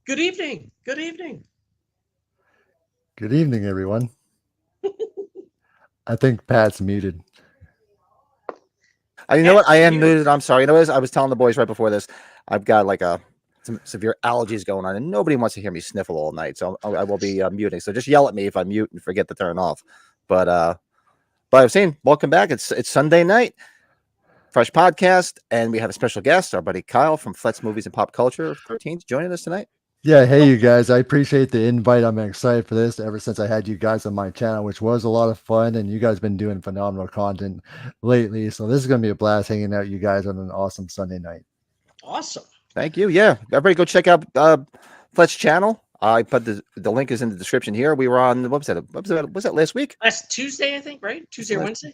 Good evening. Good evening. Good evening, everyone. I think Pat's muted. You know what? Pat's I am muted. muted. I'm sorry. You know what? I was telling the boys right before this. I've got like some severe allergies going on, and nobody wants to hear me sniffle all night. So I will be muting. So just yell at me if I mute and forget to turn off. But I've seen. Welcome back. It's Sunday night. Fresh podcast, and we have a special guest, our buddy Kyle from Flett's Movies and Pop Culture 13th, joining us tonight. Yeah, hey, you guys. I appreciate the invite. I'm excited for this ever since I had you guys on my channel, which was a lot of fun. And you guys been doing phenomenal content lately. So this is going to be a blast hanging out with you guys on an awesome Sunday night. Awesome. Thank you. Yeah, everybody go check out Flett's channel. I put the link is in the description here. We were on what was that? Was that last week? Last Tuesday, I think, right? Tuesday or Wednesday?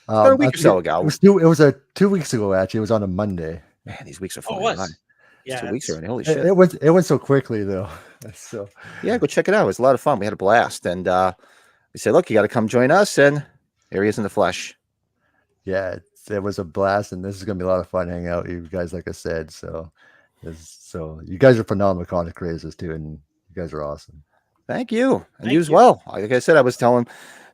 About a I week or think so it ago. was 2 weeks ago. Actually, it was on a Monday. Man, these weeks are Oh, it flying by. was. Yeah. 2 weeks it's- already. Holy It, shit! it went so quickly though. So Yeah, go check it out. It was a lot of fun. We had a blast, and we said, "Look, you got to come join us." And here he is in the flesh. yeah, it was a blast, and this is going to be a lot of fun hanging out with you guys. Like I said, so you guys are phenomenal content creators too, and you guys are awesome. Thank you, and Thank you as you. well. Like I said, I was telling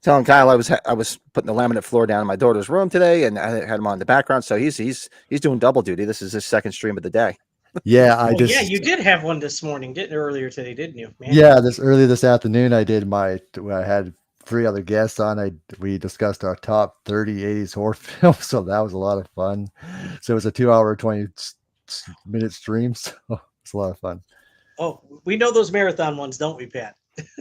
Kyle I was putting the laminate floor down in my daughter's room today, and I had him on in the background. So he's doing double duty. This is his second stream of the day. Yeah, Oh, yeah, you did have one this morning, earlier today, didn't you? Man. Yeah, this afternoon I did I had three other guests on. We discussed our top 30 80s horror films, so that was a lot of fun. So it was a 2 hour 20-minute stream, so it's a lot of fun. Oh, we know those marathon ones, don't we, Pat?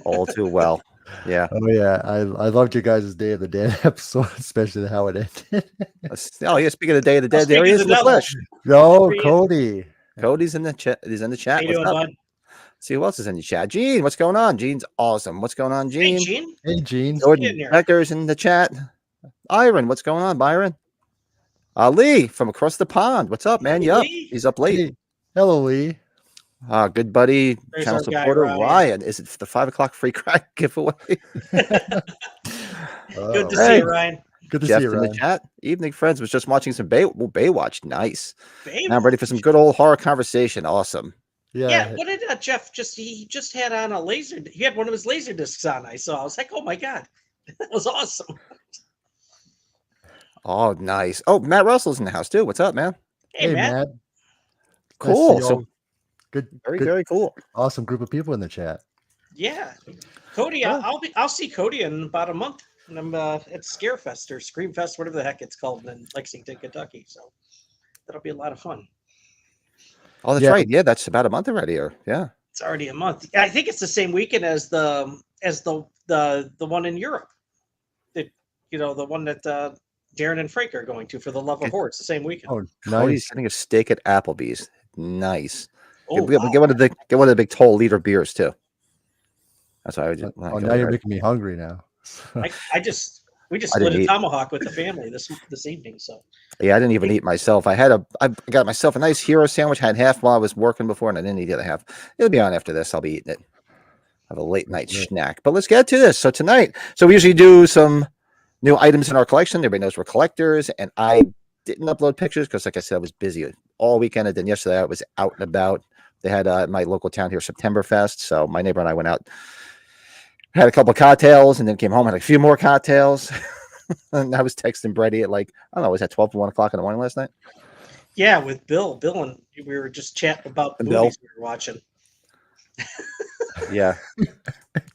All too well. Yeah. Oh yeah, I loved your guys' Day of the Dead episode, especially how it ended. Oh yeah. Speaking of Day of the Dead, speaking there he of is the in the devil. flesh. No, Free- Cody. Cody's in the chat. He's in the chat. How you What's doing, up? bud? See who else is in the chat. Gene, what's going on? Gene's awesome. What's going on, Hey, Gene? Gene. Hey, Gene. Get in Jordan here. Becker's in the chat. Byron, what's going on, Byron? Lee from across the pond. What's up, man? Hey, You up? Lee. He's up late. Hey, hello, Lee. Good buddy, There's channel our guy, supporter Ryan. Ryan. Is it the 5 o'clock free crack giveaway? Good to see Hey. you, Ryan. Good to Jeff see you, in the Ryan. chat. Evening, friends. Was just watching some Baywatch. Nice. Babe. Now I'm ready for some good old horror conversation. Awesome. Yeah, what did Jeff he just had on a laser? He had one of his laser discs on. I saw. I was like, oh my god, that was awesome. Oh, nice. Oh, Matt Russell's in the house too. What's up, man? Hey, Matt. Nice to Cool. see So all- good, very, good, very cool. awesome group of people in the chat. Yeah, Cody. I'll see Cody in about a month when I'm at Scarefest or Screamfest, whatever the heck it's called in Lexington, Kentucky. So that'll be a lot of fun. Oh, that's Yeah. right. Yeah, that's about a month already. Or yeah. It's already a month. I think it's the same weekend as the one in Europe. The one that Darren and Frank are going to for the Love of Horror. It's the same weekend. Oh, Cody's nice. getting a steak at Applebee's. Nice. Oh, Get wow. one of the big tall liter beers too. That's why I just. Oh, now you're making me hungry now. we just I split didn't a eat. tomahawk with the family this evening. So Yeah, I didn't even eat myself. I got myself a nice hero sandwich. Had half while I was working before, and I didn't eat the other half. It'll be on after this. I'll be eating it. Have a late night Right. snack. But let's get to this. So tonight, we usually do some new items in our collection. Everybody knows we're collectors, and I didn't upload pictures because, like I said, I was busy all weekend. And then yesterday I was out and about. They had my local town here, Septemberfest. So my neighbor and I went out, had a couple of cocktails, and then came home, had a few more cocktails. And I was texting Brady at like, I don't know, was that 12 or 1 o'clock in the morning last night? yeah, with Bill and we were just chatting about the And Bill. movies we were watching. Yeah.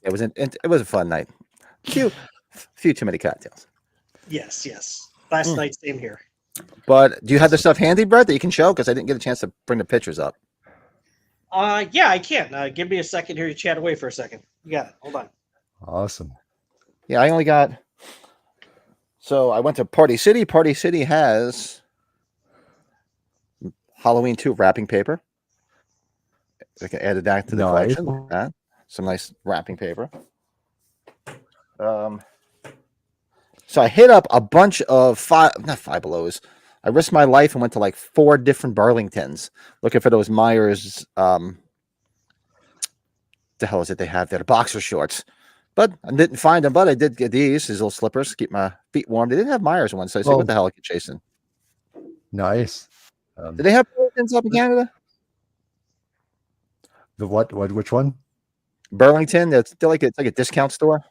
It was a fun night. Few too many cocktails. Yes. Last night, same here. But do you have the stuff handy, Brett, that you can show? Because I didn't get a chance to bring the pictures up. Yeah, I can. Give me a second here to chat away for a second. You got it. Hold on. Awesome. Yeah, I only got. So I went to Party City. Party City has Halloween 2 wrapping paper. I can add it back to the Nice. collection. Some nice wrapping paper. So I hit up a bunch of not Five Belows. I risked my life and went to like 4 different Burlingtons looking for those Myers. The hell is it they have there? The boxer shorts. But I didn't find them. But I did get these little slippers to keep my feet warm. They didn't have Myers ones, so I said, "What the hell are you chasing?" Nice. Did they have Burlingtons up in Canada? The what? Which one? Burlington. It's like a discount store.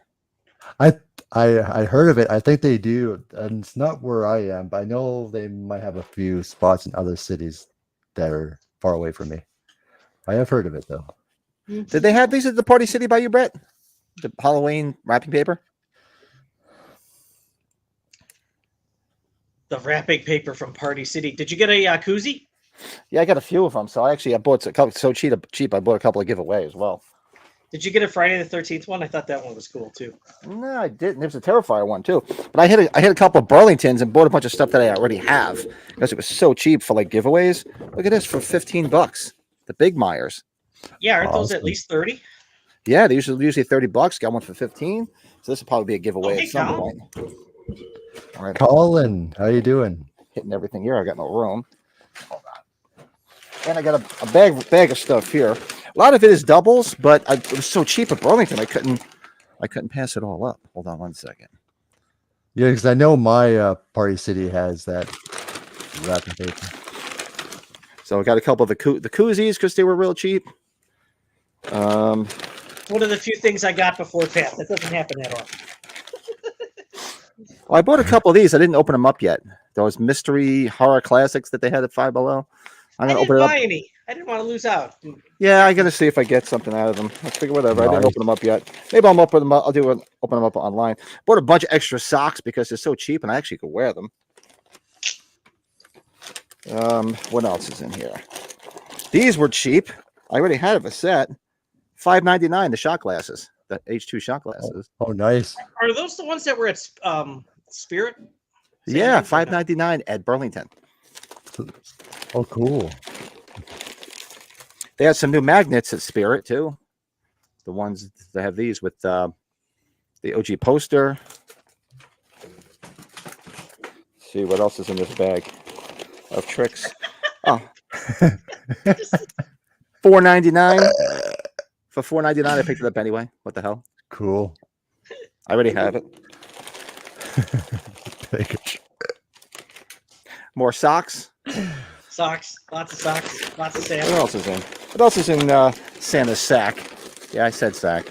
I heard of it. I think they do, and it's not where I am, but I know they might have a few spots in other cities that are far away from me. I have heard of it though. Did they have these at the Party City by you, Brett? The Halloween wrapping paper? The wrapping paper from Party City. Did you get a koozie? Yeah, I got a few of them. So I bought a couple so cheap. I bought a couple of giveaway as well. Did you get a Friday the 13th one? I thought that one was cool too. No, I didn't. There's a Terrifier one too. But I had a couple of Burlingtons and bought a bunch of stuff that I already have because it was so cheap for like giveaways. Look at this for $15. The Big Myers. Yeah, aren't those at least 30? Yeah, they're usually $30. Got one for 15. So this will probably be a giveaway Okay, at some Colin. point. All right, Colin, how you doing? hitting everything here. I got no room. Hold on. And I got a bag of stuff here. A lot of it is doubles, but it was so cheap at Burlington, I couldn't pass it all up. Hold on one second. Yeah, because I know my Party City has that wrapping paper. So I got a couple of the koozies because they were real cheap. One of the few things I got before Pat. That doesn't happen that often. Well, I bought a couple of these. I didn't open them up yet. Those mystery horror classics that they had at Five Below. I'm gonna open it up. Any. I didn't want to lose out. Yeah, I gotta see if I get something out of them. I figure whatever. I didn't Nice. open them up yet. Maybe I'll open them up. Open them up online. Bought a bunch of extra socks because they're so cheap and I actually could wear them. What else is in here? These were cheap. I already had a set. $5.99. The shot glasses, the H2 shot glasses. Oh, nice. Are those the ones that were at Spirit? Yeah, $5.99 at Burlington. Oh, cool. They had some new magnets at Spirit too. The ones that have these with the OG poster. Let's see what else is in this bag of tricks. Oh, $4.99. For $4.99, I picked it up anyway. What the hell? Cool. I already have it. More socks. Socks. Lots of socks. Lots of What Santa. else is in? What else is in Santa's sack? Yeah, I said sack.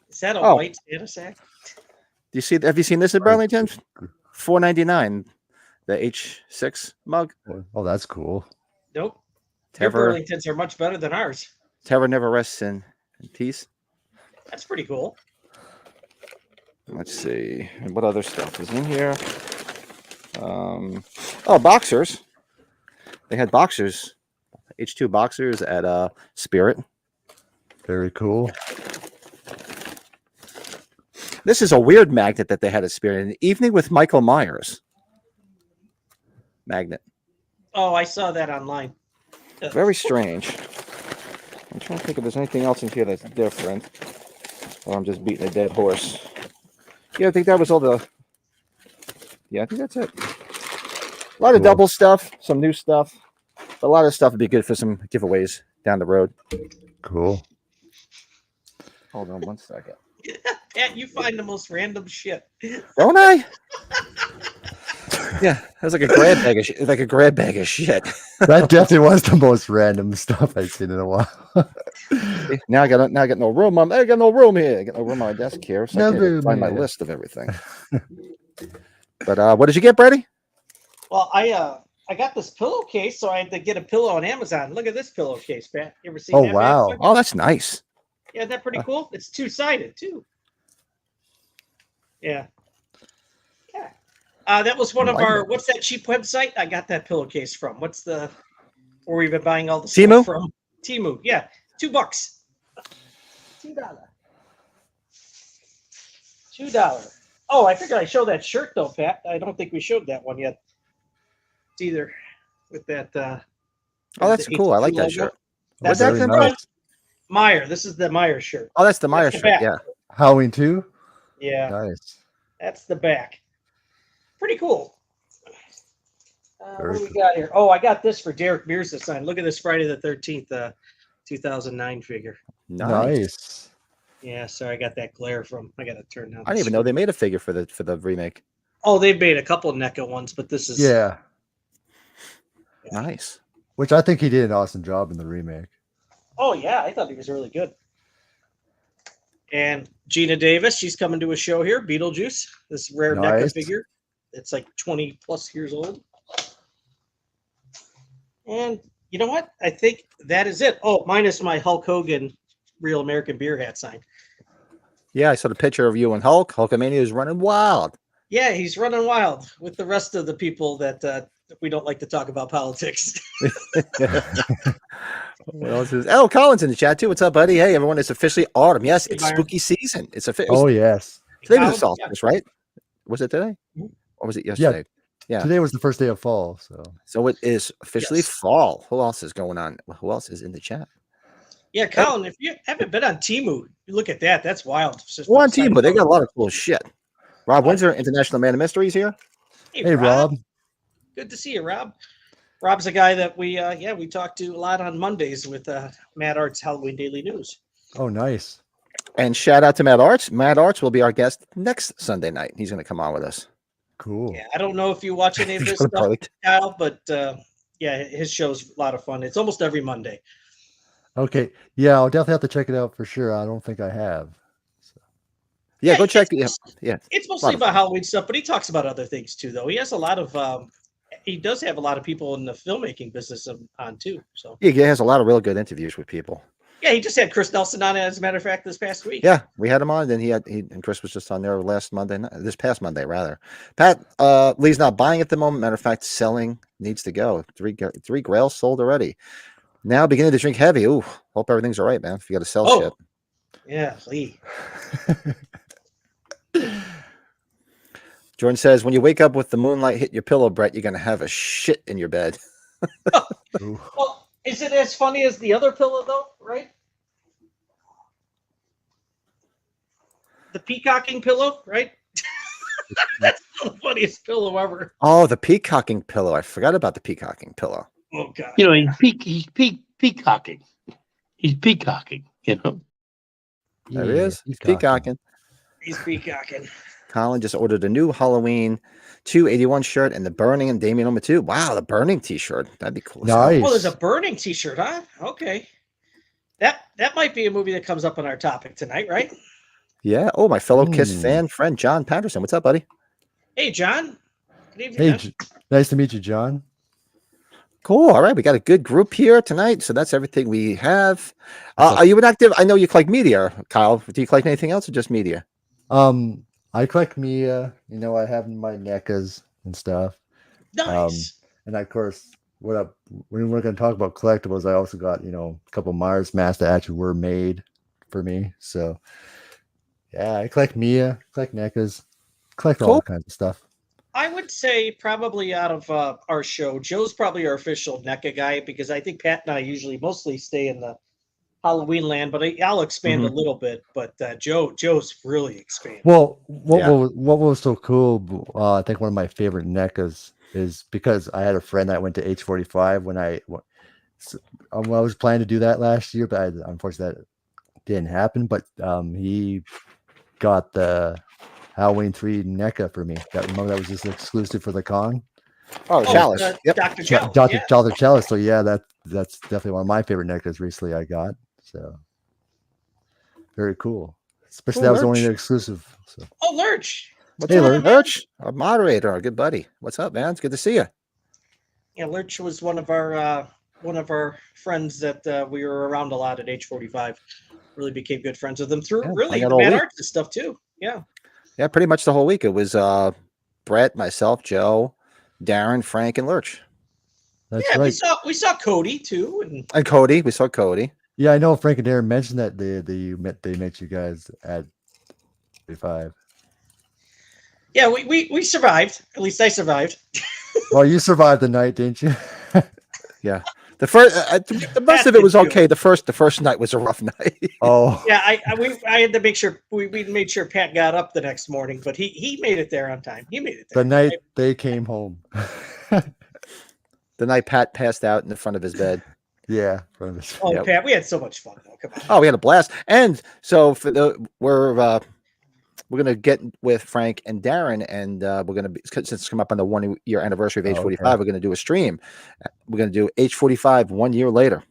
Is that a Oh. white Santa sack? Do you see? Have you seen this at Burlington? $4.99. The H6 mug. Oh, that's cool. Nope. Your Terror Burlingtons are much better than ours. never rests in peace. That's pretty cool. Let's see. What other stuff is in here? Oh, boxers. They had boxers. H2 boxers at Spirit. Very cool. This is a weird magnet that they had at Spirit. An Evening with Michael Myers. Magnet. Oh, I saw that online. Very strange. I'm trying to think if there's anything else in here that's different. Or I'm just beating a dead horse. Yeah, I think that was all the... Yeah, I think that's it. A lot of Cool. double stuff, some new stuff. A lot of stuff would be good for some giveaways down the road. Cool. Hold on one second. Pat, you find the most random shit. Don't I? Yeah, that's like a grab bag of shit. Like a grab bag of shit. That definitely was the most random stuff I've seen in a while. Now I got no room. I got no room here. I got no room on my desk here, so No I can't room find my here. list of everything. But what did you get, Brady? Well, I got this pillowcase, so I had to get a pillow on Amazon. Look at this pillowcase, Pat. You ever seen Oh, that? bad wow. boy? Oh, that's nice. Yeah, isn't that pretty cool? It's two-sided, too. Yeah. Yeah. That was one I of like our, that. what's that cheap website I got that pillowcase from? What's the, where we've been buying all the Temu? stuff from? Temu, yeah. $2. $2. $2. Oh, I figured I showed that shirt, though, Pat. I don't think we showed that one yet. It's either with that. Oh, that's the cool. I like HQ that logo. shirt. That's What's that Very from? nice. Meyer. This is the Meyer shirt. Oh, that's the Meyer the shirt. back. Yeah. Halloween 2? Yeah, Nice. that's the back. Pretty cool. Very What do we cool. got here? Oh, I got this for Derek Mears to sign. Look at this Friday the 13th, 2009 figure. Nice. Yeah, sorry, I got that glare from. I got to turn down. I didn't even know they made a figure for the remake. Oh, they've made a couple of NECA ones, but this is. Yeah. Nice. Which I think he did an awesome job in the remake. Oh yeah, I thought he was really good. And Gina Davis, she's coming to a show here. Beetlejuice, this rare NECA Nice. figure. It's like 20 plus years old. And you know what? I think that is it. Oh, minus my Hulk Hogan Real American Beer hat sign. Yeah, I saw the picture of you and Hulk. Hulkamania is running wild. Yeah, he's running wild with the rest of the people that we don't like to talk about politics. What else is? Oh, Colin's in the chat too. What's up, buddy? Hey, everyone! It's officially autumn. Yes, it's Byron. spooky season. It's Oh yes. today was the Colin, solstice, right? Was it today, Mhm. or was it yesterday? Yeah. Today was the first day of fall, so So it is officially Yes. fall. Who else is going on? Who else is in the chat? Yeah, Colin, if you haven't been on Temu, look at that. That's wild. It's just Well, on exciting. team, but they got a lot of cool shit. Rob Windsor, International Man of Mysteries here. hey Rob. Good to see you, Rob. Rob's a guy that we talk to a lot on Mondays with Mad Arts Halloween Daily News. Oh nice. And shout out to Mad Arts. Mad Arts will be our guest next Sunday night. He's going to come on with us. Cool. Yeah, I don't know if you watch any of his stuff, Kyle, but yeah, his show's a lot of fun. It's almost every Monday. Okay. Yeah, I'll definitely have to check it out for sure. I don't think I have. So. Yeah, go check. Yeah, it's mostly about Halloween stuff, but he talks about other things too, though. He has a lot of he does have a lot of people in the filmmaking business on too. So yeah, he has a lot of real good interviews with people. yeah, he just had Chris Nelson on, as a matter of fact, this past week. Yeah, we had him on. Then he and Chris was just on there this past Monday, rather. Pat Lee's not buying at the moment. Matter of fact, selling, needs to go. Three grails sold already. Now beginning to drink heavy. Ooh, hope everything's all right, man. If you got to sell shit. Yeah, Lee. Jordan says, when you wake up with the moonlight hitting your pillow, Brett, you're gonna have a shit in your bed. Well, is it as funny as the other pillow, though? Right? The peacocking pillow, right? That's the funniest pillow ever. Oh, the peacocking pillow. I forgot about the peacocking pillow. Oh God. You know, he's peacocking. He's peacocking, you know. There he is. He's peacocking. He's peacocking. Colin just ordered a new Halloween 281 shirt and the Burning and Damien Oma 2. Wow, the Burning t-shirt. That'd be cool. Nice. Oh, there's a Burning t-shirt, huh? Okay. That might be a movie that comes up on our topic tonight, right? Yeah. Oh, my fellow Kiss fan friend, John Patterson. What's up, buddy? Hey, John. Good evening. Hey, man. nice to meet you, John. Cool. All right. We got a good group here tonight. So that's everything we have. Are you an active? I know you collect media, Kyle. Do you collect anything else or just media? I collect media. You know, I have my NECAs and stuff. Nice. And of course, when we're going to talk about collectibles, I also got, you know, a couple Mars masks that actually were made for me. So yeah, I collect Mia, collect NECAs, collect all kinds of stuff. I would say probably out of our show, Joe's probably our official NECA guy, because I think Pat and I usually mostly stay in the Halloween land, but I'll expand a little bit. But Joe's really expanded. Well, what was so cool? I think one of my favorite NECAs is because I had a friend that went to H45 when I was planning to do that last year, but unfortunately that didn't happen. But he got the Halloween 3 NECA for me. That was just exclusive for the con. Oh, Chalice. Yep. Dr. Chalice. Dr. Chalice. So yeah, that's definitely one of my favorite NECAs recently I got. So very cool. Especially that was only an exclusive. So. Oh, Lurch. What's up, Lurch? Our moderator, our good buddy. What's up, man? It's good to see you. Yeah, Lurch was one of our friends that we were around a lot at H45. Really became good friends with them through really the Mad Arts and stuff too. Yeah. Yeah, pretty much the whole week. It was Brett, myself, Joe, Darren, Frank, and Lurch. That's right. We saw Cody too, and Cody. We saw Cody. Yeah, I know Frank and Darren mentioned that they met you guys at 35. Yeah, we survived. At least I survived. Well, you survived the night, didn't you? Yeah. The first, the rest of it was okay. The first night was a rough night. Oh. Yeah, I had to make sure we made sure Pat got up the next morning, but he made it there on time. He made it there. The night they came home. The night Pat passed out in the front of his bed. Yeah. Oh, Pat, we had so much fun though. Come on. Oh, we had a blast. And so we're gonna get with Frank and Darren, and we're gonna be, since it's come up on the 1 year anniversary of H45, we're gonna do a stream. We're gonna do H45 1 year later.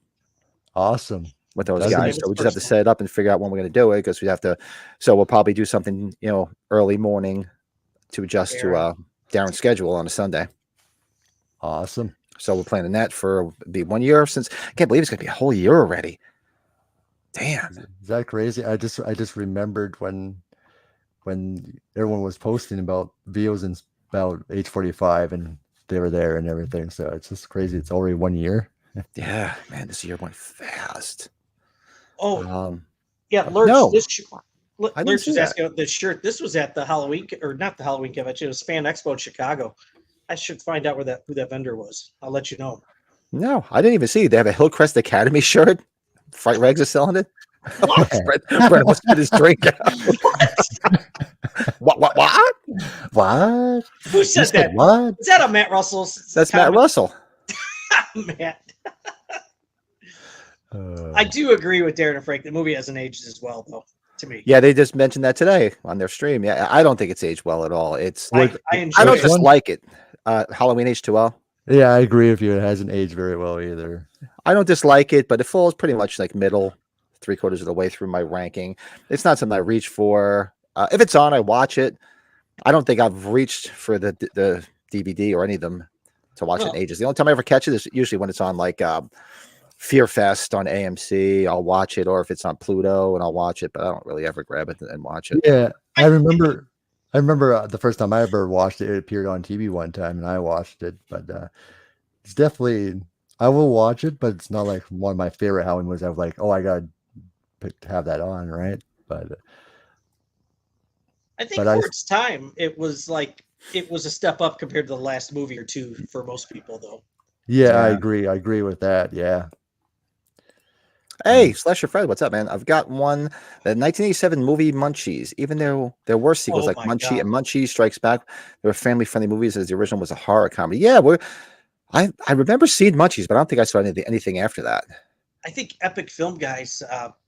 Awesome. with those Doesn't guys. it? So we just have to Personal. set it up and figure out when we're going to do it because we have to. So we'll probably do something, early morning to adjust to Darren's schedule on a Sunday. Awesome. So we're planning that for be 1 year since I can't believe it's going to be a whole year already. Damn. Is that crazy? I just remembered when everyone was posting about VOs and about age 45 and they were there and everything. So it's just crazy. It's already 1 year. Yeah, man, this year went fast. Oh, yeah, Lurch. no. I didn't Lurch see was that. asking about this shirt. This was at the Halloween, or not the Halloween convention. It was Fan Expo in Chicago. I should find out who that vendor was. I'll let you know. No, I didn't even see. They have a Hillcrest Academy shirt. Fright Rags are selling it. What? Brett must spit his drink out. What? What? Who You said said that? what? Is that a Matt Russell? That's Matt Russell. Matt. I do agree with Darren and Frank. The movie hasn't aged as well, though. To me, Yeah, they just mentioned that today on their stream. Yeah, I don't think it's aged well at all. It's I enjoy I don't it. dislike it. Halloween H2O. Yeah, I agree with you. It hasn't aged very well either. I don't dislike it, but it falls pretty much like middle, 3/4 of the way through my ranking. It's not something I reach for. If it's on, I watch it. I don't think I've reached for the DVD or any of them to watch it in ages. The only time I ever catch it is usually when it's on like Fear Fest on AMC. I'll watch it, or if it's on Pluto, and I'll watch it. But I don't really ever grab it and watch it. Yeah, I remember the first time I ever watched it. It appeared on TV one time, and I watched it. But it's definitely I will watch it, but it's not like one of my favorite Halloween movies. I was like, oh, I gotta have that on, right? But I think for its time, it was a step up compared to the last movie or two for most people, though. yeah, I Yeah. agree. I agree with that. Yeah. Hey, Slasher Fred, what's up, man? I've got one, the 1987 movie Munchies. Even though there were sequels Oh like my Munchie God. and Munchie Strikes Back, they were family-friendly movies as the original was a horror comedy. Yeah, I remember seeing Munchies, but I don't think I saw anything after that. I think Epic Film Guys,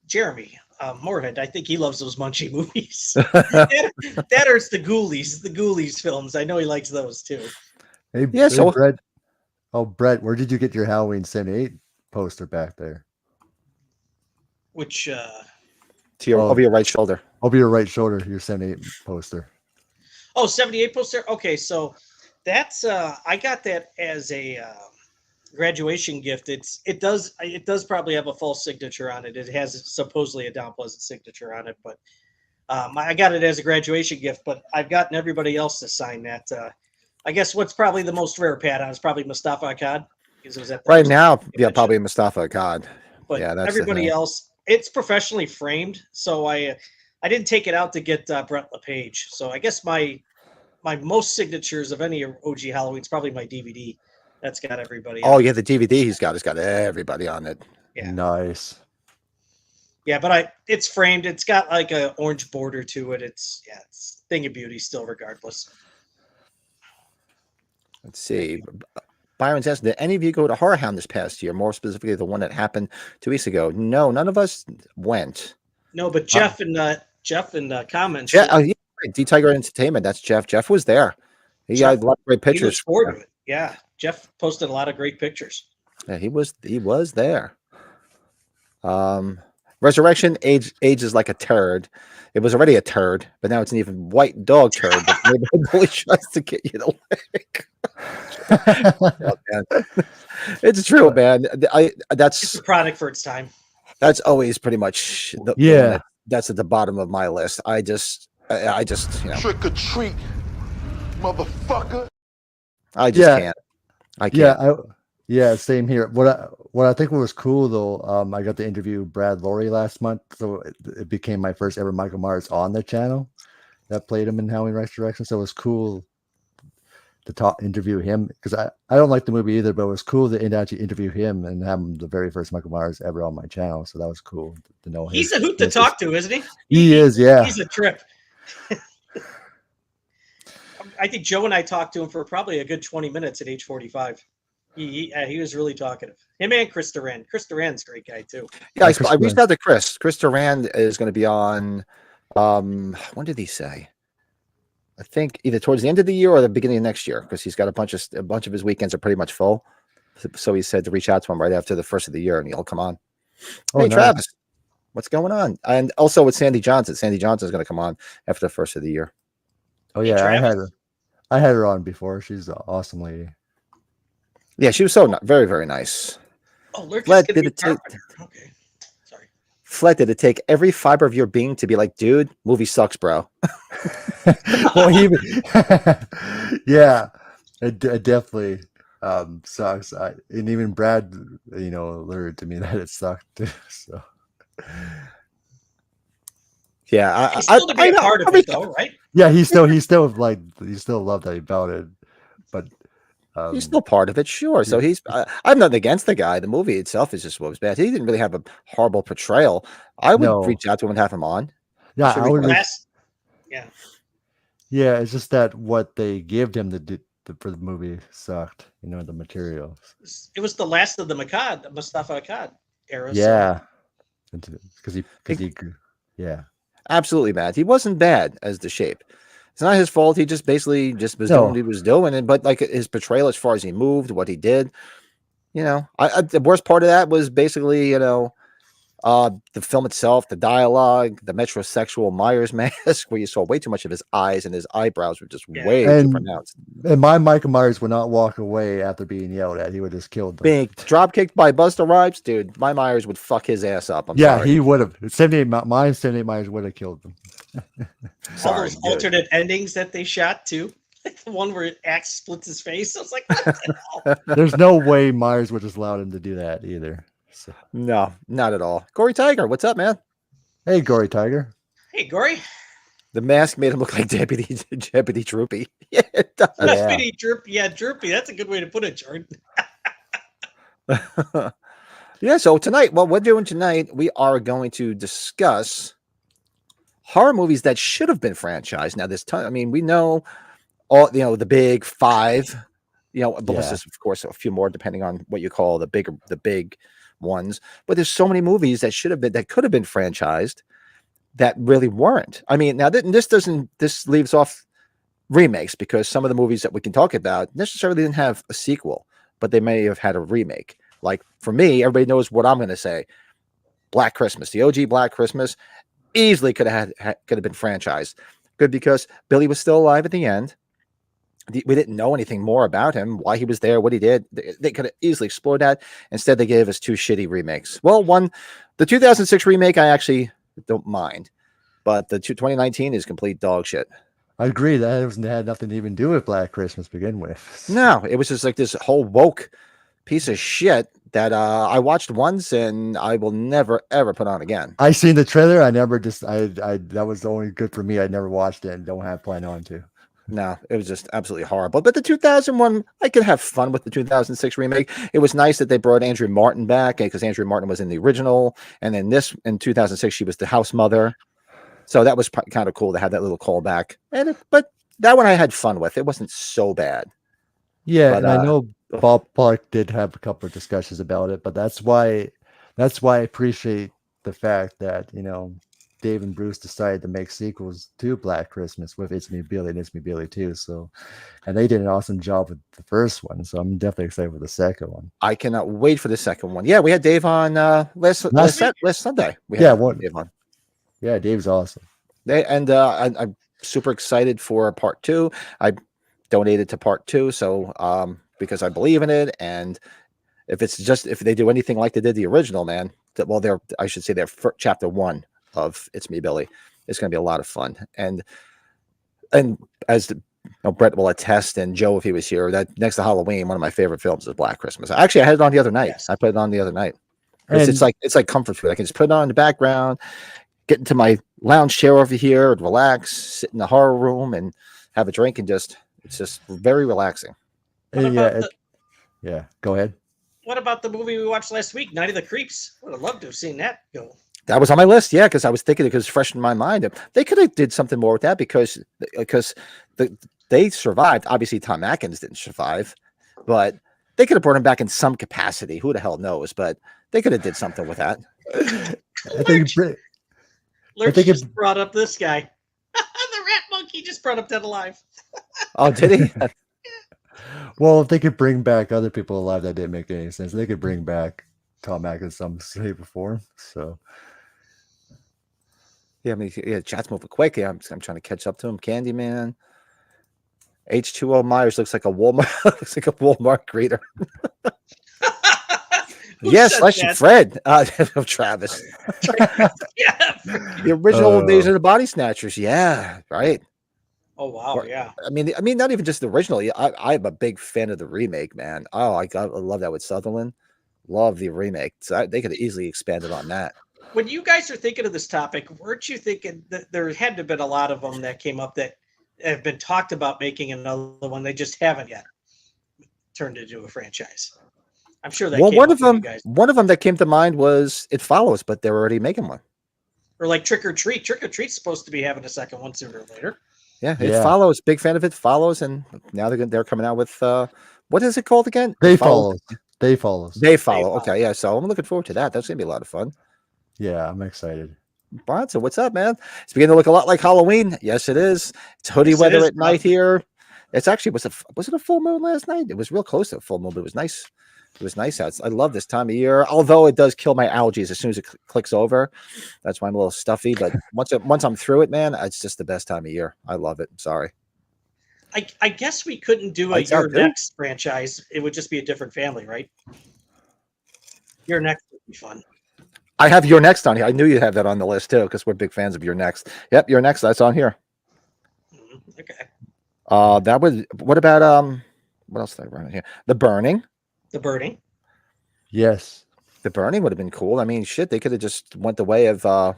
Jeremy Moorhead, I think he loves those Munchie movies. that or it's the Ghoulies films. I know he likes those too. Hey, Yeah, so- Brett. Oh, Brett, where did you get your Halloween 78 poster back there? Which Over your right shoulder. Over your right shoulder, your 78 poster. 78 poster. Okay, so that's I got that as a graduation gift. It does probably have a false signature on it. It has supposedly a Down Pleasant signature on it, but I got it as a graduation gift. But I've gotten everybody else to sign that. I guess what's probably the most rare pad on is probably Mustafa Akkad, because it was at the Right now, yeah, convention. probably Mustafa Akkad. But Yeah, that's the everybody thing. else, it's professionally framed. So I didn't take it out to get Brett LePage. So I guess my most signatures of any OG Halloween is probably my DVD. That's got everybody. Oh on it. yeah, the DVD he's got everybody on it. Yeah. Nice. Yeah, but it's framed. It's got like a orange border to it. It's thing of beauty still, regardless. Let's see. Byron's asking, did any of you go to Horror Hound this past year? More specifically, the one that happened 2 weeks ago. No, none of us went. No, but Jeff in the comments. Yeah, D Tiger Entertainment. That's Jeff. Jeff was there. He got a lot of great He looks pictures. forward to it. Yeah, Jeff posted a lot of great pictures. Yeah, he was there. Resurrection ages like a turd. It was already a turd, but now it's an even white dog turd. But neighborhood bully tries to get you to lick. Oh, man. It's true, man. It's a product for its time. That's always pretty much the one that's at the bottom of my list. I just Trick or treat, motherfucker. I just can't. I can't. Yeah, same here. What I think was cool though, I got to interview Brad Lorry last month, so it became my first ever Michael Myers on the channel. That played him in Halloween Resurrection, so it was cool to interview him because I don't like the movie either, but it was cool to actually interview him and have him the very first Michael Myers ever on my channel. So that was cool to know. He's a hoot to talk to, isn't he? He is, yeah. He's a trip. I think Joe and I talked to him for probably a good 20 minutes at age 45. He was really talkative. Him and Chris Duran. Chris Duran's a great guy too. Yeah, I reached out to Chris. Chris Duran is going to be on. When did he say? I think either towards the end of the year or the beginning of next year, because he's got a bunch of his weekends are pretty much full. So he said to reach out to him right after the first of the year, and he'll come on. Oh, Hey, nice. Travis, what's going on? And also with Sandy Johnson. Sandy Johnson is going to come on after the first of the year. Oh Hey, yeah, Travis. I had her on before. She's an awesome lady. Yeah, she was so very, very nice. Oh, Lurk is Flett, going to did be it take? Carpenter. Okay. Sorry. Flett, did it take every fiber of your being to be like, dude, movie sucks, bro? Well, even yeah, it definitely sucks. And even Brad, alerted to me that it sucked too. So Yeah, He's still to be I a know. part of it, though, right? yeah, he still loved that about it, but He's still part of it, sure. So yeah. he's. I'm not against the guy. The movie itself is just what was bad. He didn't really have a horrible portrayal. I would No. reach out to him and have him on. Yeah, should I be would. fun. Yeah. Yeah, it's just that what they gave him for the movie sucked. The material. It was the last of the Mustafa Akkad era. Yeah, because he grew. Yeah. Absolutely bad. He wasn't bad as the Shape. It's not his fault. He just basically was No. doing what he was doing, and but like his portrayal as far as he moved, what he did, the worst part of that was basically the film itself, the dialogue, the metrosexual Myers mask, where you saw way too much of his eyes and his eyebrows were just way too And- pronounced. And my Michael Myers would not walk away after being yelled at. He would just kill them. Being drop kicked by Busta Rhymes, dude, my Myers would fuck his ass up. I'm sorry. He would have. 78 Myers would have killed them. All Sorry, those dude. alternate endings that they shot too. Like the one where Axe splits his face. I was like, what the hell? There's no way Myers would just allow him to do that either. So, No, not at all. Gory Tiger, what's up, man? hey, Gory Tiger. Hey, Gory. The mask made him look like Deputy Droopy. Yeah, it does. Yeah. Deputy Droopy. Yeah, Droopy. That's a good way to put it, Jordan. Yeah, so tonight, what we're doing tonight, we are going to discuss horror movies that should have been franchised. Now, this time, I mean, we know all the big five, but let's just, of course, a few more depending on what you call the big ones. But there's so many movies that could have been franchised that really weren't. I mean, now this leaves off remakes, because some of the movies that we can talk about necessarily didn't have a sequel, but they may have had a remake. Like for me, everybody knows what I'm going to say. Black Christmas, the OG Black Christmas, easily could have been franchised. Good, because Billy was still alive at the end. We didn't know anything more about him, why he was there, what he did. They could have easily explored that. Instead, they gave us two shitty remakes. Well, the 2006 remake, I actually don't mind, but the 2019 is complete dog shit. I agree. That had nothing to even do with Black Christmas to begin with. No, it was just like this whole woke piece of shit that I watched once and I will never ever put on again. I seen the trailer. I never that was only good for me. I never watched it and don't have plan on to. No, it was just absolutely horrible. But the 2001, I could have fun with the 2006 remake. It was nice that they brought Andrew Martin back, because Andrew Martin was in the original, and then in 2006 she was the house mother. So that was kind of cool to have that little callback. But that one I had fun with. It wasn't so bad. Yeah, But, and I know Bob Park did have a couple of discussions about it, but that's why I appreciate the fact that Dave and Bruce decided to make sequels to Black Christmas with It's Me Billy and It's Me Billy 2. So, and they did an awesome job with the first one. So I'm definitely excited for the second one. I cannot wait for the second one. Yeah, we had Dave on last Sunday. Dave on. Yeah, Dave's awesome. I'm super excited for part 2. I donated to part 2, so because I believe in it, and if they do anything like they did the original, man, they're chapter 1 of It's Me Billy. It's going to be a lot of fun, and as Brett will attest, and Joe if he was here, that next to Halloween, one of my favorite films is Black Christmas. Actually, I had it on the other night. Yes. I put it on the other night. It's like comfort food. I can just put it on in the background, get into my lounge chair over here, and relax, sit in the horror room, and have a drink, and it's just very relaxing. Yeah, go ahead. What about the movie we watched last week, Night of the Creeps? Would have loved to have seen that go. That was on my list, yeah, because I was thinking, because it's fresh in my mind. They could have did something more with that, because they survived. Obviously, Tom Atkins didn't survive, but they could have brought him back in some capacity. Who the hell knows? But they could have did something with that. I think Lurch think just brought up this guy. The rat monkey just brought up Dead Alive. Oh, did he? well, if they could bring back other people alive, that didn't make any sense. They could bring back Tom Mack in some shape or form. So Yeah, I mean, yeah, chat's moving quick. Yeah, I'm trying to catch up to him. Candyman. H2O Myers looks like a Walmart. Looks like a Walmart greeter. Who Yes, said Slashy that? Fred. Travis. Yeah. The original Invasion of the Body Snatchers. Yeah, right. Oh wow, Or- yeah. I mean, not even just the original. Yeah, I'm a big fan of the remake, man. Oh, I love that with Sutherland. Love the remake. So they could have easily expanded on that. When you guys are thinking of this topic, weren't you thinking that there had to have been a lot of them that came up that have been talked about making another one? They just haven't yet turned into a franchise. I'm sure that. Well, came one up of with them, you guys. one of them that came to mind was It Follows, but they're already making one. Or like Trick or Treat. Trick or Treat's supposed to be having a second one sooner or later. Yeah, It Yeah. Follows. Big fan of It Follows, and now they're coming out with what is it called again? They It Follows. follow. They follows. They Follow. Follow. Okay, yeah. So I'm looking forward to that. That's gonna be a lot of fun. Yeah, I'm excited. Bronson, what's up, man? It's beginning to look a lot like Halloween. Yes, it is. It's hoodie Yes, it weather is, at night Bronson. here. It's actually was it a full moon last night? It was real close to a full moon, but it was nice. It was nice out. I love this time of year, although it does kill my allergies as soon as it clicks over. That's why I'm a little stuffy. But once I'm through it, man, it's just the best time of year. I love it. I'm sorry. I guess we couldn't do a Lights out, Your dude. Next franchise. It would just be a different family, right? Your Next would be fun. I have Your Next on here. I knew you'd have that on the list too, because we're big fans of Your Next. Yep, Your Next. That's on here. Okay. That was. What about what else did I run in here? The Burning. The Burning. Yes. The Burning would have been cool. I mean, shit, they could have just went the way of Friday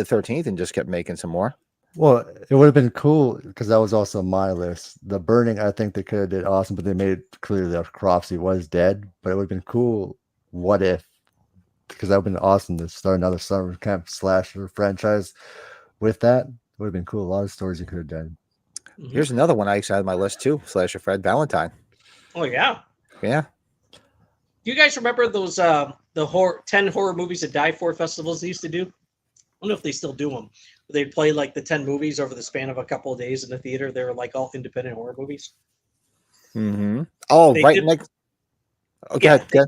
the 13th and just kept making some more. Well, it would have been cool because that was also on my list. The Burning, I think they could have did awesome, but they made it clear that Cropsey was dead. But it would have been cool. What if? Because that would have been awesome to start another summer camp slasher franchise with that. It would have been cool. A lot of stories you could have done. Mhm. Here's another one I actually had on my list too. Slasher Fred Valentine. Oh yeah. Yeah. Do you guys remember those the 10 horror movies that Die For festivals they used to do? I don't know if they still do them. They'd play like the 10 movies over the span of a couple of days in the theater. They were like all independent horror movies. Mm-hmm. Oh, They right did- next. Okay. Yeah, Yeah,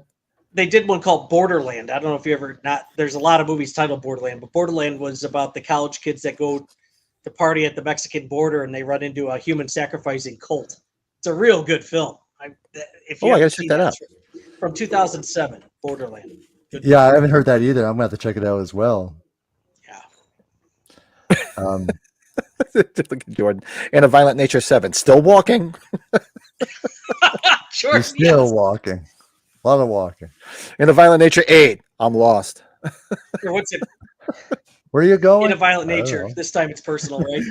They did one called Borderland. I don't know if you ever there's a lot of movies titled Borderland, but Borderland was about the college kids that go to party at the Mexican border and they run into a human sacrificing cult. It's a real good film. If you I gotta haven't check seen that out. it's from 2007, Borderland. Good Yeah, I haven't heard that either. I'm gonna have to check it out as well. Yeah. Look at Jordan. And A Violent Nature 7. Still walking. Sure. He's still yes. walking. A lot of walking. In A Violent Nature 8. I'm lost. Or what's it? Where are you going? In a Violent I don't Nature. know. This time it's personal, right?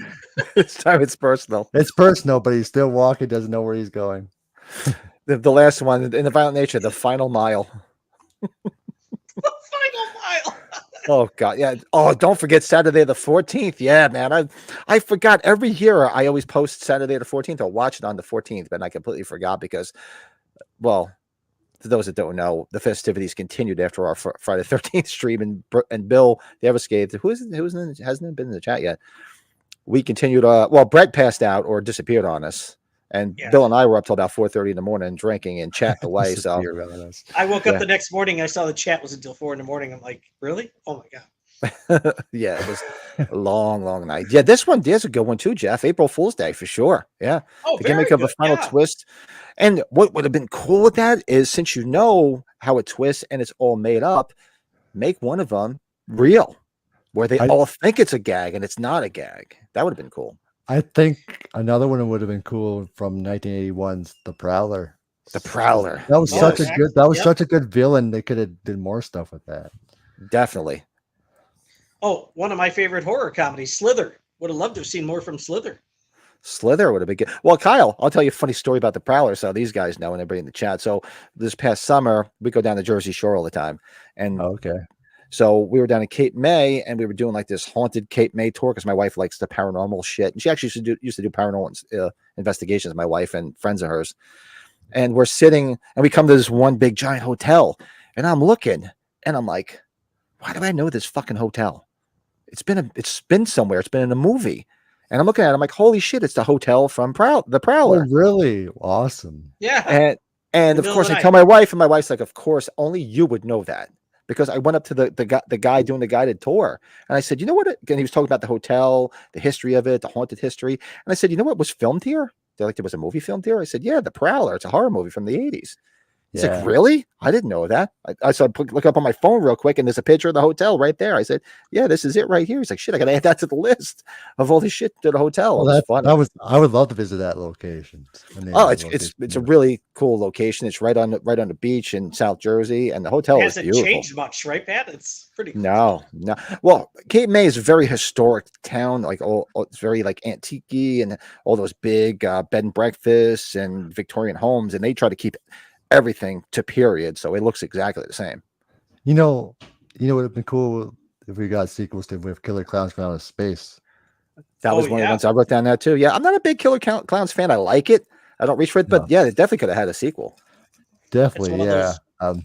This time it's personal. It's personal, but he's still walking. Doesn't know where he's going. The last one, In A Violent Nature, The Final Mile. The final mile. Oh God, yeah. Oh, don't forget Saturday the 14th. Yeah, man. I forgot every year. I always post Saturday the 14th or watch it on the 14th, but I completely forgot because, well, for those that don't know, the festivities continued after our Friday the 13th stream, and Bill the Everscathed, hasn't been in the chat yet. We continued. Well, Brett passed out or disappeared on us, and Yeah. Bill and I were up till about 4:30 in the morning drinking and chatting away. So. Disappear on us. I woke Yeah. up the next morning. I saw the chat was until 4 a.m. I'm like, really? Oh my God. Yeah, it was a long night. Yeah, this one there's a good one too, Jeff. April Fool's Day for sure. Yeah, Oh, the very gimmick of a good. final Yeah. twist. And what would have been cool with that is, since you know how it twists and it's all made up, make one of them real, where they all think it's a gag and it's not a gag. That would have been cool. I think another one would have been cool from 1981's The Prowler. The Prowler. That was Yes. such a good. That was Yep. such a good villain. They could have did more stuff with that. Definitely. Oh, one of my favorite horror comedies, Slither. Would have loved to have seen more from Slither. Slither would have been good. Well, Kyle, I'll tell you a funny story about the Prowler, so these guys know and everybody in the chat. So this past summer, we go down to Jersey Shore all the time, and Okay. so we were down in Cape May, and we were doing like this haunted Cape May tour because my wife likes the paranormal shit, and she actually used to do paranormal investigations. My wife and friends of hers, and we're sitting, and we come to this one big giant hotel, and I'm looking, and I'm like, why do I know this fucking hotel? It's been somewhere. It's been in a movie. And I'm looking at it, I'm like, holy shit, it's the hotel from the Oh, Prowler. really? Awesome. Yeah. And of course, I tell my wife, and my wife's like, "Of course, only you would know that." Because I went up to the guy doing the guided tour, and I said, "You know what?" And he was talking about the hotel, the history of it, the haunted history. And I said, "You know what was filmed here?" They're like, "There was a movie filmed here." I said, "Yeah, The Prowler. It's a horror movie from the '80s." He's like, "Really? I didn't know that." I said, "Look up on my phone real quick, and there's a picture of the hotel right there." I said, "Yeah, this is it right here." He's like, "Shit, I got to add that to the list of all the shit to the hotel." Well, it was fun. I would love to visit that location. Oh, it's a really cool location. It's right on the beach in South Jersey, and the hotel is beautiful. Hasn't changed much, right, Pat? It's pretty cool. No. Well, Cape May is a very historic town. Like it's very like antique-y, and all those big bed and breakfasts and Victorian homes, and they try to keep everything to period, so it looks exactly the same. You know what would have been cool if we got sequels to with Killer Clowns from Outer Space. That was one of the ones I wrote down there too. Yeah, I'm not a big Killer Clowns fan. I like it. I don't reach for it, but yeah, they definitely could have had a sequel. Definitely, yeah.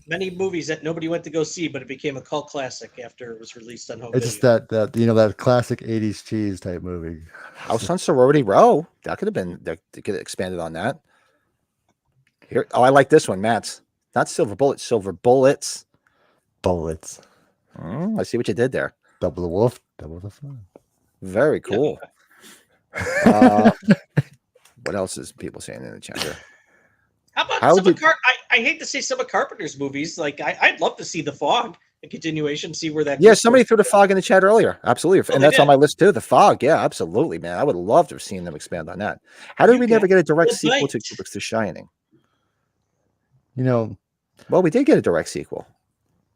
Many movies that nobody went to go see, but it became a cult classic after it was released on home It's video. just that classic '80s cheese type movie. House on Sorority Row. That could have been. They could have expanded on that. Here, I like this one, Matt's. Not Silver Bullets, Silver Bullets. Bullets. I see what you did there. Double the wolf, double the fun. Very cool. What else is people saying in the chat here? How about some of I hate to say some of Carpenter's movies. Like I'd love to see The Fog, a continuation, see where that. Yeah, somebody threw The Fog in the chat earlier. Absolutely, and that's on my list too. The Fog, yeah, absolutely, man. I would love to have seen them expand on that. How did we never get a direct sequel to Kubrick's The Shining? Well, we did get a direct sequel.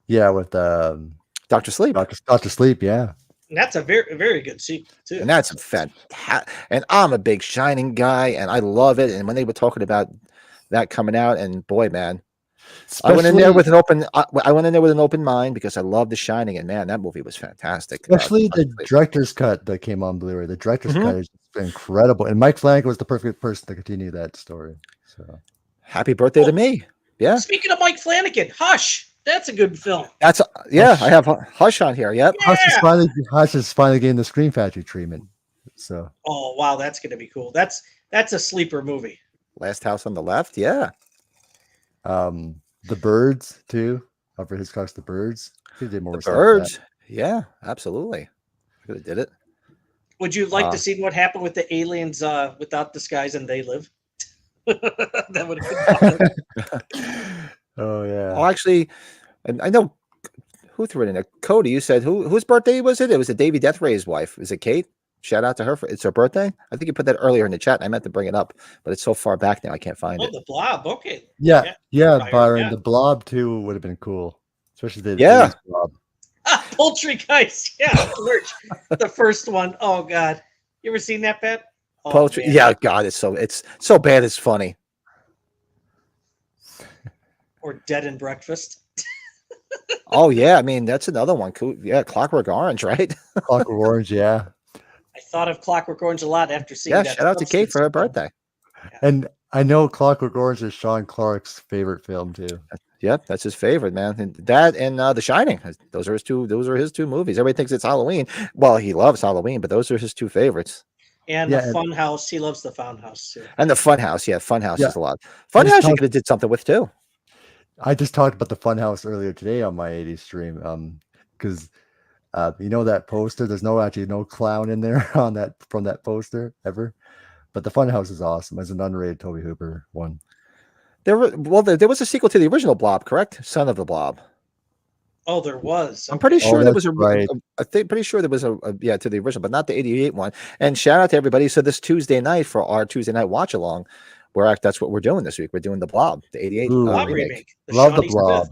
Yeah, with Dr. Sleep. Dr. Sleep, yeah. And that's a very, very good sequel too. And that's fantastic. And I'm a big Shining guy, and I love it. And when they were talking about that coming out, and boy, man, I went in there with an open mind because I love The Shining, and man, that movie was fantastic. Especially the director's cut that came on Blu-ray. The director's cut is incredible, and Mike Flanagan was the perfect person to continue that story. So, happy birthday to me! Yeah. Speaking of Mike Flanagan, Hush. That's a good film. Hush. I have Hush on here. Yep. Yeah. Hush is finally getting the Scream Factory treatment. So. Oh wow, that's gonna be cool. That's a sleeper movie. Last House on the Left. Yeah. The Birds too. Alfred Hitchcock's The Birds. He did more. The Birds. Yeah, absolutely. Could have did it. Would you like to see what happened with the aliens without disguise and They Live? That would have been Oh yeah. Oh, actually, I know who threw it in there. Cody, you said whose birthday was it? It was Davy Death Ray's wife. Is it Kate? Shout out to her it's her birthday. I think you put that earlier in the chat. I meant to bring it up, but it's so far back now I can't find it. The Blob. Okay. Yeah, Byron. Yeah. The Blob too would have been cool, especially the Blob. Poultry Guys. Yeah, the first one. Oh God, you ever seen that, Pat? Oh, Poultry. Man. Yeah, God, it's so bad. It's funny. Or Dead and Breakfast. Oh yeah, I mean that's another one. Cool. Yeah, Clockwork Orange, right? Clockwork Orange, yeah. I thought of Clockwork Orange a lot after seeing that. Yeah, shout out to Kate for her birthday. Yeah. And I know Clockwork Orange is Sean Clark's favorite film too. Yep, that's his favorite, man. And that and The Shining. Those are his two movies. Everybody thinks it's Halloween. Well, he loves Halloween, but those are his two favorites. And the Funhouse. He loves the Funhouse too. And the Funhouse, Funhouse is a lot. Funhouse you could have did something with too. I just talked about the Funhouse earlier today on my 80s stream, because you know that poster. There's no clown in there from that poster ever, but the Funhouse is awesome. It's an underrated Tobe Hooper one. There was a sequel to the original Blob, correct? Son of the Blob. Oh, there was. I'm pretty sure there was right. pretty sure there was a to the original, but not the '88 one. And shout out to everybody. So this Tuesday night for our Tuesday night watch along. That's what we're doing this week. We're doing the Blob, the '88 remake. Love the Blob.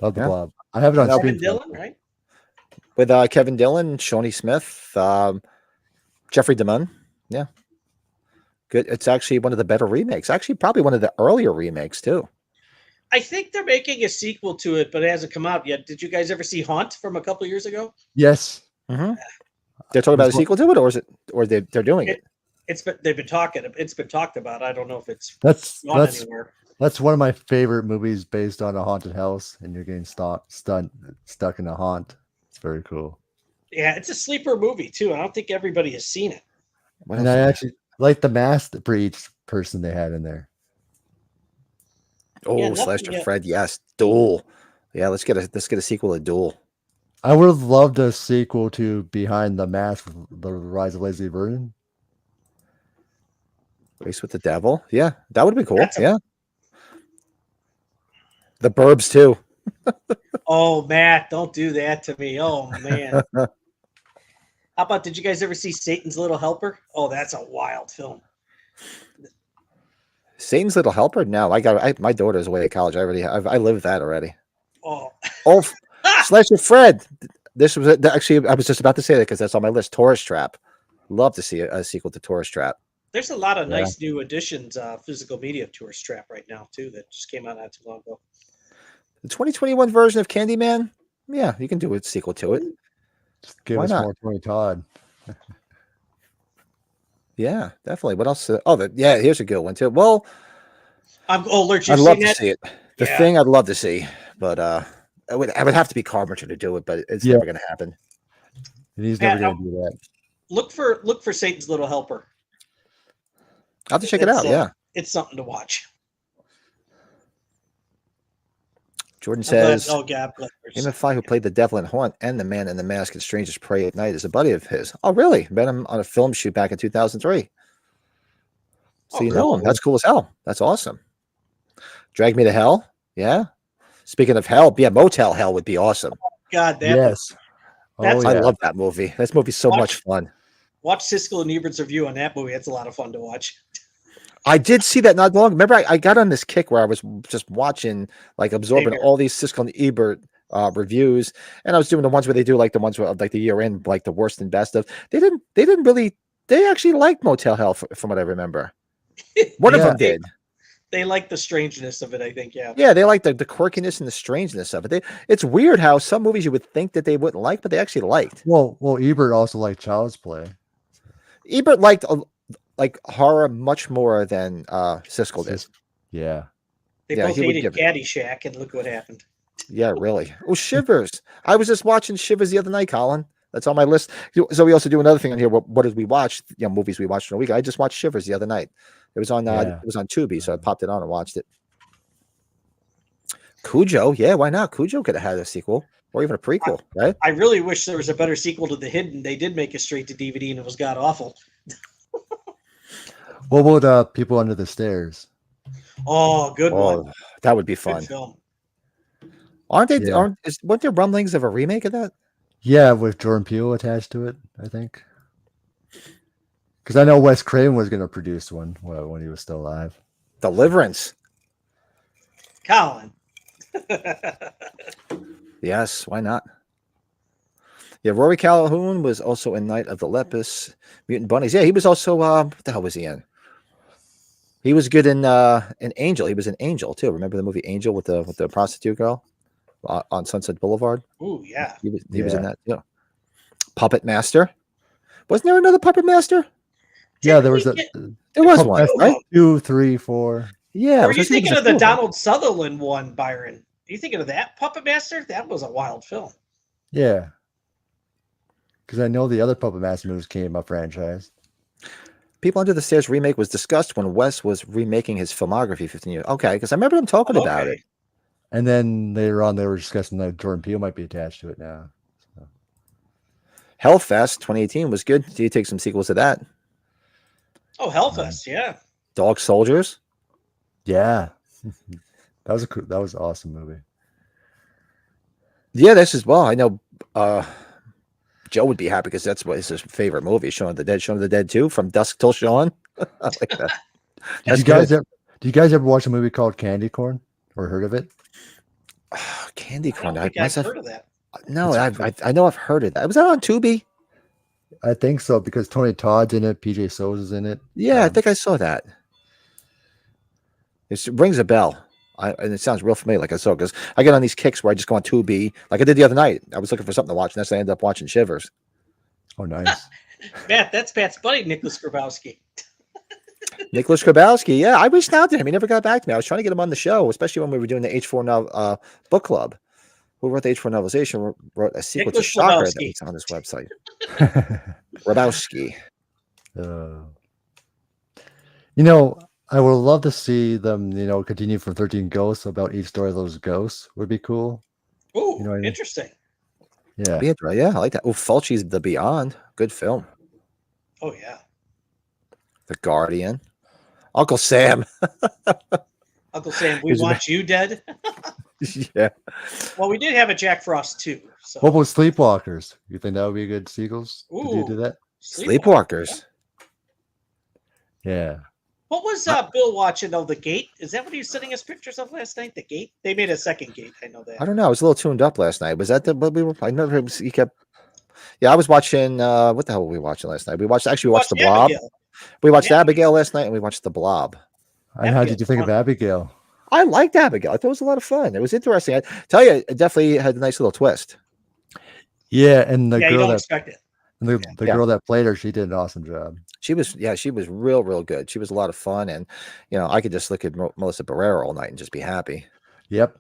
Love the Blob. I have it on Kevin Dillon, right? With Kevin Dillon, Shawnee Smith, Jeffrey DeMunn. Yeah, good. It's actually one of the better remakes. Actually, probably one of the earlier remakes too. I think they're making a sequel to it, but it hasn't come out yet. Did you guys ever see Haunt from a couple years ago? Yes. Mm-hmm. They're talking about a sequel to it, or they're doing it. They've been talking. It's been talked about. I don't know if it's gone anywhere. That's one of my favorite movies based on a haunted house, and you're getting stuck in a haunt. It's very cool. Yeah, it's a sleeper movie too. I don't think everybody has seen it. And I actually like the mask for each person they had in there. Oh, Yeah, nothing Slasher yet. Fred, yes. Duel. Yeah, let's get a sequel to Duel. I would have loved a sequel to Behind the Mask, The Rise of Leslie Vernon. Race with the Devil. Yeah, that would be cool. That's a- Yeah. The Burbs too. Oh, Matt, don't do that to me. Oh, man. How about, did you guys ever see Satan's Little Helper? Oh, that's a wild film. Satan's Little Helper? No, my daughter's away at college. I lived that already. Oh, Slasher Fred. This was actually, I was just about to say that because that's on my list. Tourist Trap. Love to see a sequel to Tourist Trap. there's a lot of nice new additions, physical media to Tourist Trap right now, too, that just came out not too long ago. The 2021 version of Candyman. Yeah, you can do a sequel to it. Just give Why us not? more Tony Todd. Yeah, definitely. What else? Yeah, here's a good one too. Well, Lurch, I'd you've love seen to that? see it. The Yeah. Thing I'd love to see, but I would have to be Carpenter to do it, but it's never going to happen. And he's Pat, never going to do that. Look for Satan's Little Helper. I'll have to check it out. Yeah. It's something to watch. Jordan I'm glad- says, oh, God bless her. Him and Fi, who played the Devil in Haunt and the Man in the Mask in Strangest Prey at Night, is a buddy of his. Oh, really? Met him on a film shoot back in 2003. So you know him. That's cool as hell. That's awesome. Drag Me to Hell. Yeah. Speaking of hell, yeah, Motel Hell would be awesome. God, that Yes. That's- Oh, I yeah. love that movie. This movie's so much fun. watch Siskel and Ebert's review on that movie. It's a lot of fun to watch. I did see that not long. Remember, I got on this kick where I was just watching, like absorbing Same here. all these Siskel and Ebert reviews, and I was doing the ones where they do like the ones where like the year end, like the worst and best of. They actually liked Motel Hell from what I remember. One of Yeah. them did. They like the strangeness of it, I think. Yeah. Yeah, they like the quirkiness and the strangeness of it. It's weird how some movies you would think that they wouldn't like, but they actually liked. Well, Ebert also liked Child's Play. Ebert liked like horror much more than Siskel did. Yeah. They Yeah, both he would hated give it. Caddyshack, and look what happened. Yeah, really. Oh, Shivers. I was just watching Shivers the other night, Colin. That's on my list. So we also do another thing on here. What did we watch? Movies we watched in a week. I just watched Shivers the other night. It was on Tubi, so I popped it on and watched it. Cujo, yeah, why not? Cujo could have had a sequel or even a prequel, right? I really wish there was a better sequel to The Hidden. They did make it straight to DVD, and it was god awful. What about People Under the Stairs? Oh, good one. That would be fun. Good film. Aren't they? Yeah. Weren't there rumblings of a remake of that? Yeah, with Jordan Peele attached to it, I think. Because I know Wes Craven was going to produce one when he was still alive. Deliverance. Colin. Yes, why not? Yeah, Rory Calhoun was also in Night of the Lepus, Mutant Bunnies. Yeah, he was also what the hell was he in? He was good in Angel. He was in Angel too. Remember the movie Angel with the prostitute girl on Sunset Boulevard? Ooh, yeah. He was in that. Yeah. Puppet Master. Wasn't there another Puppet Master? Yeah, there was There was one, right? 2, 3, 4. Yeah. Or are you thinking of the Donald Sutherland one, Byron? Are you thinking of that Puppet Master? That was a wild film. Yeah. Because I know the other Puppet Master movies came up franchise. People Under the Stairs remake was discussed when Wes was remaking his filmography 15 years. Okay, because I remember him talking about it. And then later on, they were discussing that Jordan Peele might be attached to it now. So. Hellfest 2018 was good. Do you take some sequels to that? Oh, Hellfest, yeah. Dog Soldiers. Yeah, that was an awesome movie. Yeah, this as well. I know Joe would be happy because that's what his favorite movie, Shaun of the Dead. Shaun of the Dead 2, From Dusk Till Dawn. I like that. Do you guys ever watch a movie called Candy Corn or heard of it? Candy Corn. I think I've heard of that. No, I know I've heard of that. Was that on Tubi? I think so because Tony Todd's in it, PJ Souza's in it. Yeah, I think I saw that. It rings a bell. And it sounds real familiar, like I saw, because I get on these kicks where I just go on Tubi, like I did the other night. I was looking for something to watch, and that's I ended up watching Shivers. Oh, nice. Matt, that's Pat's buddy, Nicholas Grabowski. Nicholas Grabowski, yeah, I reached out to him. He never got back to me. I was trying to get him on the show, especially when we were doing the H4 book club. Who wrote the H4 novelization? Wrote a sequel Nicholas to Shocker Grabowski. that was on his website. Grabowski. You know, I would love to see them, continue from 13 Ghosts. About each story of those ghosts would be cool. Oh, You know what I mean? interesting. Yeah. Yeah, I like that. Oh, Fulci's The Beyond. Good film. Oh, yeah. The Guardian. Uncle Sam. Uncle Sam, we want you dead. Yeah. Well, we did have a Jack Frost too. So. What about Sleepwalkers? You think that would be a good sequels? Did you do that? Sleepwalkers. Yeah. What was Bill watching? Oh, The Gate? Is that what he was sending us pictures of last night? The Gate? They made a second Gate. I know that. I don't know. I was a little tuned up last night. Was that what we were? I remember he kept. Yeah, I was watching. What the hell were we watching last night? We watched The Blob. Abigail. We watched Abigail last night, and we watched The Blob. And how did you think of Abigail? I liked Abigail. I thought it was a lot of fun. It was interesting. I tell you, it definitely had a nice little twist. Yeah, and the you girl don't that expect it. and the girl that played her, she did an awesome job. She was real good. She was a lot of fun, and I could just look at Melissa Barrera all night and just be happy. Yep.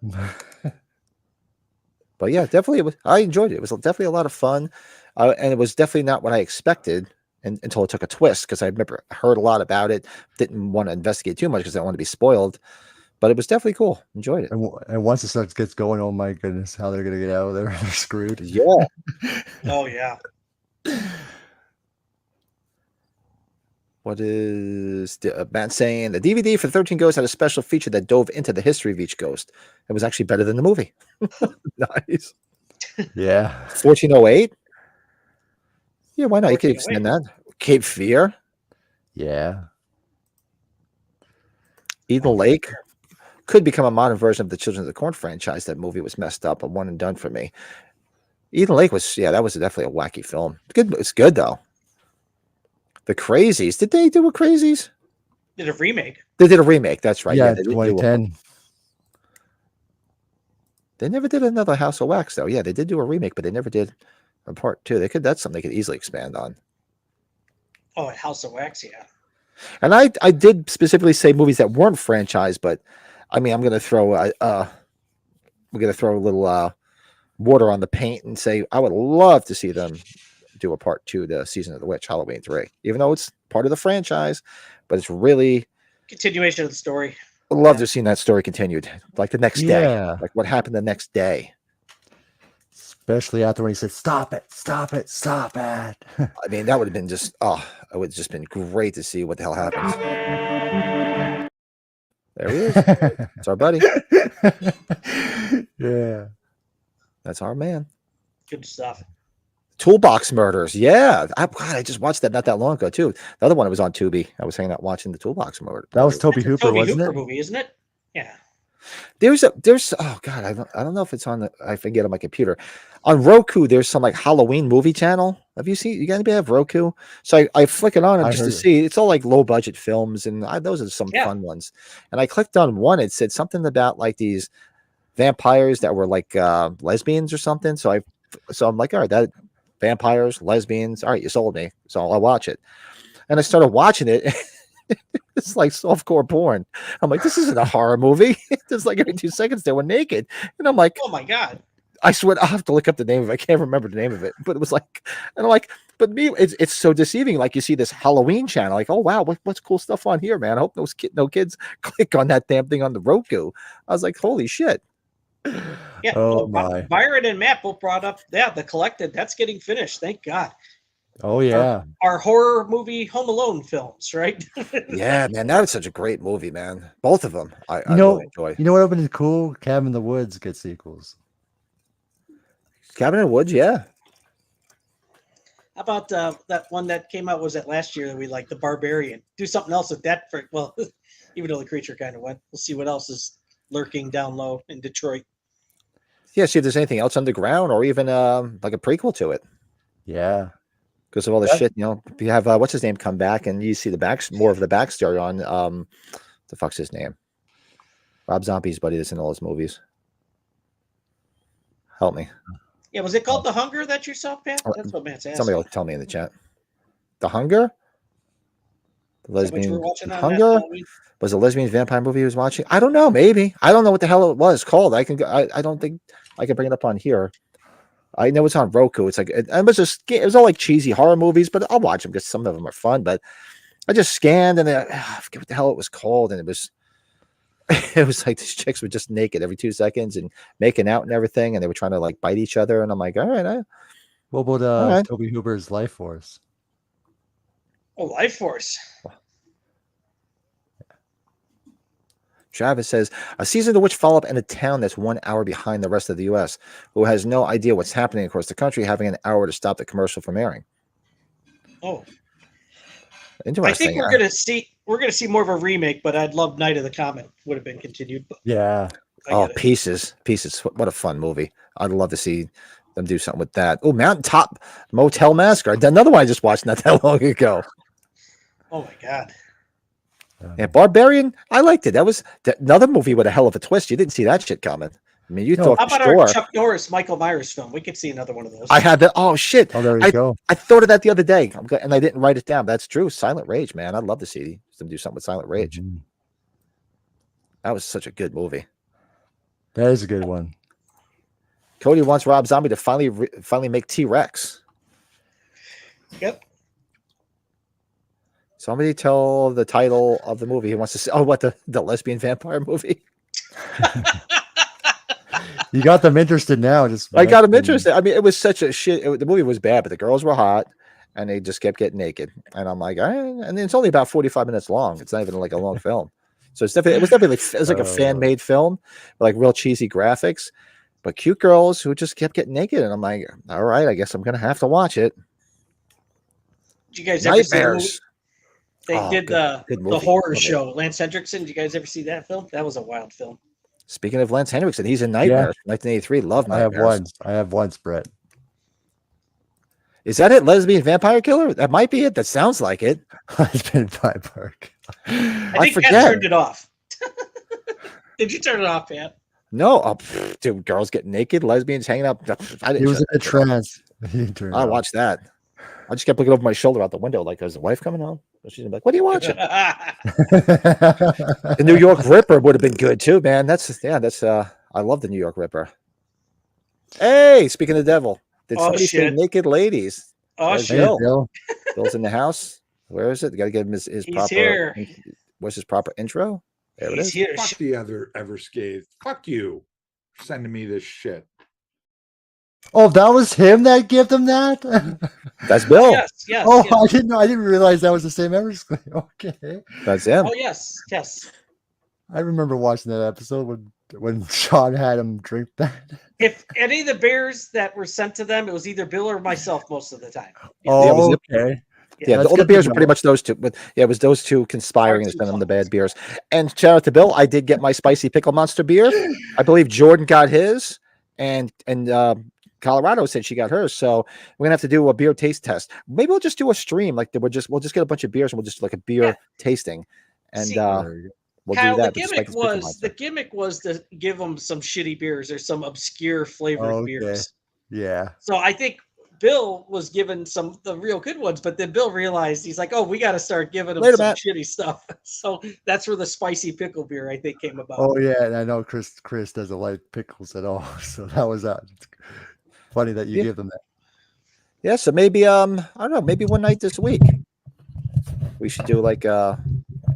But yeah, definitely, I enjoyed it. It was definitely a lot of fun, and it was definitely not what I expected until it took a twist, because I remember heard a lot about it, didn't want to investigate too much because I didn't want to be spoiled. But it was definitely cool. Enjoyed it. And once it gets going, oh my goodness, how they're gonna get out of there? They're screwed. Yeah. Oh yeah. What is Matt saying? The DVD for 13 Ghosts had a special feature that dove into the history of each ghost. It was actually better than the movie. Nice. Yeah. 1408. Yeah, why not? You could extend that. Cape Fear. Yeah. Eden Lake could become a modern version of the Children of the Corn franchise. That movie was messed up, a one and done for me. Eden Lake was, that was definitely a wacky film. Good, it's good though. The Crazies. Did they do a Crazies? Did a remake. They did a remake. That's right. Yeah, they 2010. They never did another House of Wax though. Yeah, they did do a remake, but they never did a part two. That's something they could easily expand on. Oh, House of Wax, yeah. And I did specifically say movies that weren't franchised, but I mean, I'm going to throw we're going to throw a little water on the paint and say I would love to see them do a part two to Season of the Witch, Halloween 3, even though it's part of the franchise, but it's really continuation of the story. I'd love to have seen that story continued, like the next day, like what happened the next day. Especially after when he said, "Stop it, stop it, stop it." I mean, that would have been just it would have just been great to see what the hell happens. There he is. It's our buddy. Yeah. That's our man. Good stuff. Toolbox Murders. Yeah. I just watched that not that long ago, too. The other one was on Tubi. I was hanging out watching the Toolbox Murder. That was Toby Hooper, wasn't it? Movie, isn't it? Yeah. There's oh god, I don't know if it's on I forget on my computer. On Roku, there's some like Halloween movie channel. Have you seen? You guys have Roku? So I flick it on and just to see. It's all like low budget films, and those are some fun ones. And I clicked on one. It said something about like these vampires that were like lesbians or something. So I'm like, all right, that vampires, lesbians. All right, you sold me. So I'll watch it. And I started watching it. It's like softcore porn. I'm like, this isn't a horror movie. It's like every 2 seconds they were naked. And I'm like, oh my God. I swear I'll have to look up the name of it. I can't remember the name of it. But it was like, and I'm like, but me, it's so deceiving. Like you see this Halloween channel, like, oh wow, what's cool stuff on here, man. I hope no kids click on that damn thing on the Roku. I was like, holy shit. Yeah. Oh my. Byron and Matt both brought up, the Collected. That's getting finished. Thank God. Oh yeah, our horror movie Home Alone films, right? Yeah, man, that was such a great movie, man. Both of them, I really enjoy. You know what would have been cool? Cabin in the Woods get sequels. Cabin in the Woods, yeah. How about that one that came out? Was that last year that we liked, The Barbarian? Do something else with that. Even though the creature kind of went, we'll see what else is lurking down low in Detroit. Yeah, see if there's anything else underground or even like a prequel to it. Yeah. Because of all this shit, you have what's his name come back, and you see more of the backstory on the fuck's his name? Rob Zombie's buddy that's in all his movies. Help me. Yeah, was it called The Hunger that you saw, Pat? That's what Matt's asking. Somebody will tell me in the chat. The Hunger? The lesbian Hunger? Was a lesbian vampire movie he was watching? I don't know, maybe. I don't know what the hell it was called. I don't think I can bring it up on here. I know it's on Roku. It's like it was all like cheesy horror movies, but I'll watch them because some of them are fun. But I just scanned and I forget what the hell it was called, and it was like these chicks were just naked every 2 seconds and making out and everything, and they were trying to like bite each other, and I'm like, all right, What about all right. Toby Hooper's Life Force? Oh, Life Force. Travis says a season to which follow up in a town that's 1 hour behind the rest of the U.S., who has no idea what's happening across the country, having an hour to stop the commercial from airing. Oh, Interesting. I think we're gonna see more of a remake, but I'd love Night of the Comet would have been continued. But Yeah. Oh, Pieces. What a fun movie. I'd love to see them do something with that. Oh, Mountaintop Motel Massacre. Another one I just watched not that long ago. Oh my God. Yeah, Barbarian. I liked it. That was another movie with a hell of a twist. You didn't see that shit coming. I mean, you thought How about sure. our Chuck Norris, Michael Myers film? We could see another one of those. I had that. Oh shit! Oh, there you go. I thought of that the other day, and I didn't write it down. That's true. Silent Rage, man. I'd love to see them do something with Silent Rage. Mhm. That was such a good movie. That is a good one. Cody wants Rob Zombie to finally make T-Rex. Yep. Somebody tell the title of the movie he wants to see. Oh, what the lesbian vampire movie? You got them interested now. I got them interested. I mean, it was such a shit. The movie was bad, but the girls were hot, and they just kept getting naked. And I'm like, and it's only about 45 minutes long. It's not even like a long film. So it was definitely like a fan made film, like real cheesy graphics, but cute girls who just kept getting naked. And I'm like, all right, I guess I'm gonna have to watch it. Did you guys ever see Nightmares. they did good the movie. horror Love it. show? Lance Hendrickson. Did you guys ever see that film? That was a wild film. Speaking of Lance Henriksen, he's in Nightmares, 1983. Love Nightmares. I have once, Brett. Is that it? Lesbian vampire killer? That might be it. That sounds like it. It's been by Park. I think forget. Pat turned it off. Did you turn it off, Pat? No, dude, girls getting naked, lesbians hanging up. I didn't. He was in a turn it off. trance. I watched that. I just kept looking over my shoulder out the window, like, is the wife coming home? She's like, "What are you watching?" The New York Ripper would have been good too, man. I love the New York Ripper. Hey, speaking of the devil, did somebody say naked ladies? Oh There's shit! Bill. Bill's in the house. Where is it? Got to give him his proper. Here. What's his proper intro? There it is. Here. Fuck the other ever scathed. Fuck you for sending me this shit. Oh, that was him that gave them that? That's Bill. Yes. Oh, yes. I didn't know. I didn't realize that was the same Everscreen. Okay. That's him. Oh yes. I remember watching that episode when Sean had him drink that. If any of the bears that were sent to them, it was either Bill or myself most of the time. Oh, okay. Yeah, That's all the good to beers were pretty know. much those two. But yeah, it was those two conspiring to send them the bad beers. And shout out to Bill. I did get my spicy pickle monster beer. I believe Jordan got his, and Colorado said she got hers. So we're gonna have to do a beer taste test. Maybe we'll just do a stream. Like we'll just get a bunch of beers and we'll just do like a beer tasting, and See, we'll Kyle, do that. the gimmick was to give them some shitty beers or some obscure flavored beers. Yeah. So I think Bill was given the real good ones, but then Bill realized he's like, "Oh, we got to start giving them some shitty stuff." So that's where the spicy pickle beer I think came about. Oh yeah, and I know Chris doesn't like pickles at all, so that was funny that you give them that. Yeah, so maybe I don't know, maybe one night this week we should do like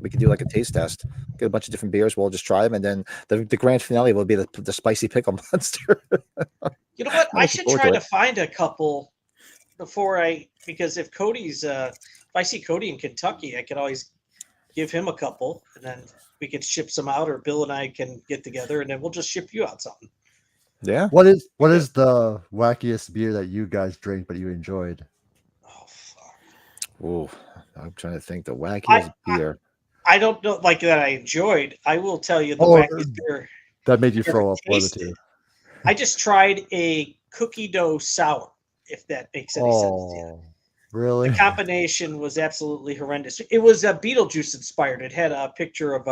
we could do like a taste test. Get a bunch of different beers. We'll just try them, and then the grand finale will be the spicy pickle monster. You know what? I should try to find a couple because if I see Cody in Kentucky, I could always give him a couple, and then we could ship some out, or Bill and I can get together, and then we'll just ship you out something. Yeah. What is the wackiest beer that you guys drink but you enjoyed? Oh fuck. Ooh, I'm trying to think the wackiest beer. I don't know, like that I enjoyed. I will tell you the wackiest beer that made you throw up. One or two. I just tried a cookie dough sour, if that makes any sense to you. Really? The combination was absolutely horrendous. It was Beetlejuice inspired. It had a picture of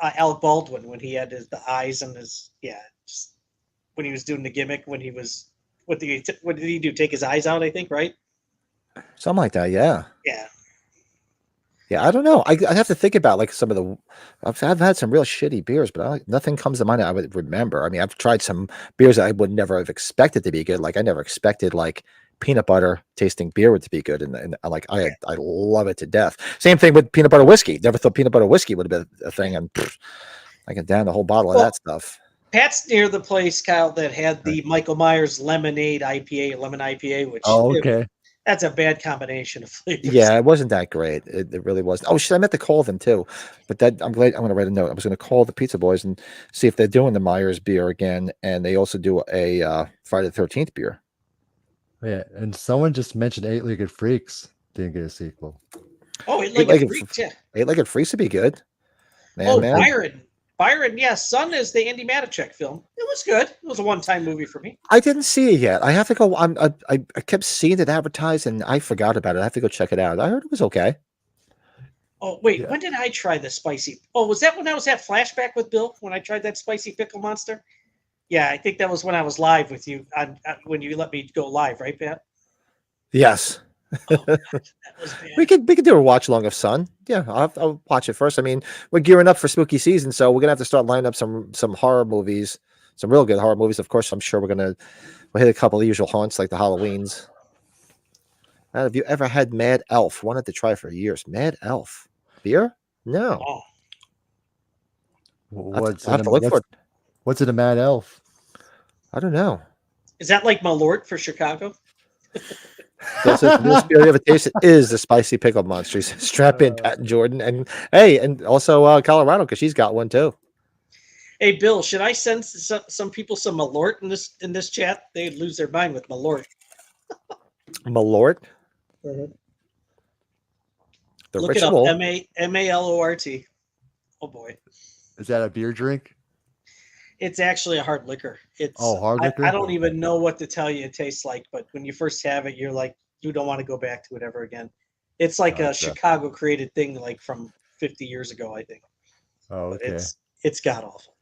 Alec Baldwin when he had the eyes and just when he was doing the gimmick, when he was what did he do? Take his eyes out, I think, right? Something like that, yeah. Yeah. Yeah, I don't know. I have to think about like some of the. I've had some real shitty beers, but nothing comes to mind I would remember. I mean, I've tried some beers that I would never have expected to be good. Like I never expected like peanut butter tasting beer would be good, and like I love it to death. Same thing with peanut butter whiskey. Never thought peanut butter whiskey would have been a thing, and I can down the whole bottle of that stuff. Pat's near the place, Kyle, that had the Michael Myers lemonade IPA, lemon IPA, which that's a bad combination of flavors. Yeah, it wasn't that great. It really wasn't. Oh shit, I meant to call them too, but I'm glad. I'm going to write a note. I was going to call the Pizza Boys and see if they're doing the Myers beer again, and they also do a Friday the 13th beer. Yeah, and someone just mentioned Eight-Legged Freaks didn't get a sequel. Oh, Eight-Legged Freaks, yeah. Eight-Legged Freaks would be good. Man. Byron, yeah, Son is the Andy Matichek film. It was good. It was a one-time movie for me. I didn't see it yet. I have to go. I kept seeing it advertised, and I forgot about it. I have to go check it out. I heard it was okay. Oh, wait, when did I try the spicy? Oh, was that when I was at Flashback with Bill, when I tried that spicy pickle monster? Yeah, I think that was when I was live with you, when you let me go live, right, Pat? Yes. Oh, God, that was bad. We could do a watch along of Sun. Yeah, I'll watch it first. I mean, we're gearing up for spooky season, so we're gonna have to start lining up some horror movies, some real good horror movies. Of course, I'm sure we'll hit a couple of usual haunts like the Halloweens. Have you ever had Mad Elf? Wanted to try for years. Mad Elf beer? No. Oh. What's in a Mad Elf? I don't know. Is that like Malort for Chicago? The newest beer you ever tasted is the spicy pickle monster. Strap in, Pat and Jordan, and hey, and also Colorado, because she's got one too. Hey, Bill, should I send some people some Malort in this chat? They'd lose their mind with Malort. Malort. Mm-hmm. The Look ritual. it up. Malort. Oh boy. Is that a beer drink? It's actually a hard liquor. Hard liquor? I don't even know what to tell you it tastes like, but when you first have it, you're like, you don't want to go back to it ever again. It's like a Chicago created thing, like from 50 years ago, I think. Oh, okay. But it's god awful.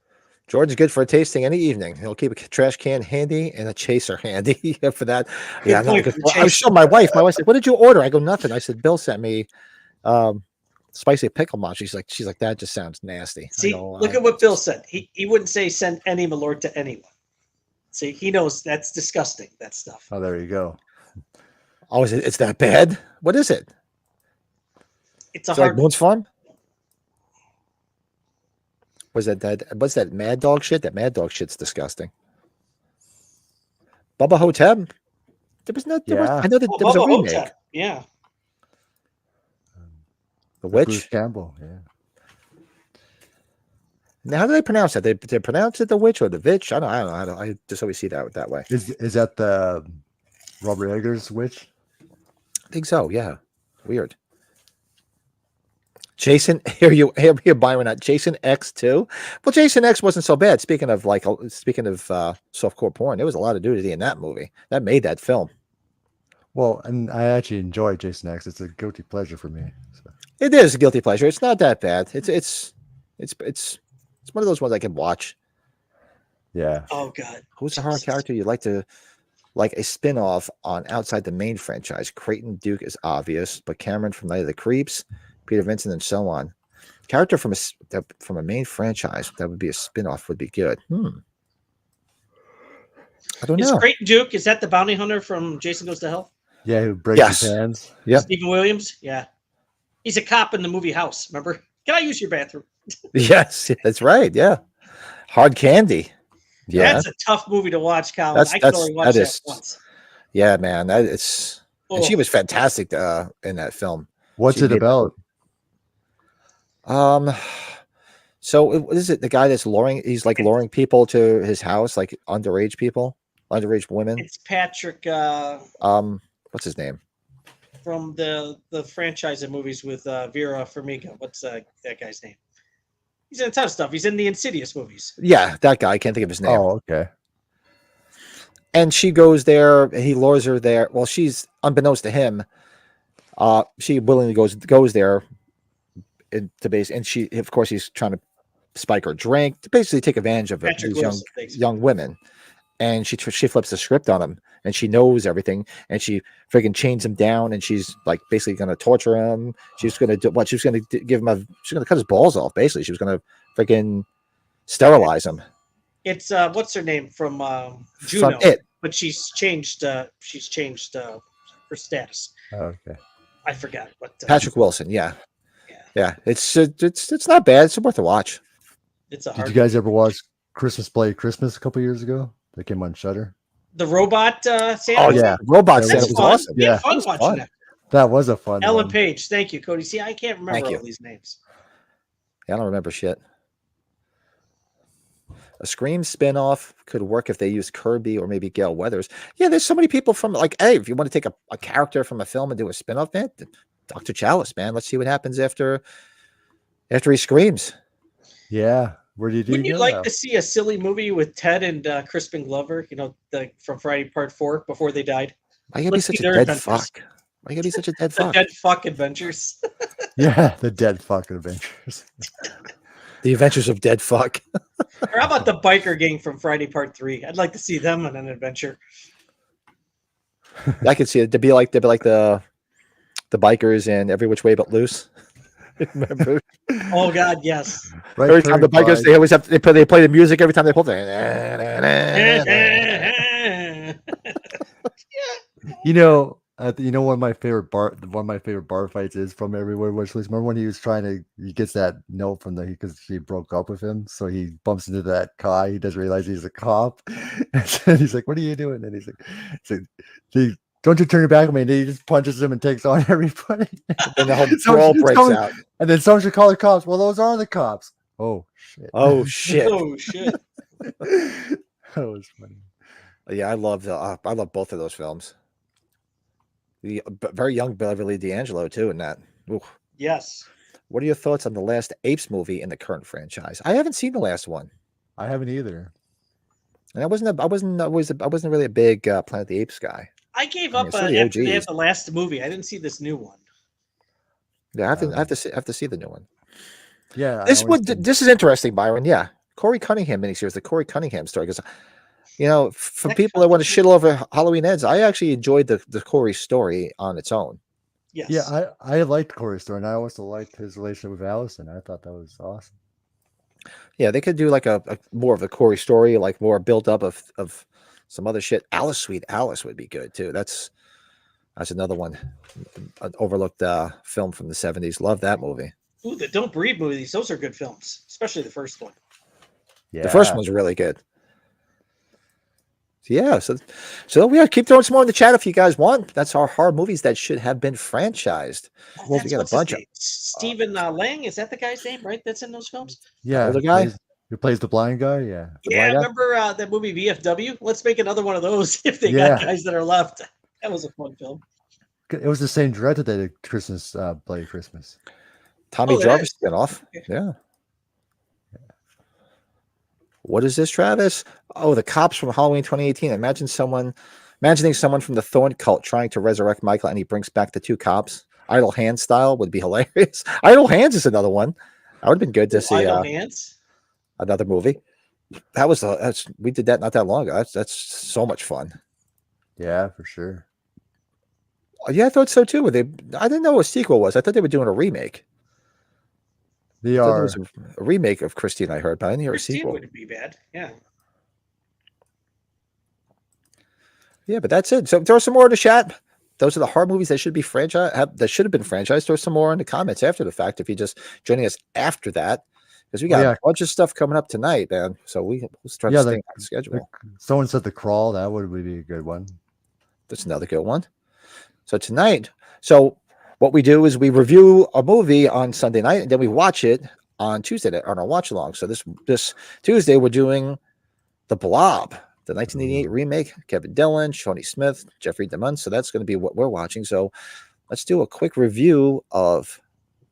George's good for a tasting any evening. He'll keep a trash can handy and a chaser handy for that. Yeah, I showed my wife. My wife said, "What did you order?" I go, "Nothing." I said, "Bill sent me spicy pickle monster." She's like, "That just sounds nasty." See, look at what Bill said. He wouldn't say send any Malort to anyone. See, he knows that's disgusting, that stuff. Oh, there you go. Oh, it's that bad? What is it? It's a hard like Moon's Farm? What's that Mad Dog shit? That Mad Dog shit's disgusting. Bubba Hotep? I know that there was a remake. Hotep. Yeah. The Witch? Bruce Campbell, yeah. Now, how do they pronounce that? They pronounce it the Witch or the Vitch? I don't know. I just always see that way. Is that the Robert Eggers Witch? I think so, yeah. Weird. Jason, here Byron at Jason X too. Well, Jason X wasn't so bad. Speaking of softcore porn, there was a lot of nudity in that movie. That made that film. Well, and I actually enjoy Jason X. It's a guilty pleasure for me. So. It is a guilty pleasure. It's not that bad. It's one of those ones I can watch. Yeah. Oh God. Who's the horror character you'd like to like a spin-off on outside the main franchise? Creighton Duke is obvious, but Cameron from Night of the Creeps, Peter Vincent, and so on. Character from a main franchise that would be a spin-off would be good. I don't know. Is Creighton Duke, is that the bounty hunter from Jason Goes to Hell? Yeah, who breaks his hands. Yeah. Stephen Williams? Yeah. He's a cop in the movie House, remember? Can I use your bathroom? Yes, that's right. Yeah. Hard Candy. Yeah. That's a tough movie to watch, Colin. I can only watch that once. Yeah, man. And she was fantastic in that film. What's it about? So what is it? The guy that's luring people to his house, like underage women. It's Patrick. What's his name? From the franchise of movies with Vera Farmiga. What's that guy's name? He's in a ton of stuff. He's in the Insidious movies. Yeah, that guy. I can't think of his name. Oh, okay. And she goes there. He lures her there. Well, she's unbeknownst to him. She willingly goes there. And she, of course, he's trying to spike her drink to basically take advantage of these young women. And she flips the script on him, and she knows everything, and she freaking chains him down, and she's like basically going to torture him. She's going to do what? She's going to give him she's going to cut his balls off. Basically, she was going to freaking sterilize him. It's what's her name from Juno? From It. but she's changed her status. Oh, okay. I forgot what. Patrick Wilson. Yeah. Yeah. Yeah. It's not bad. It's worth a watch. It's a Did hard. you guys ever watch Christmas Play Christmas a couple years ago? That came on Shudder. The robot Santa. Oh yeah, Robot That Santa That's was fun. awesome. We had Yeah. fun was watching fun. that. That was a fun Ellen one. Page. Thank you, Cody. See, I can't remember Thank you. all these names. Yeah, I don't remember shit. A Scream spinoff could work if they used Kirby or maybe Gail Weathers. Yeah, there's so many people from like, hey, if you want to take a character from a film and do a spinoff, man, Dr. Chalice, man. Let's see what happens after he screams. Yeah. Where did Wouldn't you you go? like to see a silly movie with Ted and Crispin Glover? You know, from Friday Part 4 before they died. Why you gotta be Let's such see a their dead adventures. fuck? Why you gotta be such a dead The fuck? Dead Fuck Adventures. Yeah, the Dead Fucking Adventures. The Adventures of Dead Fuck. Or how about the biker gang from Friday Part 3? I'd like to see them on an adventure. I could see it. They'd be like the bikers in Every Which Way But Loose. Remember? Oh God, yes. Right, Every time the turn bikers, five. they always they play the music every time they pull. You know, one of my favorite bar fights is from Everywhere Which Leads. Remember when he gets that note from because she broke up with him, so he bumps into that guy. He doesn't realize he's a cop, and he's like, "What are you doing?" And he's like, "Don't you turn your back on me?" And he just punches him and takes on everybody. And the whole So brawl it's breaks going- out. And then someone should call the cops. Well, those are the cops. Oh shit! Oh shit! Oh shit. That was funny. Yeah, I love both of those films. The very young Beverly D'Angelo too in that. Ooh. Yes. What are your thoughts on the last Apes movie in the current franchise? I haven't seen the last one, I haven't either. and I wasn't really a big Planet of the Apes guy. I gave I mean, up so the after they had OGs. the last movie. I didn't see this new one. Yeah, I have to see the new one. Yeah, This is interesting, Byron. Yeah, Corey Cunningham miniseries, the Corey Cunningham story. Because for Next people that want to shit all over Halloween Ends, I actually enjoyed the Corey story on its own. Yes. Yeah, I liked Corey's story, and I also liked his relationship with Allison. I thought that was awesome. Yeah, they could do like a more of a Corey story, like more built up of some other shit. Sweet Alice would be good too. That's another one, an overlooked film from the 70s. Love that movie. Ooh, the Don't Breathe movies. Those are good films, especially the first one. Yeah, The first one's really good. Yeah, so we keep throwing some more in the chat if you guys want. That's our horror movies that should have been franchised. Oh, Well, we that's got a what's his bunch of- name? Stephen Lang. Is that the guy's name? Right? That's in those films. Yeah, Older guy? who plays the blind guy. Yeah, Yeah. guy? Remember that movie VFW? Let's make another one of those if they Yeah. got guys that are left. That was a fun film. it was the same director that did Christmas, Bloody Christmas. Tommy Oh, it Jarvis is. spinoff. Okay. Yeah. What is this, Travis? Oh, the cops from Halloween 2018. Imagining someone from the Thorn cult trying to resurrect Michael, and he brings back the two cops. Idle Hands style would be hilarious. Idle Hands is another one. That would have been good to see. Idle Hands. Another movie. We did that not that long ago. That's so much fun. Yeah, for sure. Yeah, I thought so too. I didn't know what a sequel was. I thought they were doing a remake. They I thought there are. was a remake of Christine. I heard, but I didn't hear a Christine sequel. wouldn't be bad. Yeah. Yeah, but that's it. So throw some more in the chat. Those are the horror movies that should be franchised. That should have been franchised. Throw some more in the comments after the fact. If you're just joining us after that, because we got a bunch of stuff coming up tonight, man. So we'll try to stay on the schedule. Someone said The Crawl. That would be a good one. That's another good one. So tonight, what we do is we review a movie on Sunday night, and then we watch it on Tuesday on our watch along. So this Tuesday we're doing The Blob, the 1988 remake. Kevin Dillon, Shawnee Smith, Jeffrey DeMunn. So that's going to be what we're watching. So let's do a quick review of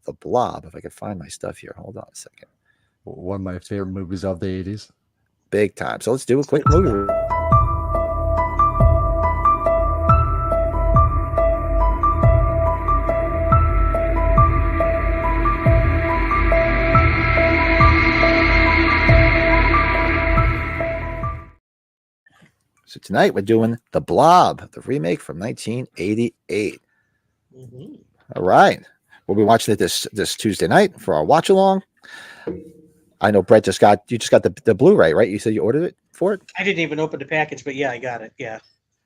The Blob. If I can find my stuff here. Hold on a second. One of my favorite movies of the 80s. Big time. So let's do a quick movie review. So tonight we're doing The Blob, the remake from 1988. Mm-hmm. All right. We'll be watching it this Tuesday night for our watch along. I know Brett just got the Blu-ray, right? You said you ordered it for it. I didn't even open the package, but yeah, I got it. Yeah,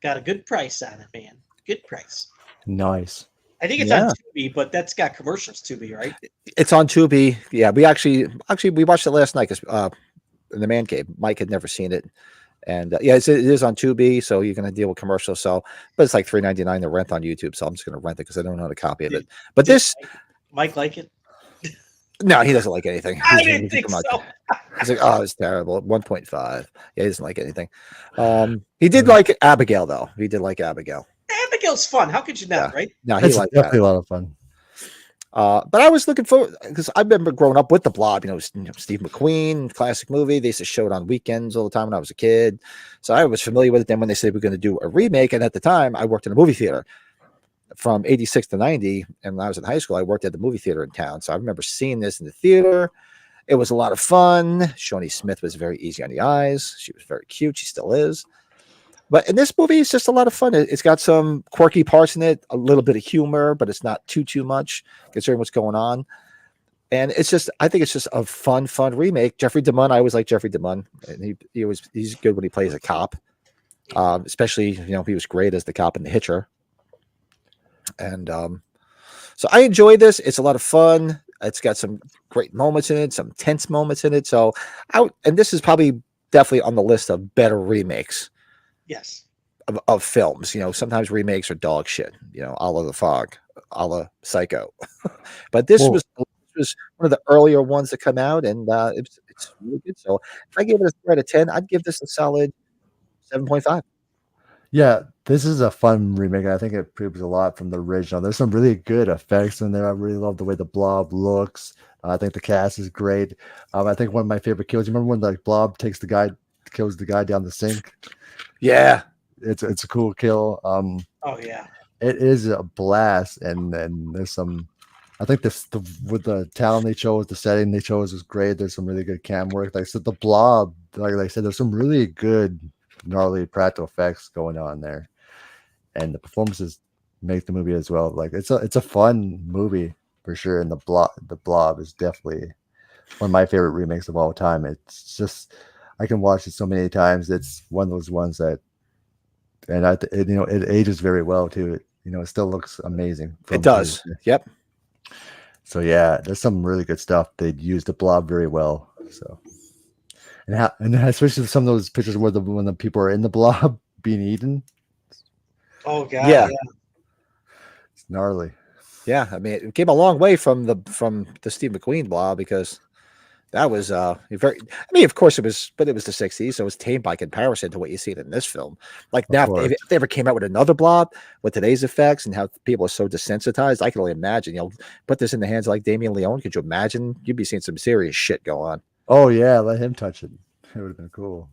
got a good price on it, man. Good price. Nice. I think it's on Tubi, but that's got commercials. Tubi, right? It's on Tubi. Yeah, we actually we watched it last night because in the man cave, Mike had never seen it, and yeah, it is on Tubi, so you're gonna deal with commercials. So, but it's like $3.99 to rent on YouTube, so I'm just gonna rent it because I don't know a copy of it. But this, Mike like it? no, he doesn't like anything. I didn't think so. He's like, oh, it's terrible. 1.5. Yeah, he doesn't like anything. He did like Abigail though. He did like Abigail. Abigail's fun. How could you not, right? No, he liked definitely that. a lot of fun. But I was looking forward because I remember growing up with the Blob. Steve McQueen, classic movie. They used to show it on weekends all the time when I was a kid, so I was familiar with it. Then when they said we're going to do a remake, and at the time I worked in a movie theater from '86 to '90, and when I was in high school, I worked at the movie theater in town. So I remember seeing this in the theater. It was a lot of fun. Shawnee Smith was very easy on the eyes. She was very cute. She still is. But in this movie, it's just a lot of fun. It's got some quirky parts in it, a little bit of humor, but it's not too much considering what's going on. And it's just, I think it's just a fun remake. Jeffrey DeMunn, I always like Jeffrey DeMunn, and he's good when he plays a cop. Especially, he was great as the cop in The Hitcher. And so I enjoy this. It's a lot of fun. It's got some great moments in it, some tense moments in it. So and this is probably definitely on the list of better remakes. Yes. Of films. Sometimes remakes are dog shit, a la The Fog, a la Psycho. But this was one of the earlier ones that come out, and it's really good. So if I gave it a 3 out of 10, I'd give this a solid 7.5. Yeah, this is a fun remake. I think it improves a lot from the original. There's some really good effects in there. I really love the way the Blob looks. I think the cast is great. I think one of my favorite kills. You remember when the Blob kills the guy down the sink? Yeah, it's a cool kill. Oh yeah, it is a blast, and there's some. I think with the town they chose, the setting they chose was great. There's some really good cam work. Like I said, the Blob, like I said, there's some really good gnarly practical effects going on there, and the performances make the movie as well. Like it's a fun movie for sure, and the Blob is definitely one of my favorite remakes of all time. It's just I can watch it so many times. It's one of those ones that, and it ages very well too. It still looks amazing. It does. Yep. So yeah, there's some really good stuff. They used the Blob very well. So, and especially some of those pictures where when the people are in the Blob being eaten. Oh god, yeah. It's gnarly. Yeah, I mean, it came a long way from the Steve McQueen Blob because that was very. I mean, of course it was, but it was the '60s, so it was tame by comparison to what you see in this film. Like now, if they ever came out with another Blob with today's effects and how people are so desensitized, I can only imagine. Put this in the hands of like Damien Leone. Could you imagine? You'd be seeing some serious shit go on. Oh yeah, let him touch it. It would have been cool.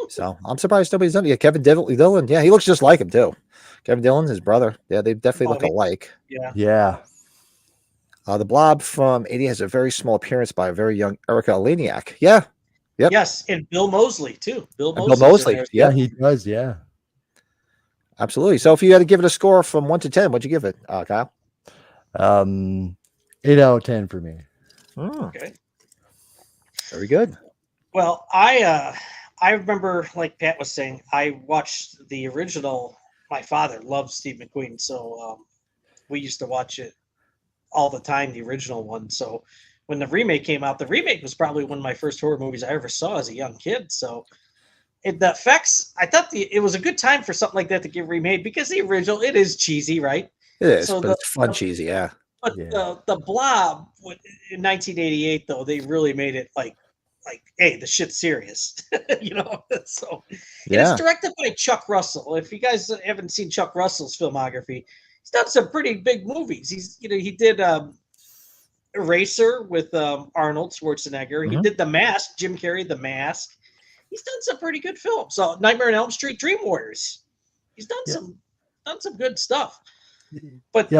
So I'm surprised nobody's done it. Yeah, Kevin Dillon. Yeah, he looks just like him too. Kevin Dillon, his brother. Yeah, they definitely look alike. Yeah. The Blob from '80 has a very small appearance by a very young Erica Eleniak. Yeah. Yep. Yes, and Bill Moseley too. Bill Moseley. Yeah, he does. Yeah. Absolutely. So if you had to give it a score from 1 to 10, what'd you give it, Kyle? 8 out of 10 for me. Okay. Very good. Well, I remember, like Pat was saying, I watched the original. My father loved Steve McQueen, so we used to watch it all the time, the original one. So when the remake came out, the remake was probably one of my first horror movies I ever saw as a young kid. So the effects, I thought it was a good time for something like that to get remade because the original, it is cheesy, right? It is, so but it's fun cheesy, yeah. But the Blob in 1988, though, they really made it like, hey, the shit's serious, So it's directed by Chuck Russell. If you guys haven't seen Chuck Russell's filmography, he's done some pretty big movies. He did Eraser with Arnold Schwarzenegger. Mm-hmm. He did The Mask, Jim Carrey, The Mask. He's done some pretty good films. So Nightmare on Elm Street, Dream Warriors. He's done some good stuff. But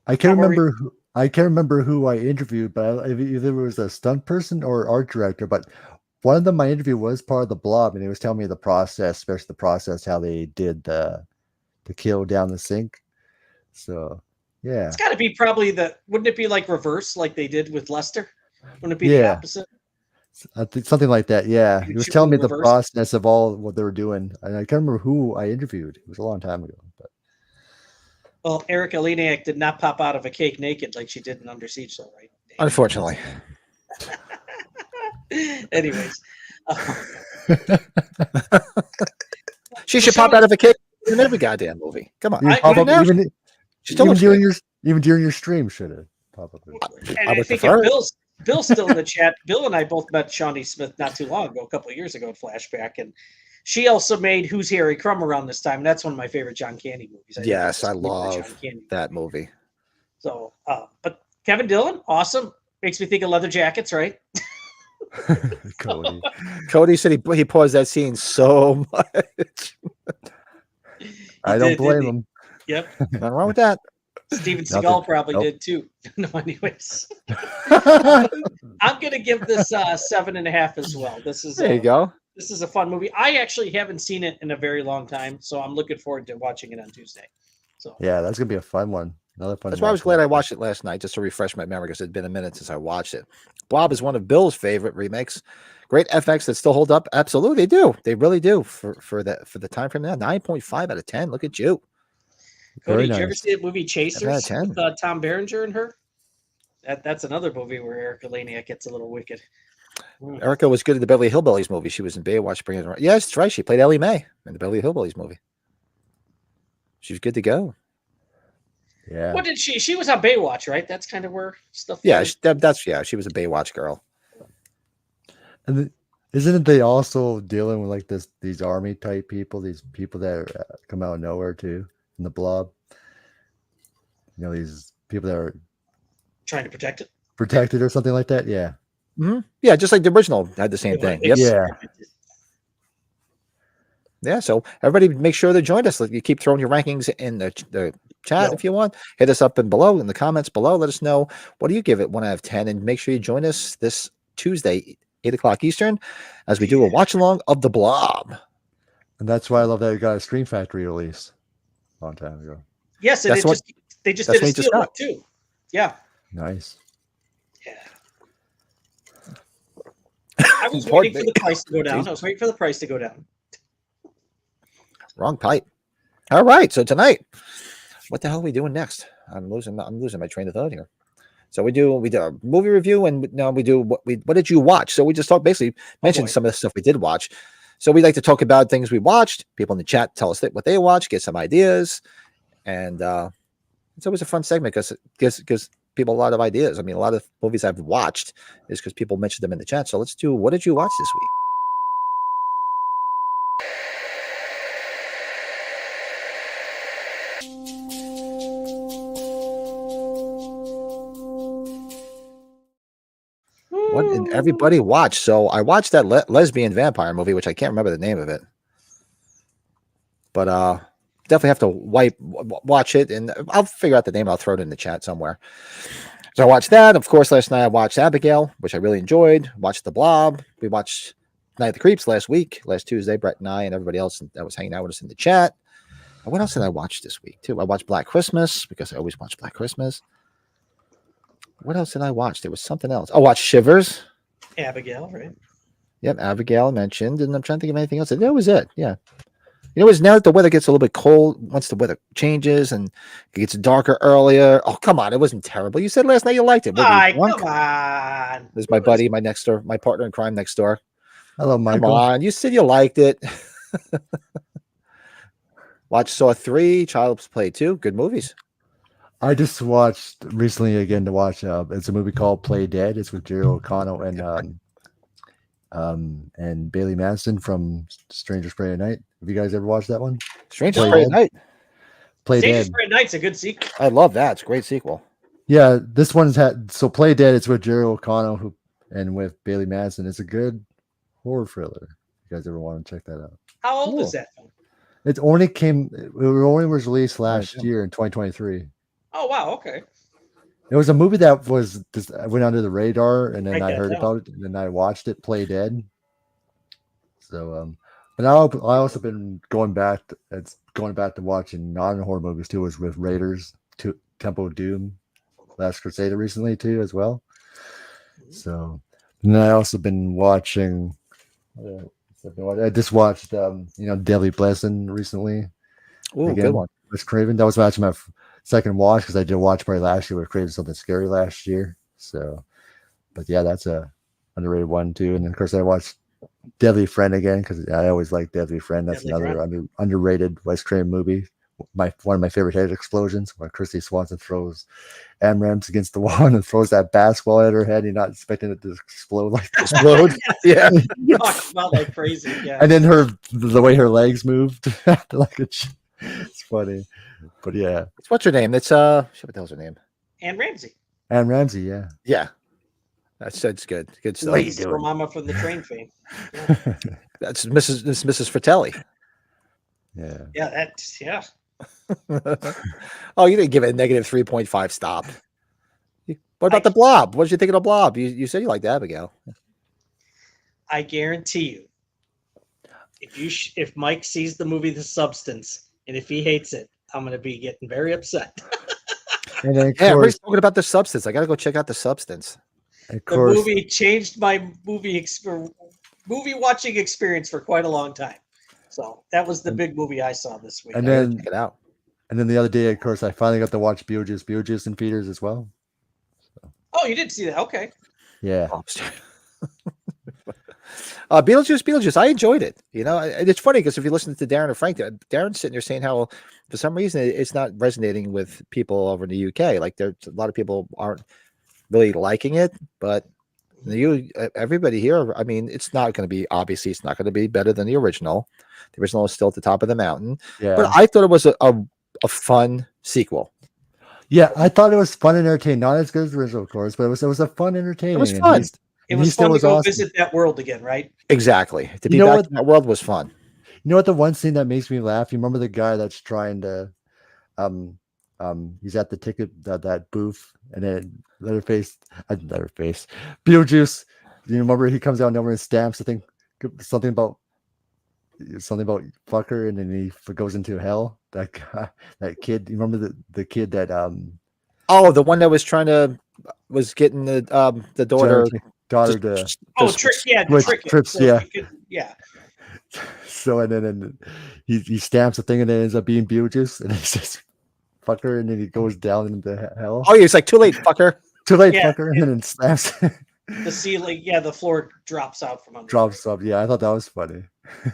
I can't remember who I interviewed, but either it was a stunt person or art director. But one of them I interviewed was part of the Blob, and he was telling me the process, especially the process how they did the kill down the sink. So yeah, it's got to be probably wouldn't it be like reverse, like they did with Lester? Wouldn't it be the opposite? I think something like that. Yeah, he was shoot telling me in the reverse? process of all what they were doing, and I can't remember who I interviewed. It was a long time ago. But Well, Erica Leniak did not pop out of a cake naked like she did in Under Siege, though, right? Unfortunately. Anyways, She should pop out of a cake in every goddamn movie. Come on. Even during your stream, should have probably. And I think if Bill's still in the chat. Bill and I both met Shawnee Smith not too long ago, a couple of years ago at Flashback, and she also made Who's Harry Crumb around this time, and that's one of my favorite John Candy movies. Yes, I love that movie. So, but Kevin Dillon, awesome. Makes me think of leather jackets, right? Cody said he paused that scene so much. I don't blame him. Yep. Nothing wrong with that. Steven Seagal probably did too. No, anyways. I'm gonna give this 7.5 as well. This is there you go. This is a fun movie. I actually haven't seen it in a very long time, so I'm looking forward to watching it on Tuesday. So yeah, that's gonna be a fun one. Another fun. That's why I was glad I watched it last night, just to refresh my memory, because it'd been a minute since I watched it. Blob is one of Bill's favorite remakes. Great FX that still hold up. Absolutely, they do. They really do for the time frame now. 9.5 out of 10. Look at you. Cody, did you ever see the movie Chasers with Tom Berenger and her? That's another movie where Erica Leniak gets a little wicked. Erica was good at the Beverly Hillbillies movie. She was in Baywatch. Bring It Around. Yes, that's right. She played Ellie Mae in the Beverly Hillbillies movie. She was good to go. Yeah. What did she was on Baywatch, right? That's kind of where stuff. Yeah, she was a Baywatch girl. And isn't it they also dealing with like these army type people, these people that come out of nowhere too in the Blob? You know, these people that are trying to protect it, or something like that. Yeah. Mm-hmm. Yeah, just like the original had the same thing. Yep. Yeah. Yeah, so everybody make sure to join us. You keep throwing your rankings in the chat if you want. Hit us up in the comments below. Let us know, what do you give it 1 out of 10? And make sure you join us this Tuesday, 8 o'clock Eastern, as we do a watch along of the Blob. And that's why I love that we got a Scream Factory release a long time ago. Yes, and they just did a steel one too. Yeah. Nice. Yeah. I was waiting for the price to go down. Wrong pipe. All right. So tonight, what the hell are we doing next? I'm losing my train of thought here. So we do a movie review, and now we do what did you watch? So we just mentioned some of the stuff we did watch. So we like to talk about things we watched. People in the chat tell us what they watched, get some ideas, and it's always a fun segment because it gives people a lot of ideas. I mean, a lot of movies I've watched is because people mentioned them in the chat. So let's do what did you watch this week? What did everybody watch? So I watched that lesbian vampire movie, which I can't remember the name of it, but definitely have to watch it, and I'll figure out the name. I'll throw it in the chat somewhere. So I watched that. Of course, last night I watched Abigail, which I really enjoyed. Watched The Blob. We watched Night of the Creeps last Tuesday. Brett and I and everybody else that was hanging out with us in the chat. And what else did I watch this week too? I watched Black Christmas because I always watch Black Christmas. What else did I watch? There was something else. I watched Shivers. Abigail, right? Yep, Abigail mentioned, and I'm trying to think of anything else. That was it. Yeah. You know, now that the weather gets a little bit cold, once the weather changes and it gets darker earlier. Oh, come on. It wasn't terrible. You said last night you liked it. Come on. There's my buddy, my partner in crime next door. Hello, Michael. Come on. You said you liked it. Watch Saw 3, Child's Play 2. Good movies. I just watched recently again to watch. It's a movie called Play Dead. It's with Jerry O'Connell and Bailey Madison from Strangers Prey at Night. Have you guys ever watched that one? Strangers Prey at Night. Play Dead. Strangers Prey at Night's a good sequel. I love that. It's a great sequel. Yeah, this one's Play Dead. It's with Jerry O'Connell and with Bailey Madison. It's a good horror thriller. If you guys ever want to check that out? How old is that film? It only was released last year in 2023. Oh wow, okay. It was a movie that went under the radar, and then I heard about it, and then I watched it. Play Dead. So, but I also been going back to watching non-horror movies too. Was with Raiders, Temple of Doom, Last Crusade recently too as well. So, and then I also been watching. I just watched, Deadly Blessing recently. Ooh, Again, good one. with Craven. That was actually my second watch because I did watch probably last year with Craven Something Scary last year. So, but yeah, that's a underrated one too. And then, of course, I watched Deadly Friend again because I always like Deadly Friend. That's Deadly another underrated Wes Craven movie. One of my favorite head explosions when Christy Swanson throws M-Rams against the wall and throws that basketball at her head. You're not expecting it to explode like that. Explode. Yeah. Talk about like crazy. Yeah. And then the way her legs moved, like it's funny. But yeah, What's her name? It's what the hell's her name? And Ramsey. Anne Ramsey, yeah. Yeah. That's good. Good stuff. Ladies for Mama from the Train fame. That's Mrs. Fratelli. Yeah. Yeah, that's Oh, you didn't give it a negative 3.5 stop. What about the Blob? What did you think of the Blob? You said you liked Abigail. I guarantee you, if Mike sees the movie The Substance and if he hates it, I'm going to be getting very upset. And then, everybody's talking about The Substance. I got to go check out The Substance. The movie changed my movie watching experience for quite a long time. So that was the big movie I saw this week. And then check it out. And then the other day, of course, I finally got to watch Beetlejuice in theaters as well. So. Oh, you did see that? Okay. Yeah. Beetlejuice. I enjoyed it. It's funny because if you listen to Darren and Frank, Darren's sitting there saying how, for some reason, it's not resonating with people over in the UK. Like, there's a lot of people aren't really liking it, but everybody here, I mean, it's not going to be better than the original. The original is still at the top of the mountain. Yeah. But I thought it was a fun sequel. Yeah, I thought it was fun and entertaining. Not as good as the original, of course, but it was a fun entertaining. It was fun. It was fun to go visit that world again, right? Exactly. To be back in that world was fun. You know what? The one scene that makes me laugh. You remember the guy that's trying to, he's at the ticket that booth, and then Leatherface. Beetlejuice. You remember he comes out over and stamps the thing, something about fucker, and then he goes into hell. That guy, that kid. You remember the kid that Oh, the one that was getting the daughter to trick. Yeah. So and then he stamps the thing and it ends up being Beetlejuice, and he says fucker, and then he goes down into hell. Oh, he's like, too late, fucker. Too late, fucker, and then snaps. The ceiling, the floor drops out from under. Drops up. Yeah, I thought that was funny.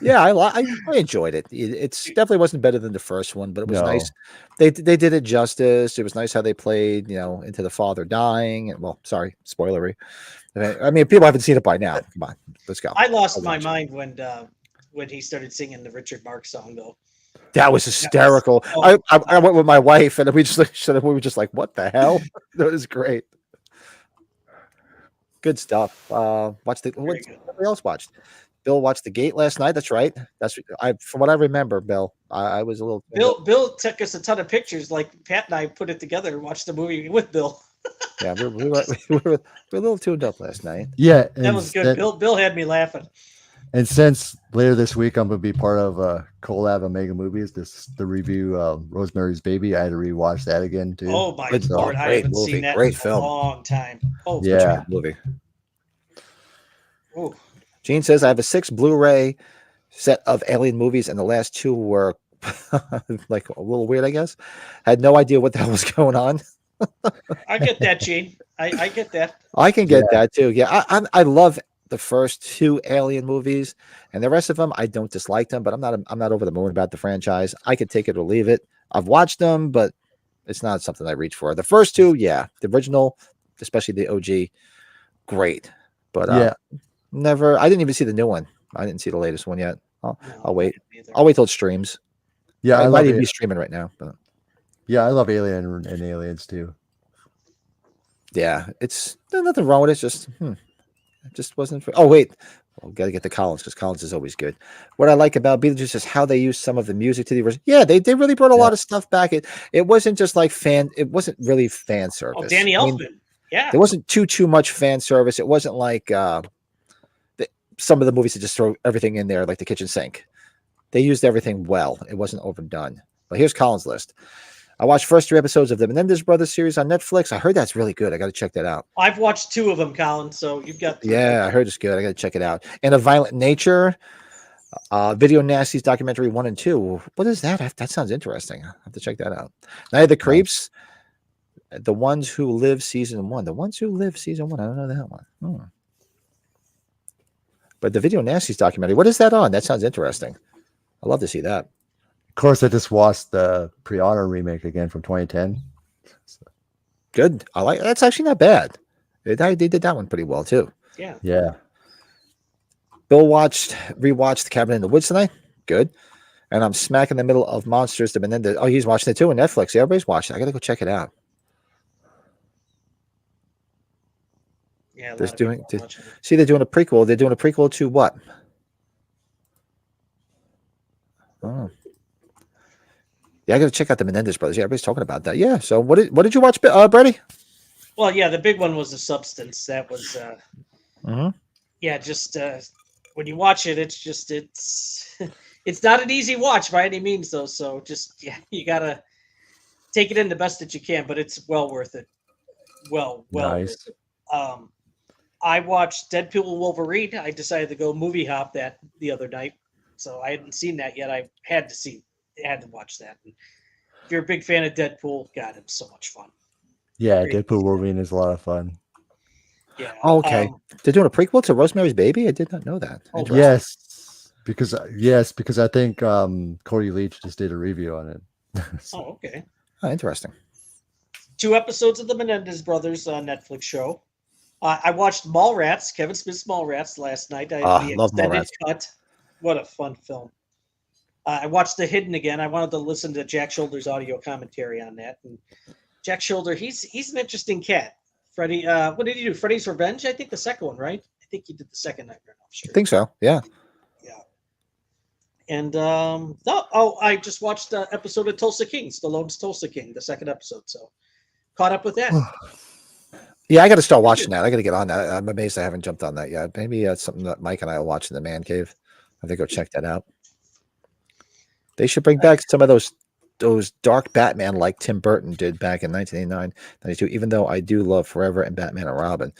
Yeah, I enjoyed it. It's definitely wasn't better than the first one, but it was nice. They did it justice. It was nice how they played, into the father dying. And, well, sorry, spoilery. I mean, people haven't seen it by now. Come on, let's go. I lost my mind when he started singing the Richard Marx song, though. That was hysterical. I went with my wife, and we were just like, "What the hell?" That was great. Good stuff. What else watched? Bill watched The Gate last night. That's right. From what I remember, Bill. I was a little. Bill took us a ton of pictures. Like Pat and I put it together and watched the movie with Bill. Yeah, we were a little tuned up last night. Yeah, that was good. Bill had me laughing. And since later this week I'm going to be part of collab Omega Movies, the review Rosemary's Baby, I had to rewatch that again too. Oh my Lord, I haven't seen that in a long time. Oh yeah, movie. Ooh. Gene says I have a 6 Blu-ray set of Alien movies, and the last 2 were like a little weird, I guess. I had no idea what the hell was going on. I get that, Gene. I get that. I can get that too. Yeah, I love the first 2 Alien movies, and the rest of them I don't dislike them, but I'm not over the moon about the franchise. I could take it or leave it. I've watched them, but it's not something I reach for. The first 2, the original, especially the OG, great. But I didn't even see the new one. I didn't see the latest one yet. I'll wait. I'll wait till it streams. Yeah, I might even be streaming right now. But yeah, I love Alien and Aliens too. Yeah, there's nothing wrong with it. It's just wasn't. Oh wait, got to get the Collins because Collins is always good. What I like about Beetlejuice is how they use some of the music to the original. Yeah, they really brought a lot of stuff back. It wasn't just like It wasn't really fan service. Oh, Danny Elfman. Yeah, there wasn't too much fan service. It wasn't like some of the movies that just throw everything in there like the kitchen sink. They used everything well. It wasn't overdone. But here's Colin's list. I watched first 3 episodes of the Menendez Brothers series on Netflix. I heard that's really good. I got to check that out. I've watched 2 of them, Colin. So you've got 3. Yeah, I heard it's good. I got to check it out. And A Violent Nature, Video Nasties documentary 1 and 2. What is that? That sounds interesting. I have to check that out. Night of the Creeps, The Ones Who Live season 1. The Ones Who Live season 1. I don't know that one. But the Video Nasties documentary, what is that on? That sounds interesting. I'd love to see that. Of course, I just watched the Pre-Honor remake again from 2010. So. Good. I like. That's actually not bad. They did that one pretty well too. Yeah. Yeah. Bill rewatched The Cabin in the Woods tonight. Good. And I'm smack in the middle of Monsters. The Menendez. Oh, he's watching it too on Netflix. Everybody's watching it. I gotta go check it out. Yeah. They're doing a prequel. They're doing a prequel to what? Oh. Yeah, I got to check out the Menendez Brothers. Yeah, everybody's talking about that. Yeah. So what did you watch, Brady? Well, yeah, the big one was The Substance. That was, yeah, just when you watch it, it's not an easy watch by any means, though. So just you gotta take it in the best that you can, but it's well worth it. Well Nice. worth it. I watched Deadpool and Wolverine. I decided to go movie hop that the other night, so I hadn't seen that yet. I had to watch that. And if you're a big fan of Deadpool, God, it was so much fun. Yeah, Great. Deadpool Wolverine is a lot of fun. Yeah. Oh, okay. They're doing a prequel to Rosemary's Baby? I did not know that. Oh, Yes, because I think Cody Leach just did a review on it. Oh, okay. Oh, interesting. 2 episodes of the Menendez Brothers Netflix show. I watched Mallrats, Kevin Smith's Mallrats last night. The love extended Mallrats. cut. What a fun film. I watched The Hidden again. I wanted to listen to Jack Shoulder's audio commentary on that. And Jack Shoulder, he's an interesting cat. Freddy, what did he do? Freddy's Revenge? I think the second one, right? I think he did the second Nightmare on Elm Street. I think so. Yeah. Yeah. And I just watched an episode of Tulsa King, Stallone's Tulsa King, the second episode. So caught up with that. Yeah, I got to start watching that. I got to get on that. I'm amazed I haven't jumped on that yet. Maybe it's something that Mike and I will watch in the man cave. I think go check that out. They should bring back some of those dark Batman like Tim Burton did back in 1989, 92, even though I do love Forever and Batman and Robin.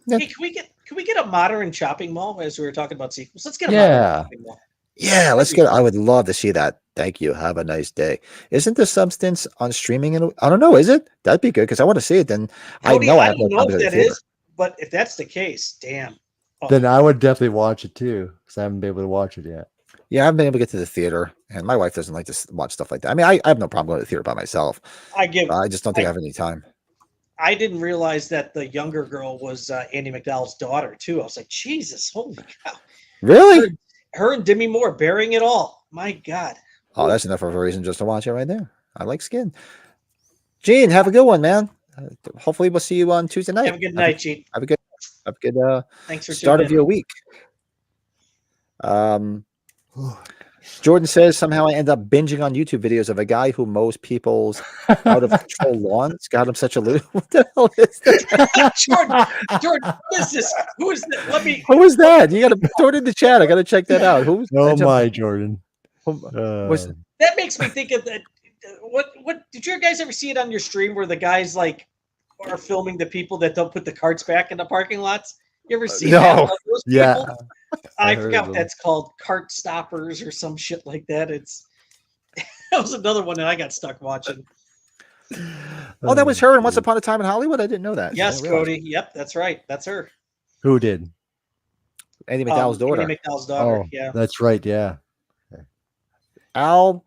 Yeah. Hey, can we get a modern shopping mall as we were talking about sequels? Let's get a Yeah. modern shopping mall. Yeah, let's get. I would love to see that. Thank you. Have a nice day. Isn't The Substance on streaming? I don't know. Is it? That'd be good because I want to see it. Then Cody, I don't know if that is, but if that's the case, damn. Oh. Then I would definitely watch it too because I haven't been able to watch it yet. Yeah, I haven't been able to get to the theater, and my wife doesn't like to watch stuff like that. I mean, I have no problem going to the theater by myself. I just don't think I have any time. I didn't realize that the younger girl was Andy McDowell's daughter too. I was like, Jesus, holy cow! Really? Her and Demi Moore bearing it all. My God. Oh, that's enough of a reason just to watch it right there. I like Skin. Gene, have a good one, man. Hopefully, we'll see you on Tuesday night. Have a good night, Gene. Have a good. Thanks for start of your week. Jordan says somehow I end up binging on YouTube videos of a guy who mows people's out of control lawns. Got him such a little. What the hell is that? Jordan, what is this? Who is that? Who is that? You got to throw it in the chat. I got to check that out. Who's? Oh my, Jordan. That makes me think of that. What did you guys ever see it on your stream where the guys like are filming the people that don't put the carts back in the parking lots? You ever see that? Those yeah. people? I forgot what that's called, cart stoppers or some shit like that. That was another one that I got stuck watching. Oh, that was her in Once Upon a Time in Hollywood? I didn't know that. Yes, Cody. Yep, that's right. That's her. Who did? Andy McDowell's daughter. Andy McDowell's daughter, Oh, yeah. that's right. Yeah. Al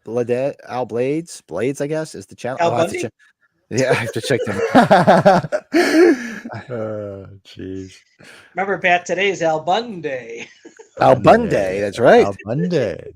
Blades, I guess, is the channel. Al Bundy? Yeah, I have to check them. Jeez. Remember, Pat, today is Al Bundy. Al Bundy, that's right. Al Bundy.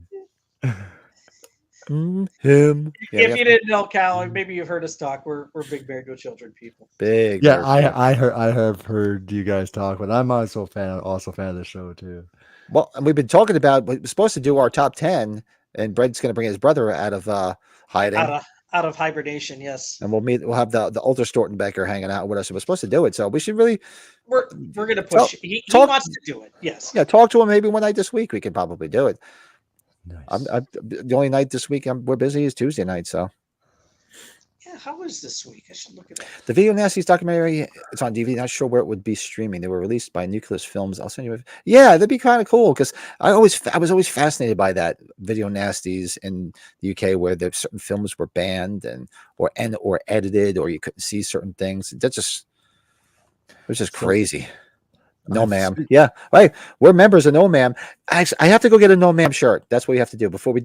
Him. Yeah, If you didn't know, Cal, maybe you've heard us talk. We're big Married with Children people. Big. Yeah, I have heard you guys talk, but I'm also a fan of the show too. Well, and we've been talking about we're supposed to do our top 10, and Brett's going to bring his brother out of hiding. Out of hibernation, yes. And we'll have the older Stortenbecker hanging out with us. And we're supposed to do it, so we should really. We're gonna push. He wants to do it. Yes. Yeah, talk to him maybe one night this week. We could probably do it. Nice. The only night this week we're busy is Tuesday night. So Yeah, how is this week? I should look at it. the Video Nasties documentary, it's on DVD. Not sure where it would be streaming. They were released by Nucleus Films. I'll send you. Yeah, that'd be kind of cool because I was always fascinated by that Video Nasties in the UK where there certain films were banned or edited or you couldn't see certain things. It was just crazy. No, ma'am. Yeah, right. We're members of No Ma'am. I have to go get a No Ma'am shirt. That's what you have to do before we.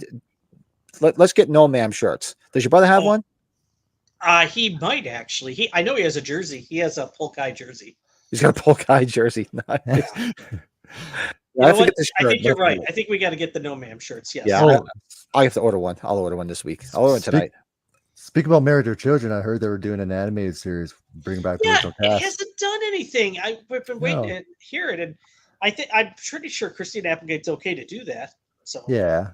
Let's get No Ma'am shirts. Does your brother have one? He might actually. I know he has a jersey. He has a Polk Eye jersey. He's got a Polk Eye jersey. Nice. I think you're right. I think we got to get the No Ma'am shirts. Yes. Yeah, I have to order one. I'll order one this week. I'll order one tonight. Speaking about Married to Children, I heard they were doing an animated series, bring back the original it cast. hasn't done anything. We've been waiting to hear it, and I'm pretty sure Christine Applegate's okay to do that. So yeah,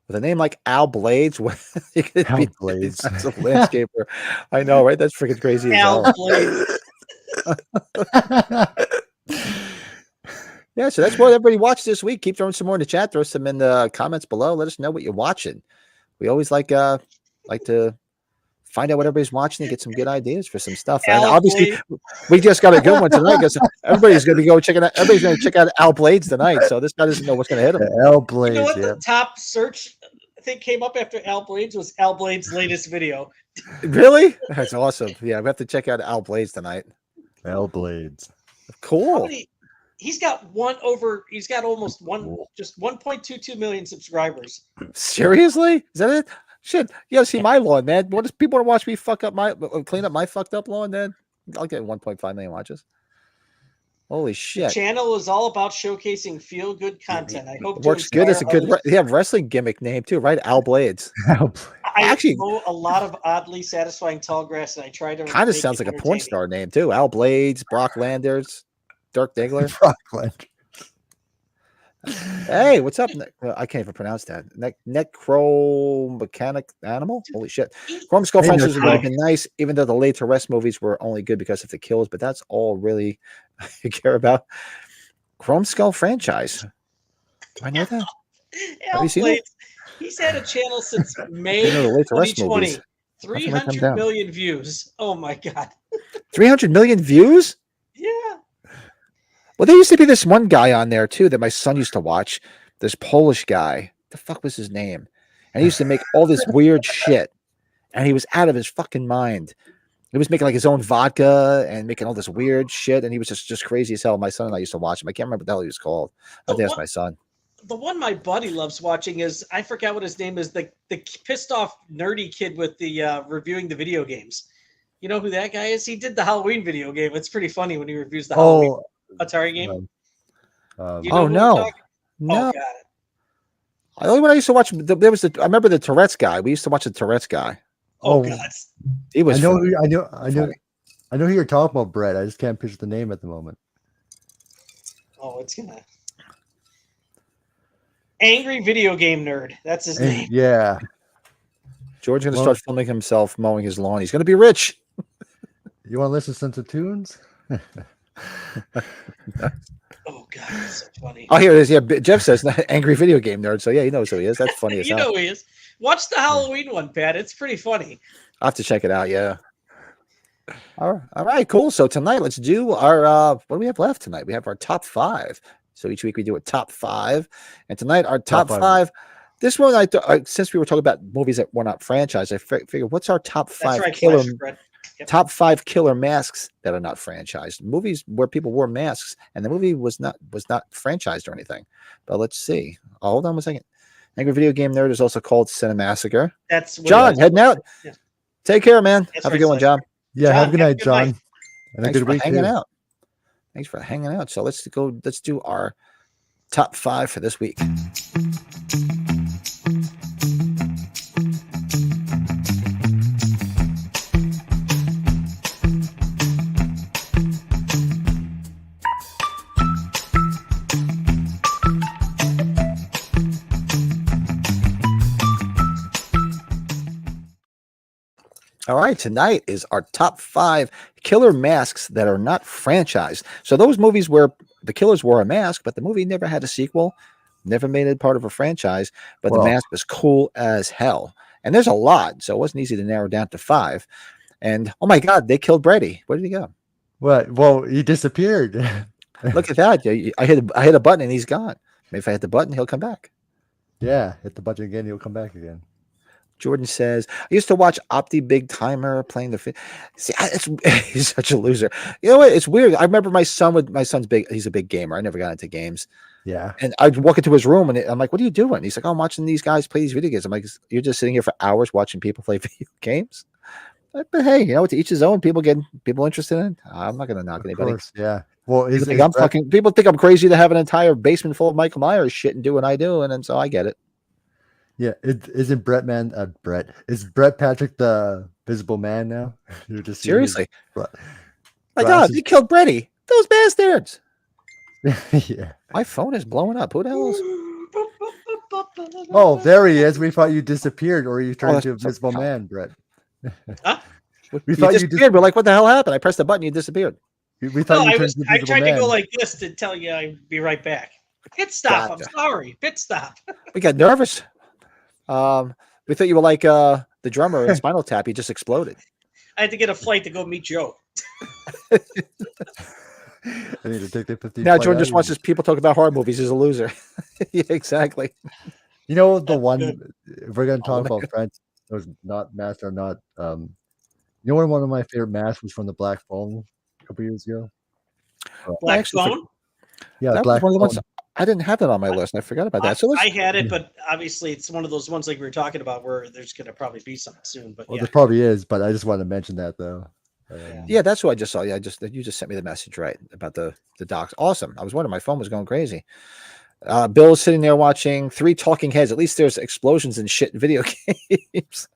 with a name like Al Blades, Al Blades, that's a landscaper. I know, right? That's freaking crazy. Al Blades. Yeah, so that's what everybody watched this week. Keep throwing some more in the chat. Throw some in the comments below. Let us know what you're watching. We always like to find out what everybody's watching and get some good ideas for some stuff. And obviously, we just got a good one tonight because everybody's going to go checking out. Everybody's going to check out Al Blades tonight. So this guy doesn't know what's going to hit him. Al Blades. You know what the top search thing came up after Al Blades was Al Blades' latest video. Really? That's awesome. Yeah, we have to check out Al Blades tonight. Al Blades. Cool. He's got almost 1.22 million subscribers. Seriously? Is that it? Shit. You gotta see my lawn, man. What does people want to watch me clean up my fucked up lawn, then? I'll get 1.5 million watches. Holy shit. The channel is all about showcasing feel good content. I hope it works good. It's a good wrestling gimmick name too, right? Al Blades. I actually mow a lot of oddly satisfying tall grass, and I try to kind of sounds like a porn star name too. Al Blades, Brock Landers, Dirk Diggler. Brock Landers. Hey, what's up? I can't even pronounce that. Necro mechanic animal. Holy shit! Chrome Skull franchise would have been nice, even though the Laid to Rest movies were only good because of the kills. But that's all really you care about. Chrome Skull franchise. Do I know that? Have you seen it? He's had a channel since May 2020. 300 million views. Oh my god! 300 million views? Yeah. Well, there used to be this one guy on there too that my son used to watch. This Polish guy. The fuck was his name? And he used to make all this weird shit. And he was out of his fucking mind. He was making like his own vodka and making all this weird shit. And he was just crazy as hell. My son and I used to watch him. I can't remember what the hell he was called. I'll ask my son. The one my buddy loves watching is, I forgot what his name is, the pissed off nerdy kid with the reviewing the video games. You know who that guy is? He did the Halloween video game. It's pretty funny when he reviews the Halloween Atari game. No. God. The only one I used to watch, I remember the Tourette's guy. We used to watch the Tourette's guy. Oh God. He was I know who you're talking about, Brett. I just can't picture the name at the moment. Oh, it's gonna Angry Video Game Nerd. That's his name. Yeah. George's gonna start filming himself mowing his lawn. He's gonna be rich. You want to listen to tunes? Oh God, that's so funny. Oh, here it is. Yeah, Jeff says Angry Video Game Nerd. So yeah, he knows who he is. That's funny as hell. You know who he is. Watch the Halloween one, Pat. It's pretty funny. I'll have to check it out. Yeah. All right, cool. So tonight, let's do our what do we have left tonight? We have our top 5. So each week we do a top 5, and tonight our top 5. This one, since we were talking about movies that were not franchised, I figured what's our top 5 killer. Yep. Top 5 killer masks that are not franchised. Movies where people wore masks, and the movie was not franchised or anything. But let's see. Hold on 1 second. Angry Video Game Nerd is also called Cinemassacre. That's John heading out. Yeah. Take care, man. Have a good one, John. Yeah, John, have a good night, John. And a good week hanging out. Thanks for hanging out. So let's do our top 5 for this week. All right, tonight is our top 5 killer masks that are not franchised. So those movies where the killers wore a mask, but the movie never had a sequel, Never made it part of a franchise, but Well- the mask was cool as hell. And there's a lot, so it wasn't easy to narrow down to 5. And oh my God, they killed Brady. Where did he go? What? Well, he disappeared. Look at that. I hit a button and he's gone. Maybe if I hit the button, he'll come back. Yeah, hit the button again, he'll come back again. Jordan says, I used to watch Opti Big Timer playing the. See, he's such a loser. You know what? It's weird. I remember my son's big. He's a big gamer. I never got into games. Yeah. And I'd walk into his room and I'm like, what are you doing? He's like, oh, I'm watching these guys play these video games. I'm like, you're just sitting here for hours watching people play video games? But hey, you know, to each his own. People interested in it. I'm not going to knock Of anybody. course, yeah. Well, People think I'm crazy to have an entire basement full of Michael Myers shit and do what I do. And so I get it. Yeah, isn't Brett? Is Brett Patrick the Visible Man now? You're just Seriously. My God, they killed Brady. Those bastards. Yeah. My phone is blowing up. Who the hell is? Oh, there he is. We thought you disappeared, or you turned that's into a Visible Man, Brett. Huh? We You thought you disappeared. We're like, what the hell happened? I pressed the button. You disappeared. We thought No, you turned into a I Visible tried Man. to go like this to tell you I'd be right back. Pit stop. Gotcha. I'm sorry. Pit stop. We got nervous. We thought you were like the drummer in Spinal Tap. He just exploded. I had to get a flight to go meet Joe. I need to take the 15. Now Jordan just watches people talk about horror movies. He's a loser. Yeah, exactly. You know the That's one. good. If we're gonna talk about French, those not masked or not. You know when one of my favorite masks was from the Black Phone a couple years ago. Black actually Phone. Yeah, That was Black one of the Phone. ones I didn't have that on my list. I forgot about that. So I had it, but obviously it's one of those ones like we were talking about where there's going to probably be something soon. But Well, yeah, there probably is, but I just wanted to mention that though. yeah, that's what I just saw. Yeah, you just sent me the message right about the docs. Awesome. I was wondering, my phone was going crazy. Bill's sitting there watching 3 talking heads. At least there's explosions and shit in video games.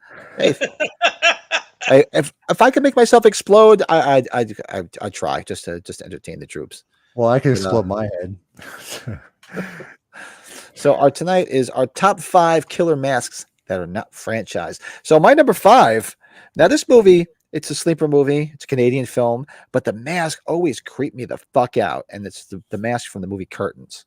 Hey, if I could make myself explode, I'd try just to entertain the troops. Well, I can explode my head. So our tonight is our top 5 killer masks that are not franchised. So my number 5. Now this movie, it's a sleeper movie. It's a Canadian film, but the mask always creeped me the fuck out, and it's the mask from the movie Curtains.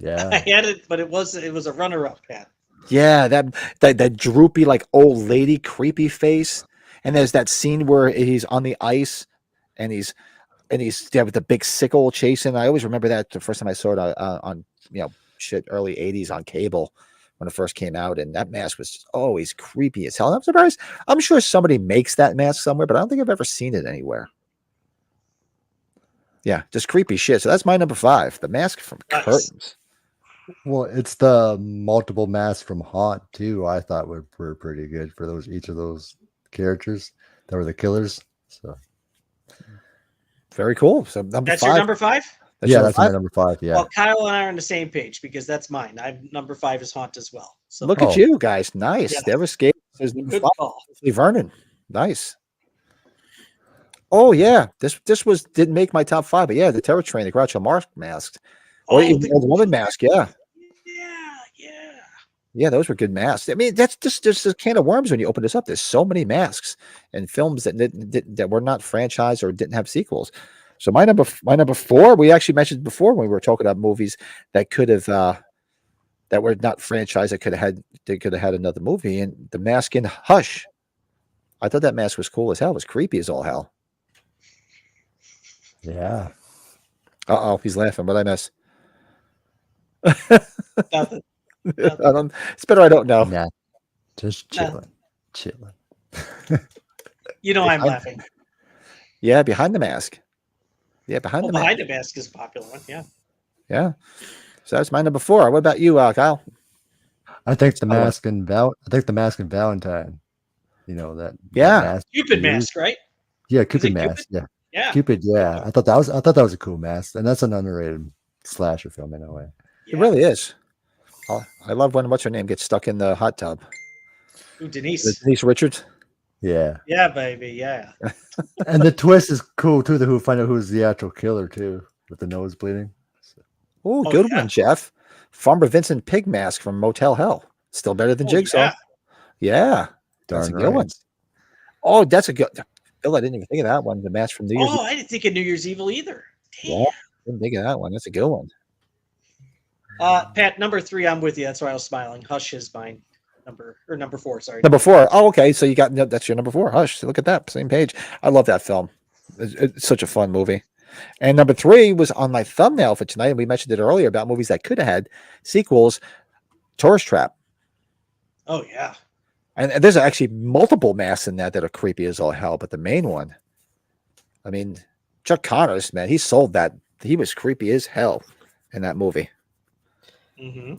I Yeah. had it, but it was a runner-up, Pat. Yeah, that droopy like old lady creepy face. And there's that scene where he's on the ice and he's with the big sickle chasing. I always remember that the first time I saw it on early 80s on cable when it first came out, and that mask was just always creepy as hell. And I'm surprised. I'm sure somebody makes that mask somewhere, but I don't think I've ever seen it anywhere. Yeah, just creepy shit. So that's my number 5, the mask from Nice. Curtains. Well, it's the multiple masks from Haunt too. I thought were pretty good for each of those characters that were the killers. So Very cool. So number That's 5. your number 5? That's yeah, number that's my 5. number 5. Yeah. Well, Kyle and I are on the same page because that's mine. I'm number 5 is Haunt as well. So Look Oh. at you guys. Nice. Yeah. Never escaped. Says number good 5. call. Lee Vernon. Nice. Oh yeah, this didn't make my top 5, but yeah, the Terror Train, the Groucho Marx mask, or even the woman mask. Yeah, yeah, those were good masks. I mean, that's just a can of worms when you open this up. There's so many masks and films that were not franchised or didn't have sequels. So my number 4, we actually mentioned before when we were talking about movies that could have that were not franchised that could have had another movie, and the mask in Hush. I thought that mask was cool as hell. It was creepy as all hell. Yeah. Uh-oh, he's laughing. What I miss? Nothing. It's better I don't know. Nah, just Nah. chilling. You know I'm laughing. Yeah, Behind the Mask. Yeah, Behind the Behind Mask. the Mask is a popular one. Yeah. Yeah. So that's my number 4. What about you, Kyle? I think the Oh, well. mask and Valentine. You know that. Yeah. that mask Cupid they used. Mask, right? Yeah, it Cupid Cupid? mask. Yeah, Yeah. Cupid. Yeah, I thought that was a cool mask, and that's an underrated slasher film in a way. It really is. Oh, I love when what's her name gets stuck in the hot tub. Ooh, Denise. Denise Richards. Yeah, Yeah, baby. Yeah. and the twist is cool too. Who find out who's the actual killer too, with the nose bleeding. Oh, Oh, good yeah. one, Jeff. Farmer Vincent Pig Mask from Motel Hell. Still better than Oh, Jigsaw. yeah. Yeah. That's Darn a good one. right. Oh, that's a good. Bill, I didn't even think of that one. The mask from New Year's. Oh, I didn't think of New Year's Evil either. Damn. Yeah, didn't think of that one. That's a good one. Pat, number 3, I'm with you. That's why I was smiling. Hush is mine. Number 4, sorry. Number 4. Oh, okay. So you got that's your number 4. Hush. Look at that. Same page. I love that film. It's such a fun movie. And number 3 was on my thumbnail for tonight. And we mentioned it earlier about movies that could have had sequels. Tourist Trap. Oh, yeah. And there's actually multiple masks in that are creepy as all hell. But the main one, I mean, Chuck Connors, man, he sold that. He was creepy as hell in that movie. Mm-hmm.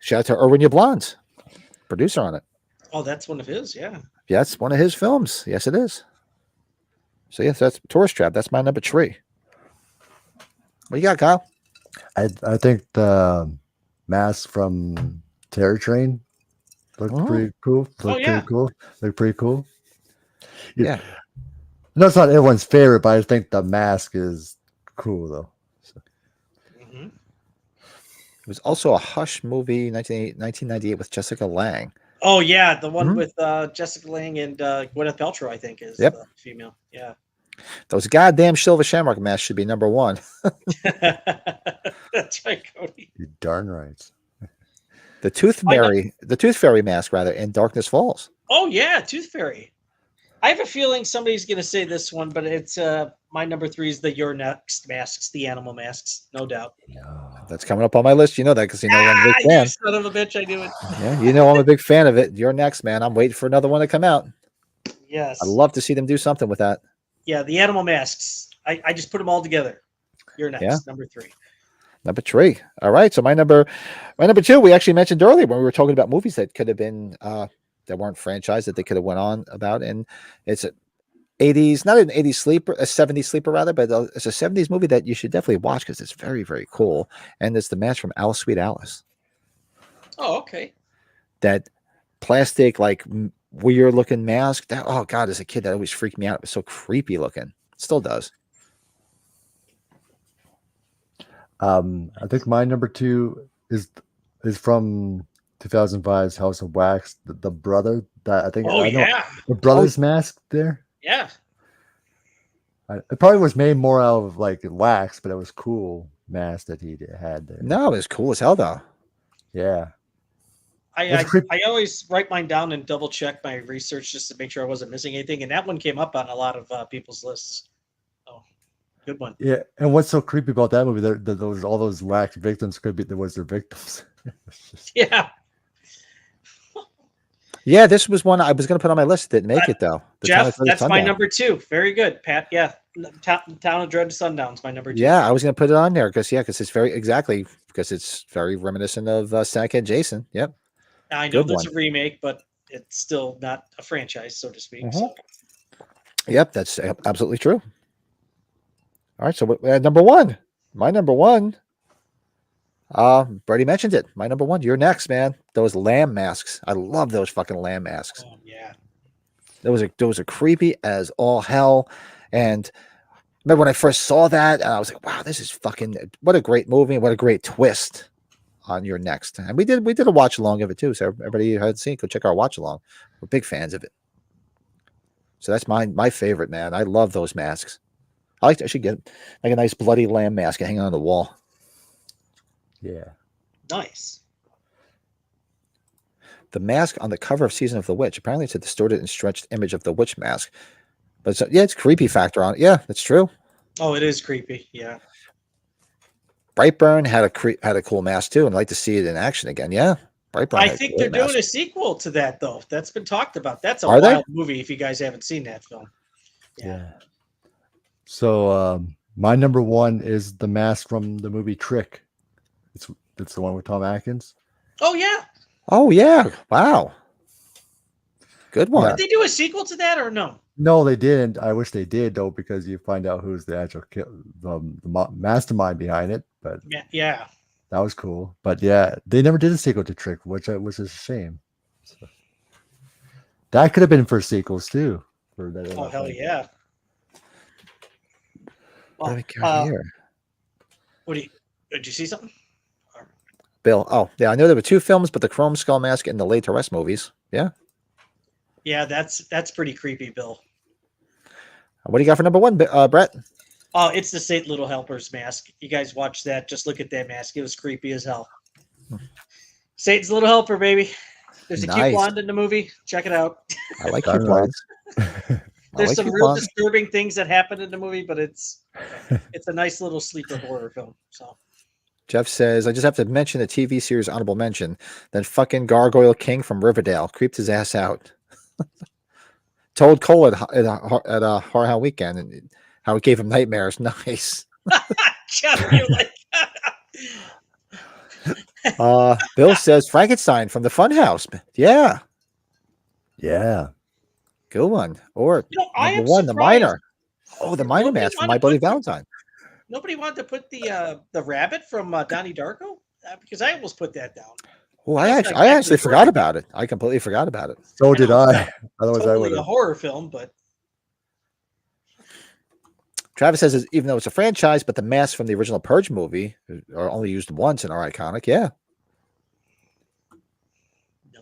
Shout out to Erwin Yablans, producer on it. Oh, that's one of his, yeah. Yeah, it's one of his films. Yes, it is. So, yes, that's Tourist Trap. That's my number 3. What you got, Kyle? I think the mask from Terror Train looked pretty cool. Looked pretty cool. Yeah. No, it's not everyone's favorite, but I think the mask is cool though. So. Mm-hmm. It was also a Hush movie, 1998 with Jessica Lange. Oh, yeah. The one with Jessica Lange and Gwyneth Paltrow, I think, is the female. Yeah. Those goddamn Silver Shamrock masks should be number 1. That's right, Cody. You're darn right. The Tooth Fairy mask, rather, in Darkness Falls. Oh, yeah. Tooth Fairy. I have a feeling somebody's going to say this one, but it's my number 3 is the Your Next masks, the animal masks, no doubt. That's coming up on my list. You know that because you know I'm a big fan. Son of a bitch, I knew it. Yeah, you know I'm a big fan of it. Your Next, man. I'm waiting for another one to come out. Yes. I'd love to see them do something with that. Yeah, the animal masks. I just put them all together. Your Next, number 3. Number 3. All right. So my number 2, we actually mentioned earlier when we were talking about movies that could have been that weren't franchised that they could have went on about, and it's a 80s, not an 80s sleeper, a 70s sleeper rather, but it's a 70s movie that you should definitely watch because it's very, very cool. And it's The Mask from Alice Sweet Alice. Oh, okay. That plastic, like weird looking mask. That, oh God, as a kid, that always freaked me out. It was so creepy looking. It still does. I think my number 2 is from 2005's House of Wax. The brother that I think. Oh, yeah. The brother's mask there. Yeah. It probably was made more out of like wax, but it was cool mask that he had there. No, it was cool as hell though. Yeah. I always write mine down and double check my research just to make sure I wasn't missing anything. And that one came up on a lot of people's lists. Oh, good one. Yeah. And what's so creepy about that movie? All those wax victims could be their victims. Yeah. Yeah, this was one I was going to put on my list. Didn't make it though. Jeff, that's my number 2. Very good, Pat. Yeah, Town of Dread Sundown's my number 2. Yeah, I was going to put it on there because it's because it's very reminiscent of Seneca and Jason. Yep. I know there's a remake, but it's still not a franchise, so to speak. Mm-hmm. So. Yep, that's absolutely true. All right, so number 1, my number 1. Brady mentioned it. My number 1. You're next, man. Those lamb masks. I love those fucking lamb masks. Oh, yeah. Those are creepy as all hell. And remember when I first saw that, I was like, wow, this is fucking what a great movie and what a great twist on Your Next. And we did a watch along of it too. So everybody who hasn't seen, go check our watch along. We're big fans of it. So that's my favorite, man. I love those masks. I should get like a nice bloody lamb mask and hang on the wall. Yeah. Nice. The mask on the cover of Season of the Witch. Apparently it's a distorted and stretched image of the witch mask. But it's creepy factor on it. Yeah, that's true. Oh, it is creepy. Yeah. Brightburn had a cool mask too, and I'd like to see it in action again. Yeah. Brightburn. I think they're doing a sequel to that though. That's been talked about. That's a wild movie if you guys haven't seen that film. Yeah. So my number 1 is the mask from the movie Trick. It's the one with Tom Atkins. Oh yeah. Oh yeah! Wow, good one. Did they do a sequel to that or no? No, they didn't. I wish they did though, because you find out who's the actual the mastermind behind it. But yeah, that was cool. But yeah, they never did a sequel to Trick, which is a shame. So, that could have been for sequels too. For that. Oh hell yeah! Well, here. Did you see something? Bill. Oh, yeah. I know there were 2 films, but the Chrome Skull Mask and the Laid to Rest movies. Yeah. Yeah, that's pretty creepy, Bill. What do you got for number 1, Brett? Oh, it's the Saint Little Helper's mask. You guys watch that. Just look at that mask. It was creepy as hell. Satan's Little Helper, baby. There's a cute Nice. blonde in the movie. Check it out. I like Darn cute right. blondes. There's like some cute real blondes. disturbing things that happen in the movie, but it's a nice little sleeper horror film. So Jeff says, I just have to mention the TV series honorable mention. Then fucking Gargoyle King from Riverdale creeped his ass out. Told Cole at a Horror Hound Weekend and how it gave him nightmares. Nice. Jeff, you're like Bill says Frankenstein from the Funhouse. Yeah, Yeah. good one. Or I am number one, the surprised Miner. Oh, the Miner nobody mask from wanted My to Bloody put the- Valentine. nobody wanted to put the rabbit from Donnie Darko because I almost put that down. Oh, That's I actually forgot perfect. about it. I completely forgot about it. So did know, I. Otherwise, I would Totally a have. horror film, but Travis says, even though it's a franchise, but the masks from the original Purge movie are only used once and are iconic. Yeah.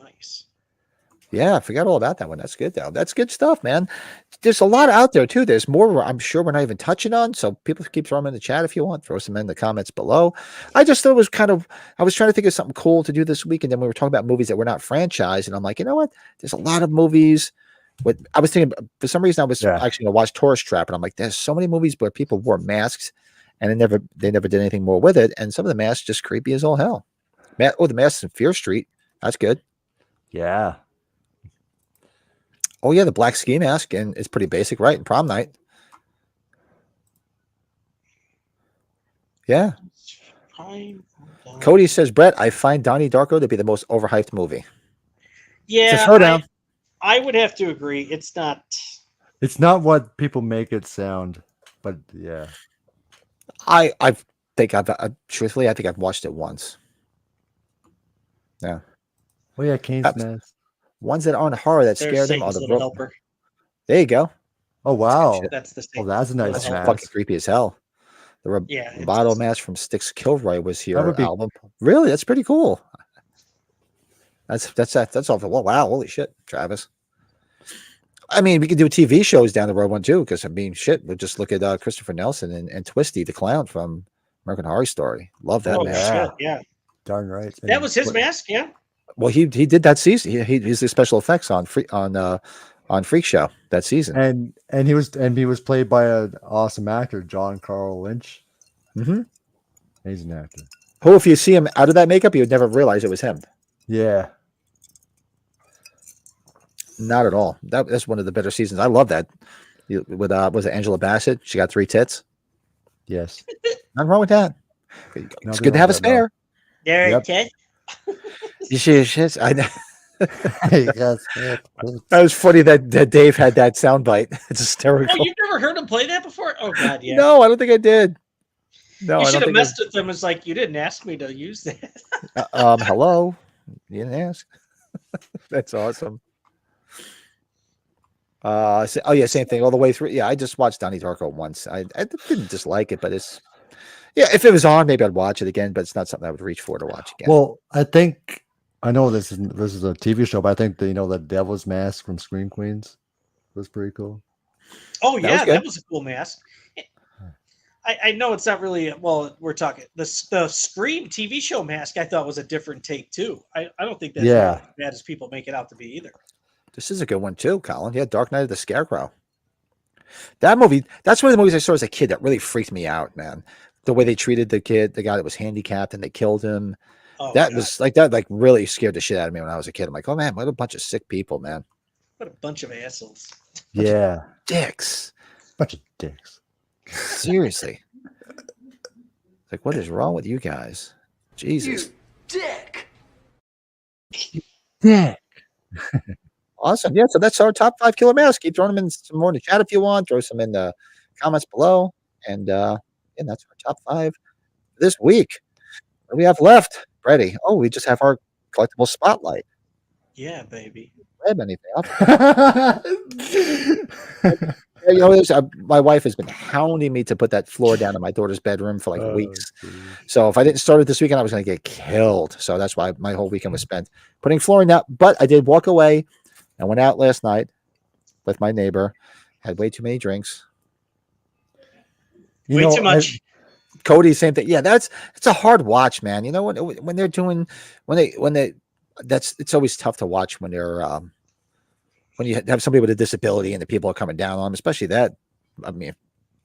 nice. Yeah, I forgot all about that one. That's good, though. That's good stuff, man. There's a lot out there, too. There's more I'm sure we're not even touching on. So people keep throwing them in the chat if you want. Throw some in the comments below. I just thought it was I was trying to think of something cool to do this week. And then we were talking about movies that were not franchised. And I'm like, you know what? There's a lot of movies. I was thinking, for some reason, I was actually going to watch Tourist Trap. And I'm like, there's so many movies where people wore masks and they never did anything more with it. And some of the masks just creepy as all hell. The masks in Fear Street. That's good. Yeah. Oh, yeah, the black ski mask, and it's pretty basic, right? In Prom Night. Yeah. Cody says, Brett, I find Donnie Darko to be the most overhyped movie. Yeah, It's a throwdown. I would have to agree. It's not. It's not what people make it sound, but yeah. I think truthfully, I think I've watched it once. Yeah. Oh yeah, Kane's mask. Ones that aren't horror that There's scare them are Satan's the Little Helper. There you go. Oh wow. That's the Oh, Satan. that's a nice That's mask. fucking creepy as hell. The Yeah, it's Roboto just- mask from Styx Kilroy was here That would be- album. Really? That's pretty cool. That's all. Well, wow, holy shit, Travis. I mean, we could do TV shows down the road one too, because I mean, shit, we'll just look at Christopher Nelson and Twisty the Clown from American Horror Story. Love that Oh, mask. shit, yeah. Darn right. That was his mask, yeah. Well, he did that season. He's the special effects on Freak Show that season. And he was played by an awesome actor, John Carl Lynch. Mm-hmm. He's an actor. Who, if you see him out of that makeup, you would never realize it was him. Yeah. Not at all. That's one of the better seasons. I love that. With was it Angela Bassett? She got 3 tits. Yes. Nothing wrong with that. It's Nothing good to wrong have a with that, no. spare. There, Yep. kid. I know. Yes. That was funny that Dave had that soundbite. It's hysterical. Oh, you've never heard him play that before? Oh God, yeah. No, I don't think I did. No, you I should don't have think messed with them. It's like you didn't ask me to use that. hello. You didn't ask. That's awesome. Oh yeah, same thing all the way through. Yeah, I just watched Donnie Darko once. I didn't dislike it, but if it was on, maybe I'd watch it again. But it's not something I would reach for to watch again. Well, I know this is a TV show, but I think the Devil's Mask from Scream Queens was pretty cool. Oh That was yeah, good. that was a cool mask. I know it's not really. Well, we're talking the Scream TV show mask. I thought was a different take too. I don't think that's Yeah. really as bad as people make it out to be either. This is a good one too, Colin. Yeah, Dark Knight of the Scarecrow. That movie, that's one of the movies I saw as a kid that really freaked me out, man. The way they treated the guy that was handicapped, and they killed him. Oh, That God. was that really scared the shit out of me when I was a kid. I'm like, oh man, what a bunch of sick people, man. What a bunch of assholes. Yeah. Dicks. Bunch of dicks. Seriously. It's like, what is wrong with you guys? Jesus. Dick. Yeah. Awesome. Yeah, so that's our top 5 killer masks. Keep throwing them in some more in the chat if you want. Throw some in the comments below. And that's our top 5 this week. What do we have left? Ready. Oh, we just have our collectible spotlight. Yeah, baby. Grab anything up. My wife has been hounding me to put that floor down in my daughter's bedroom for like weeks. geez. So if I didn't start it this weekend, I was going to get killed. So that's why my whole weekend was spent putting flooring out. But I did walk away. I went out last night with my neighbor. Had way too many drinks. Way too much. Cody, same thing. Yeah, it's a hard watch, man. You know when they're doing it's always tough to watch when they're when you have somebody with a disability and the people are coming down on them, especially that. I mean,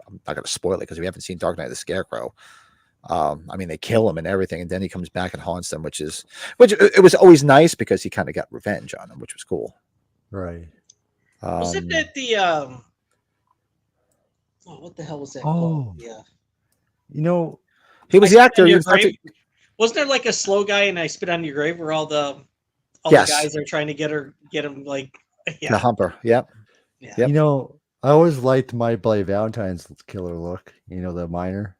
I'm not going to spoil it because we haven't seen Dark Knight of the Scarecrow. I mean, they kill him and everything, and then he comes back and haunts them, which it was always nice because he kind of got revenge on them, which was cool. Right. Wasn't it the what the hell was that called? Yeah. You know, he was the actor. Wasn't there like a slow guy and I Spit on Your Grave where all the guys are trying to get him like the humper? Yep. Yeah. You know, I always liked My Bloody Valentine's killer look. You know, the miner.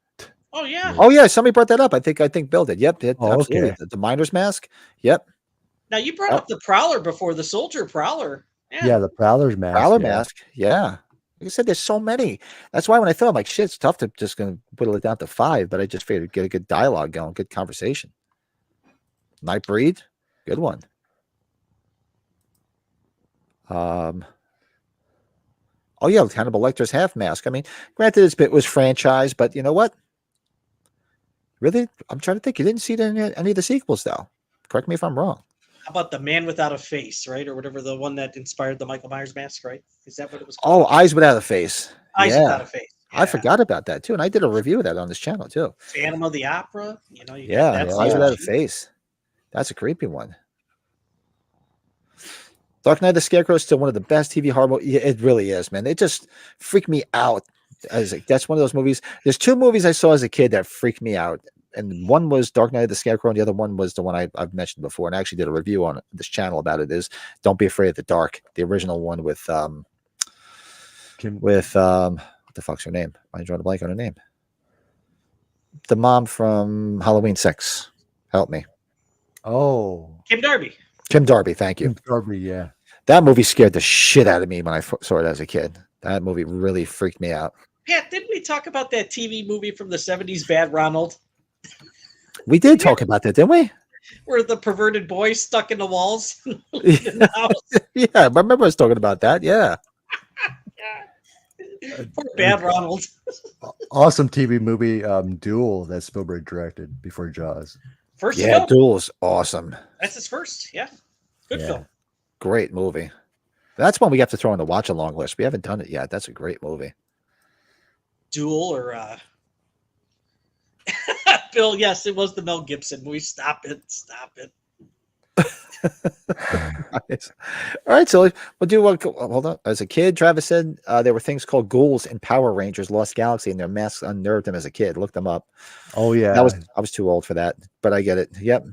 Oh yeah. Oh yeah. Somebody brought that up. I think Bill did. Yep. Absolutely. Okay. The miner's mask. Yep. Now you brought up the Prowler before, the Soldier Prowler. Yeah, the Prowler's mask. Prowler mask. Yeah. Like I said, there's so many. That's why when I thought, I'm like, shit, it's tough to just going to whittle it down to 5. But I just figured get a good dialogue going, good conversation. Nightbreed, good one. Oh yeah, Hannibal Lecter's half mask. I mean, granted, it was franchise, but you know what? Really, I'm trying to think. You didn't see it in any of the sequels, though. Correct me if I'm wrong. How about the Man Without a Face, right, or whatever, the one that inspired the Michael Myers mask, right? Is that what it was called? Oh, Eyes Without a Face. Eyes Without a Face. Yeah. I forgot about that too, and I did a review of that on this channel too. Phantom of the Opera. You know, Eyes Without a Face. That's a creepy one. Dark Knight of the Scarecrow is still one of the best TV horror movies. Yeah, it really is, man. It just freaked me out. That's one of those movies. There's 2 movies I saw as a kid that freaked me out. And one was Dark Knight of the Scarecrow, and the other one was the one I've mentioned before, and I actually did a review on this channel about it. Is Don't Be Afraid of the Dark, the original one with what the fuck's her name? I'm drawing a blank on her name. The mom from Halloween 6. Help me. Oh, Kim Darby. Kim Darby, thank you. Kim Darby, yeah. That movie scared the shit out of me when I saw it as a kid. That movie really freaked me out. Pat, didn't we talk about that TV movie from the 70s, Bad Ronald? We did talk about that, didn't we? Where the perverted boy stuck in the walls in the house. Yeah, I remember us talking about that. Yeah. Poor Bad Ronald. Awesome TV movie, Duel, that Spielberg directed before Jaws. First film. Duel is awesome. That's his first. Yeah. Good film. Great movie. That's one we have to throw on the watch along list. We haven't done it yet. That's a great movie. Duel or Bill, yes, it was the Mel Gibson movie. Stop it. Nice. All right, so we'll do one. Hold on. As a kid, Travis said there were things called ghouls in Power Rangers Lost Galaxy, and their masks unnerved him as a kid. Look them up. Oh yeah, I was too old for that, but I get it. Yep.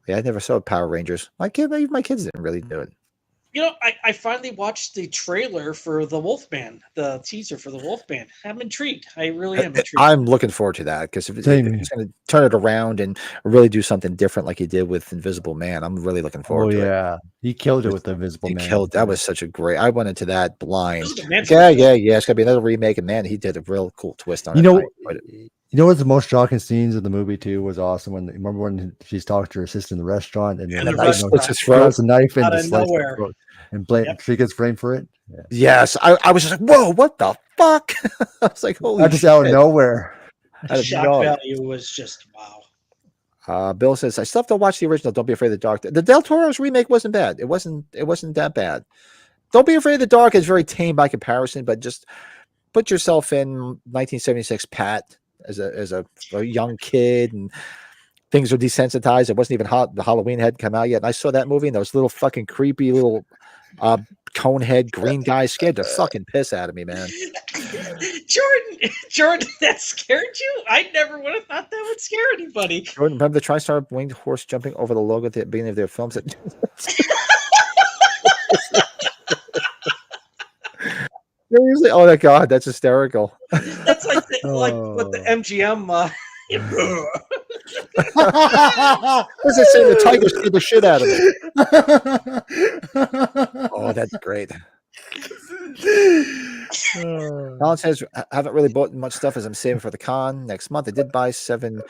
Yeah, I never saw Power Rangers. My kids didn't really do it. You know, I finally watched the trailer for the Wolfman, the teaser for the Wolfman. I'm intrigued. I really am intrigued. I'm looking forward to that because if he's going to turn it around and really do something different like he did with Invisible Man, I'm really looking forward to it. Oh, yeah. He killed it with the Invisible Man. That was such a great. I went into that blind. Yeah. It's going to be another remake, and man, he did a real cool twist on it. You know what's the most shocking scenes in the movie too was awesome remember when she's talking to her sister in the restaurant and then throws a knife and nowhere and she gets framed for it. Yeah. Yes, I was just like, whoa, what the fuck? I was like, holy just out of nowhere. The shock value was just wow. Bill says I still have to watch the original. Don't Be Afraid of the Dark. The Del Toro's remake wasn't bad. It wasn't that bad. Don't Be Afraid of the Dark is very tame by comparison, but just put yourself in 1976 Pat as a young kid and things were desensitized. It wasn't even hot. The Halloween hadn't come out yet. And I saw that movie and those little fucking creepy little conehead green guys scared the fucking piss out of me, man. Jordan, that scared you? I never would have thought that would scare anybody. Jordan, remember the TriStar winged horse jumping over the logo at the beginning of their films? Seriously? Oh my god, that's hysterical. That's like what the MGM What's it saying? The tiger scared the shit out of me. Oh, that's great. Alan says, I haven't really bought much stuff as I'm saving for the con next month. I did buy seven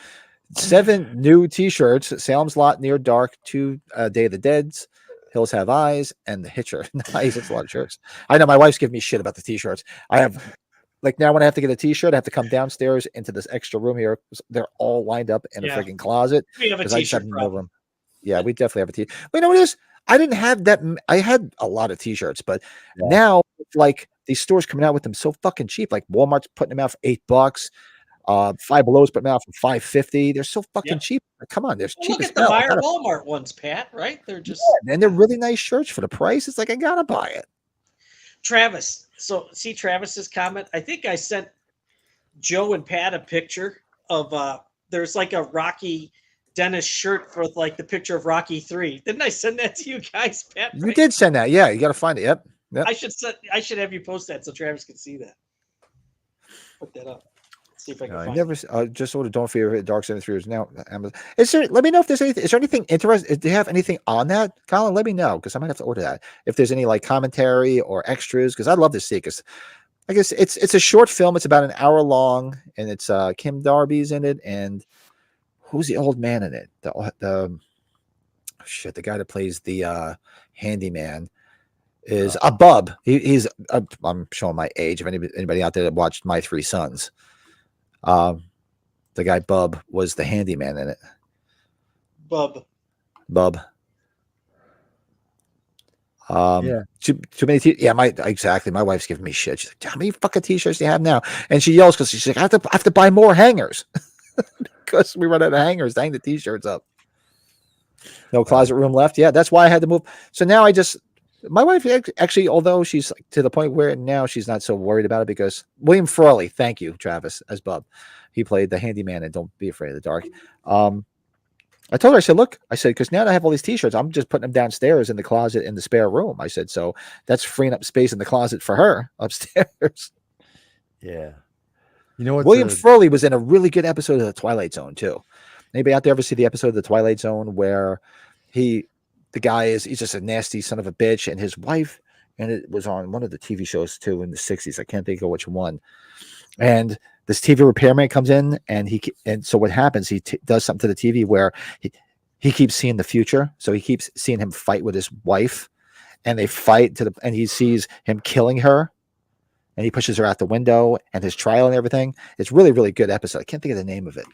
new t-shirts. Salem's Lot, Near Dark, 2 Day of the Deads, Hills Have Eyes, and The Hitcher. Nice. It's a lot of shirts. I know my wife's giving me shit about the t-shirts. I have like now when I have to get a t-shirt, I have to come downstairs into this extra room here. They're all lined up in a freaking closet. We have a 'cause I just t-shirt have no problem. room. Yeah, we definitely have a t-shirt. But you know what it is? I didn't have that. I had a lot of t-shirts, but now like these stores coming out with them so fucking cheap. Like Walmart's putting them out for $8. Five Below's putting them out for $5.50. They're so fucking cheap. Like, come on, there's Well, cheap look as at the hell. Meyer Walmart ones, Pat. Right? They're just And they're really nice shirts for the price. It's like I gotta buy it. Travis. So see Travis's comment. I think I sent Joe and Pat a picture of there's like a Rocky Dennis shirt with like the picture of Rocky 3. Didn't I send that to you guys, Pat? You did send that, yeah. You got to find it. Yep. I should have you post that so Travis can see that. Put that up. See if I can I find never it. just ordered Don't Fear Dark 73 is now Amazon. Is there? Let me know if there's anything. Is there anything interesting? Do you have anything on that, Colin? Let me know because I might have to order that. If there's any like commentary or extras, because I'd love to see. Because I guess it's a short film. It's about an hour long, and it's Kim Darby's in it, and who's the old man in it? The guy that plays the handyman is a Bub. He's I'm showing my age. If anybody out there that watched My Three Sons, the guy Bub was the handyman in it. Bub. Yeah. Too many. Exactly. My wife's giving me shit. She's like, "How many fucking t-shirts do you have now?" And she yells because she's like, "I have to buy more hangers because we run out of hangers to hang the t-shirts up." No closet room left. Yeah, that's why I had to move. So now my wife actually, although she's like to the point where now she's not so worried about it because William Frawley, thank you, Travis, as Bub. He played the handyman in Don't Be Afraid of the Dark. I told her, I said, look, because now that I have all these t-shirts, I'm just putting them downstairs in the closet in the spare room. I said, so that's freeing up space in the closet for her upstairs. Yeah. You know what? William Frawley was in a really good episode of The Twilight Zone, too. Anybody out there ever see the episode of The Twilight Zone where the guy he's just a nasty son of a bitch, and his wife, and it was on one of the TV shows, too, in the 60s. I can't think of which one. And this TV repairman comes in, and so what happens? He does something to the TV where he keeps seeing the future. So he keeps seeing him fight with his wife, and they fight and he sees him killing her, and he pushes her out the window, and his trial and everything. It's really, really good episode. I can't think of the name of it.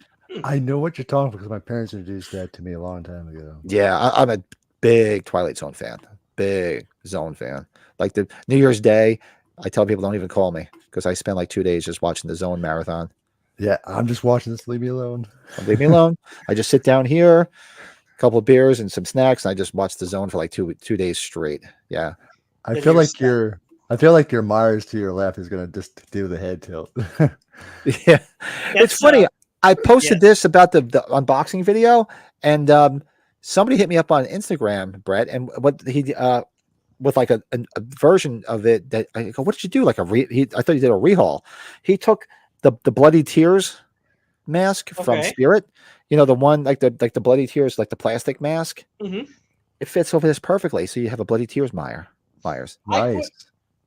I know what you're talking about because my parents introduced that to me a long time ago. Yeah, I'm a big Twilight Zone fan. Big Zone fan. Like the New Year's Day, I tell people don't even call me because I spend like 2 days just watching the Zone marathon. Yeah, I'm just watching this. Leave me alone. Leave me alone. I just sit down here, a couple of beers and some snacks, and I just watch the Zone for like two days straight. Yeah. I feel like your Myers to your left is gonna just do the head tilt. Yeah. It's funny. I posted this about the unboxing video, and somebody hit me up on Instagram, Brett, and what he with like a version of it that I go, what did you do? Like I thought he did a rehaul. He took the Bloody Tears mask from Spirit, the one like the Bloody Tears, like the plastic mask. Mm-hmm. It fits over this perfectly. So you have a Bloody Tears Myers. Nice.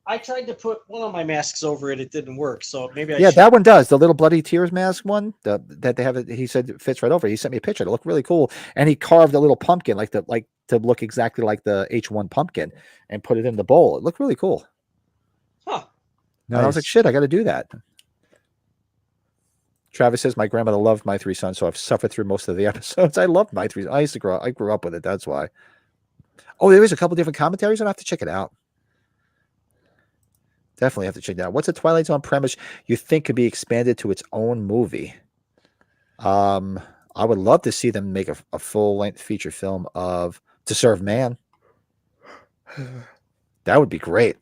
I tried to put one of my masks over it. It didn't work. So maybe that one does. The little Bloody Tears mask one that they have. He said it fits right over. He sent me a picture. It looked really cool. And he carved a little pumpkin to look exactly like the H1 pumpkin and put it in the bowl. It looked really cool. Huh. Nice. And I was like, shit, I got to do that. Travis says, my grandmother loved My Three Sons, so I've suffered through most of the episodes. I loved My Three Sons. I grew up with it. That's why. Oh, there is a couple different commentaries. I'll have to check it out. Definitely have to check it out. What's a Twilight Zone premise you think could be expanded to its own movie? I would love to see them make a full-length feature film of To Serve Man. That would be great.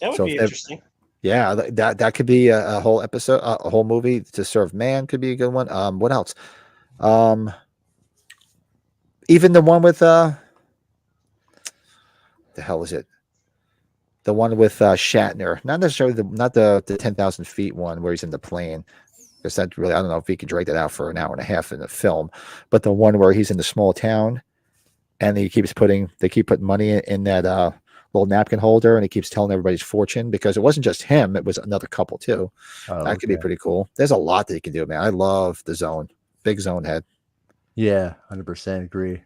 That would be interesting. Yeah, that could be a whole episode, a whole movie. To Serve Man could be a good one. What else? Even the one with the hell is it? The one with Shatner, not necessarily not the 10,000 feet one where he's in the plane. Because that really, I don't know if he could drag that out for an hour and a half in the film, but the one where he's in the small town, and they keep putting money in that little napkin holder, and he keeps telling everybody's fortune because it wasn't just him; it was another couple too. That could be pretty cool. There's a lot that you can do, man. I love the Zone, big Zone head. Yeah, 100% agree.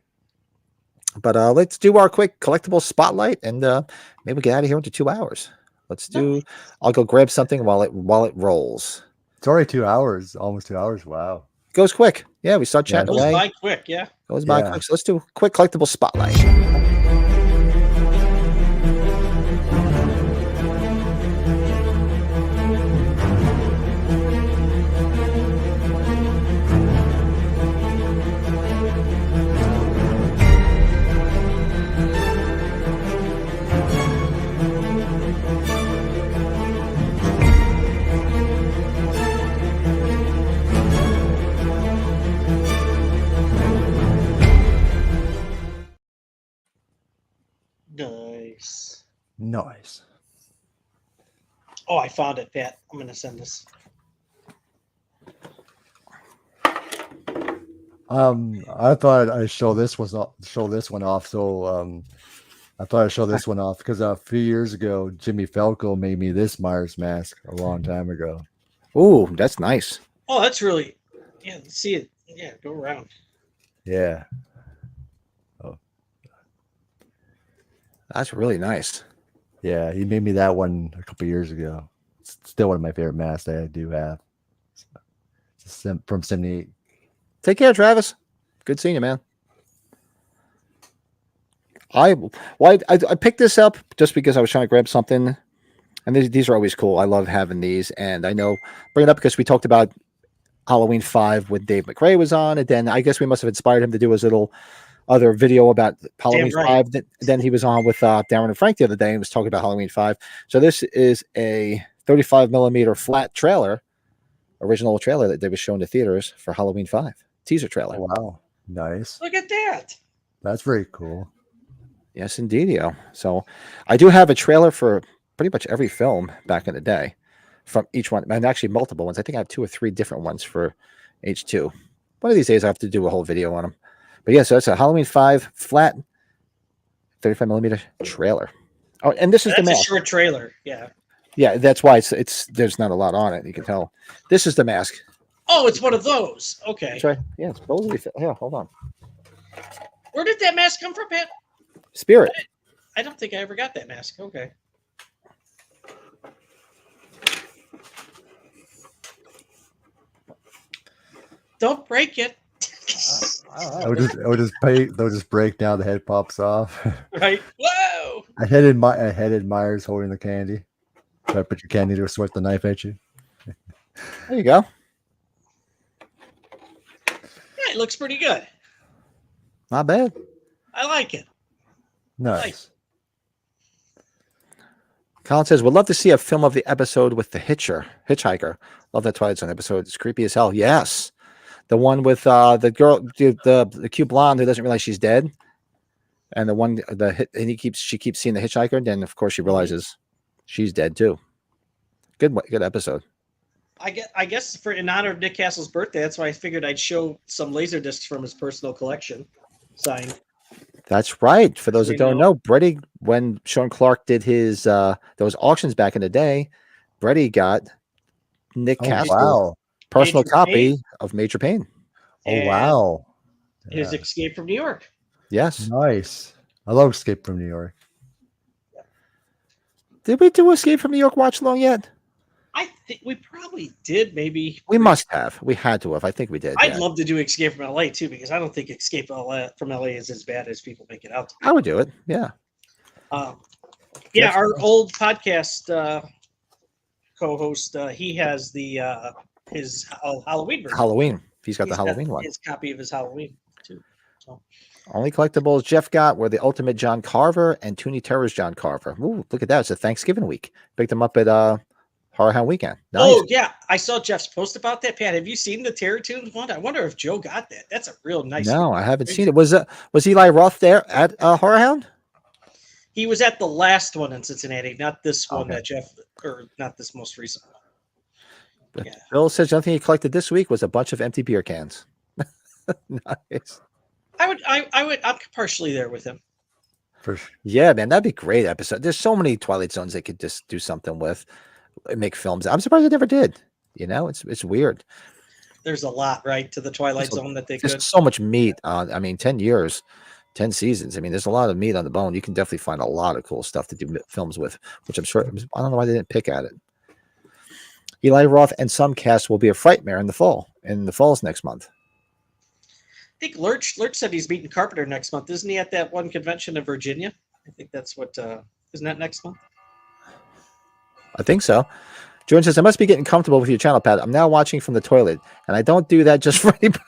But let's do our quick collectible spotlight, and maybe we'll get out of here into 2 hours. Let's do. I'll go grab something while it rolls. It's already 2 hours, almost 2 hours. Wow. Goes quick. Yeah, we start Yeah, chatting Goes away. by quick, yeah. Goes by Yeah. quick. So let's do a quick collectible spotlight. Nice. Nice. Oh, I found it, Pat. I'm going to send this. I thought I'd show this one off. So I thought I'd show this one off because a few years ago, Jimmy Falco made me this Myers mask a long time ago. Ooh, that's nice. Oh, that's really, yeah, see it. Yeah, go around. Yeah. That's really nice. Yeah, he made me that one a couple years ago. It's still one of my favorite masks that I do have. It's from 78. Take care, Travis. Good seeing you, man. I picked this up just because I was trying to grab something, and these are always cool. I love having these, and I know bring it up because we talked about Halloween 5 when Dave McRae was on, and then I guess we must have inspired him to do his little other video about Halloween 5. Then he was on with Darren and Frank the other day and was talking about Halloween 5. So this is a 35 millimeter flat trailer, original trailer that they were showing to theaters for Halloween 5 teaser trailer. Oh, wow, nice. Look at that. That's very cool. Yes, indeed. So I do have a trailer for pretty much every film back in the day from each one, and actually multiple ones. I think I have 2 or 3 different ones for H2. One of these days I have to do a whole video on them. But yeah, so it's a Halloween 5 flat 35 millimeter trailer. Oh, and this is the mask. That's a short trailer. Yeah. Yeah, that's why it's there's not a lot on it. You can tell. This is the mask. Oh, it's one of those. Okay. That's right. Yeah, it's supposedly. Yeah, hold on. Where did that mask come from, Pat? Spirit. I don't think I ever got that mask. Okay. Don't break it. They'll just break down. The head pops off. Right. Whoa. I headed Myers holding the candy. So I put your candy to swipe the knife at you. There you go. Yeah, it looks pretty good. Not bad. I like it. Nice. Colin says, "Would love to see a film of the episode with the hitchhiker. Love that Twilight Zone episode. It's creepy as hell." Yes, the one with the girl, the cute blonde who doesn't realize she's dead, and she keeps seeing the hitchhiker. And then of course she realizes she's dead too. Good episode. I guess in honor of Nick Castle's birthday, that's why I figured I'd show some laser discs from his personal collection signed. That's right. For those that don't know, Brady, when Sean Clark did his those auctions back in the day, Brady got Nick Castle's personal copy of Major Payne. Oh, wow. His Escape from New York. Yes. Nice. I love Escape from New York. Did we do Escape from New York watch along yet? I think we probably did. Maybe we must have. We had to have. I think we did. I'd love to do Escape from LA too, because I don't think Escape from LA is as bad as people make it out to be. I would do it. Yeah. Yeah, our old podcast co-host, he has the his Halloween version. Halloween. He's got the Halloween one. His copy of his Halloween too. So. Only collectibles Jeff got were the Ultimate John Carver and Toonie Terror's John Carver. Ooh, look at that. It's a Thanksgiving week. Picked them up at Horror Hound Weekend. Nice. Oh, yeah. I saw Jeff's post about that, Pat. Have you seen the Terror Tunes one? I wonder if Joe got that. That's a real nice No, I haven't seen it. Was Eli Roth there at Horror Hound? He was at the last one in Cincinnati, not this one that Jeff, or not this most recent one. Yeah. Bill says the only thing he collected this week was a bunch of empty beer cans. Nice. I'm partially there with him. For sure. Yeah, man, that'd be a great episode. There's so many Twilight Zones they could just do something with, make films. I'm surprised they never did. You know, it's weird. There's a lot, right, to the Twilight Zone that they There's could. so much meat. I mean, 10 years 10 seasons. I mean, there's a lot of meat on the bone. You can definitely find a lot of cool stuff to do films with, which I'm sure, I don't know why they didn't pick at it. Eli Roth and some cast will be a Frightmare in the falls next month. I think Lurch said he's meeting Carpenter next month. Isn't he at that one convention in Virginia? I think that's what, isn't that next month? I think so. Jordan says, I must be getting comfortable with your channel, Pat. I'm now watching from the toilet, and I don't do that just for anybody.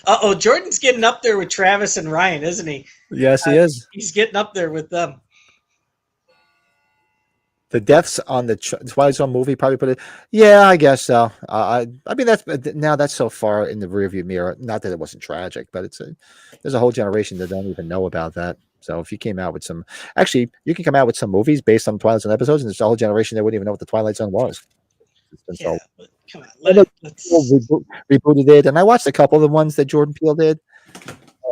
Uh-oh, Jordan's getting up there with Travis and Ryan, isn't he? Yes, he is. He's getting up there with them. The deaths on the Twilight Zone movie probably put it. Yeah, I guess so. I mean, that's so far in the rearview mirror. Not that it wasn't tragic, but there's a whole generation that don't even know about that. So if you came out with you can come out with some movies based on Twilight Zone episodes, and there's a whole generation that wouldn't even know what the Twilight Zone was. Yeah, but come on, let's rebooted it, and I watched a couple of the ones that Jordan Peele did,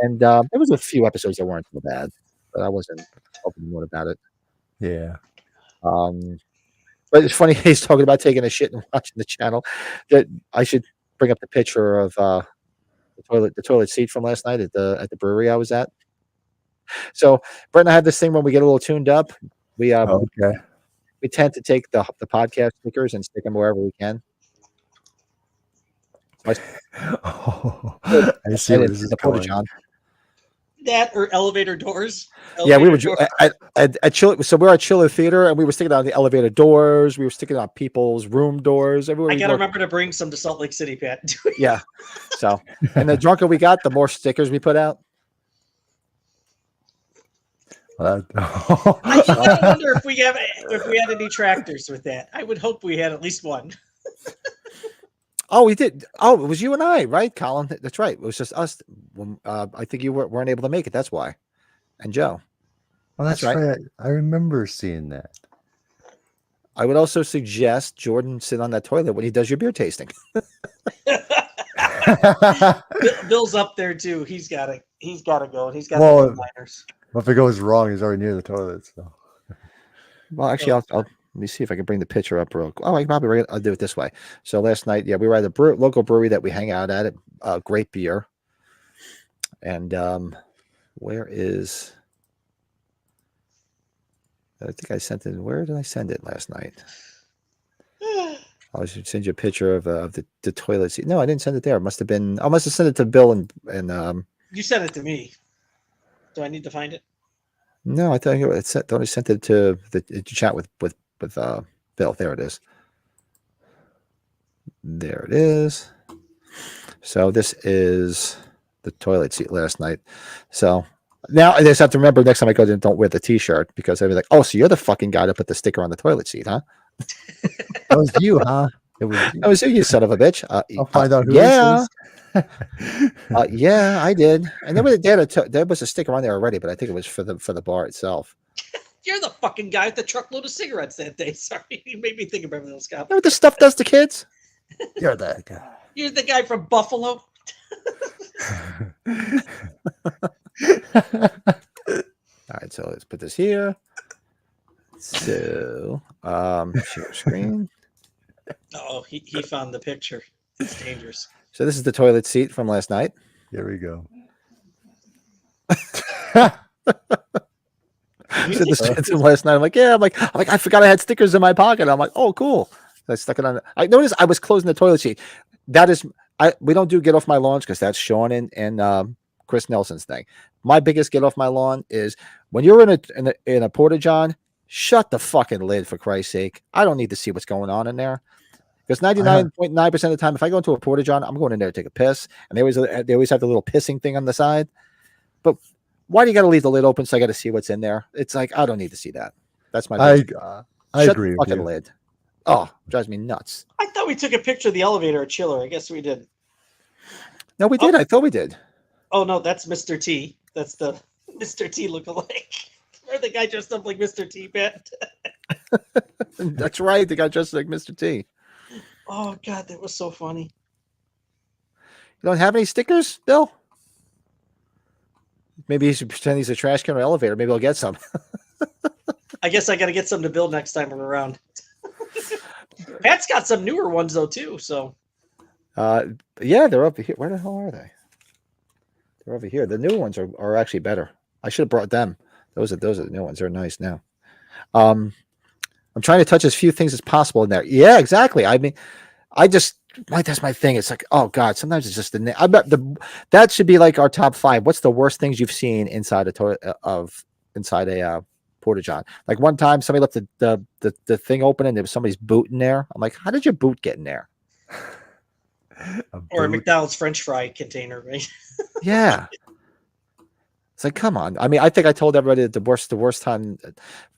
and there was a few episodes that weren't so bad, but I wasn't hoping more about it. Yeah. But it's funny he's talking about taking a shit and watching the channel. That I should bring up the picture of the toilet seat from last night at the brewery I was at. So Brett and I have this thing when we get a little tuned up. We tend to take the podcast stickers and stick them wherever we can. I see where this is going. John. That or elevator doors. Yeah, we were at Chiller. So we're at Chiller Theater, and we were sticking on the elevator doors. We were sticking on people's room doors. Everywhere. I gotta remember to bring some to Salt Lake City, Pat. Yeah. So, and the drunker we got, the more stickers we put out. I wonder if we had any tractors with that. I would hope we had at least one. Oh, we did. Oh, it was you and I, right, Colin? That's right. It was just us. I think you weren't able to make it. That's why. And Joe. Well, that's right. I remember seeing that. I would also suggest Jordan sit on that toilet when he does your beer tasting. Bill's up there too. He's got to go. He's got the liners. Well, if it goes wrong, he's already near the toilet. So. Well, actually, I'll let me see if I can bring the picture up real quick. Oh, I'll do it this way. So last night, we were at a local brewery that we hang out at. Great beer. And where is? I think I sent it. Where did I send it last night? I should send you a picture of the toilet seat. No, I didn't send it there. It must have been. I must have sent it to Bill and You sent it to me. Do I need to find it? No, I thought I sent it to the chat with Bill. There it is. There it is. So this is the toilet seat last night. So now I just have to remember next time I go there, don't wear the T-shirt because I'd be like, oh, so you're the fucking guy to put the sticker on the toilet seat, huh? That was you, huh? It was you, son of a bitch. I'll find out who this is. Yeah, I did. And there was a sticker on there already, but I think it was for the bar itself. You're the fucking guy with the truckload of cigarettes that day. Sorry, you made me think of everything else. You know what this stuff does to kids? You're that guy. You're the guy from Buffalo. All right, so let's put this here. So, share screen. Oh, he found the picture. It's dangerous. So this is the toilet seat from last night. Here we go. So this from last night. I'm like, I forgot I had stickers in my pocket. I'm like, oh, cool. So I stuck it on. I noticed I was closing the toilet seat. That is, we don't do get off my lawn because that's Sean and Chris Nelson's thing. My biggest get off my lawn is when you're in a porta john. Shut the fucking lid, for Christ's sake. I don't need to see what's going on in there. Because 99.9% of the time, if I go into a porta john, I'm going in there to take a piss, and they always have the little pissing thing on the side. But why do you got to leave the lid open so I got to see what's in there? It's like I don't need to see that. That's my. I agree. The fucking lid. Oh, drives me nuts. I thought we took a picture of the elevator at Chiller. I guess we did. No, we did. I thought we did. Oh no, that's Mr. T. That's the Mr. T lookalike. Or the guy dressed up like Mr. T, Pat. That's right. The guy dressed like Mr. T. Oh God, that was so funny. You don't have any stickers, Bill? Maybe he should pretend he's a trash can or elevator. Maybe I'll get some. I guess I got to get some to build next time I'm around. Pat's got some newer ones though too. So. Yeah, they're up here. Where the hell are they? They're over here. The new ones are actually better. I should have brought them. Those are the new ones. They're nice now. I'm trying to touch as few things as possible in there. Yeah, exactly. I mean, that's my thing. It's like, oh God, sometimes it's just I bet that should be like our top 5. What's the worst things you've seen inside a Porta-John? Like one time somebody left the thing open and there was somebody's boot in there. I'm like, how did your boot get in there? Or a McDonald's French fry container, right? Yeah. It's like, come on. I mean, I think I told everybody that the worst time.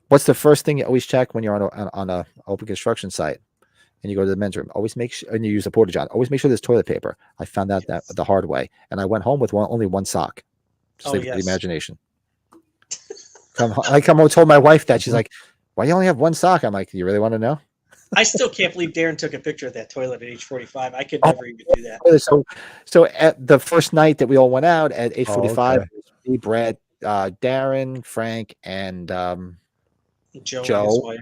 What's the first thing you always check when you're on a open construction site and you go to the men's room? Always make sure, and you use a Porta-John. Always make sure there's toilet paper. I found out that the hard way, and I went home with only one sock. Just leave it to the imagination. I come home, told my wife that. She's like, "Why do you only have one sock?" I'm like, "You really want to know?" I still can't believe Darren took a picture of that toilet at age 45. I could never even do that. So at the first night that we all went out at 8:45, me, Brett, Darren, Frank, and Joe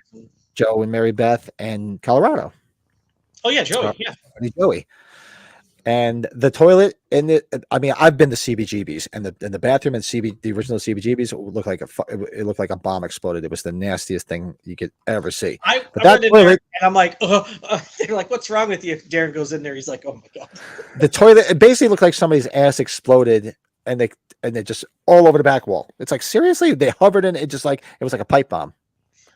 and Mary Beth, and Colorado. Oh yeah, Joey. Yeah, Joey. And the toilet I mean, I've been to CBGBs, and the bathroom in the original CBGBs looked like a bomb exploded. It was the nastiest thing you could ever see. I went in there and I'm like, they're like, "What's wrong with you?" Darren goes in there. He's like, "Oh my God." The toilet, it basically looked like somebody's ass exploded, and they just all over the back wall. It's like, seriously, they hovered in it, just like it was like a pipe bomb.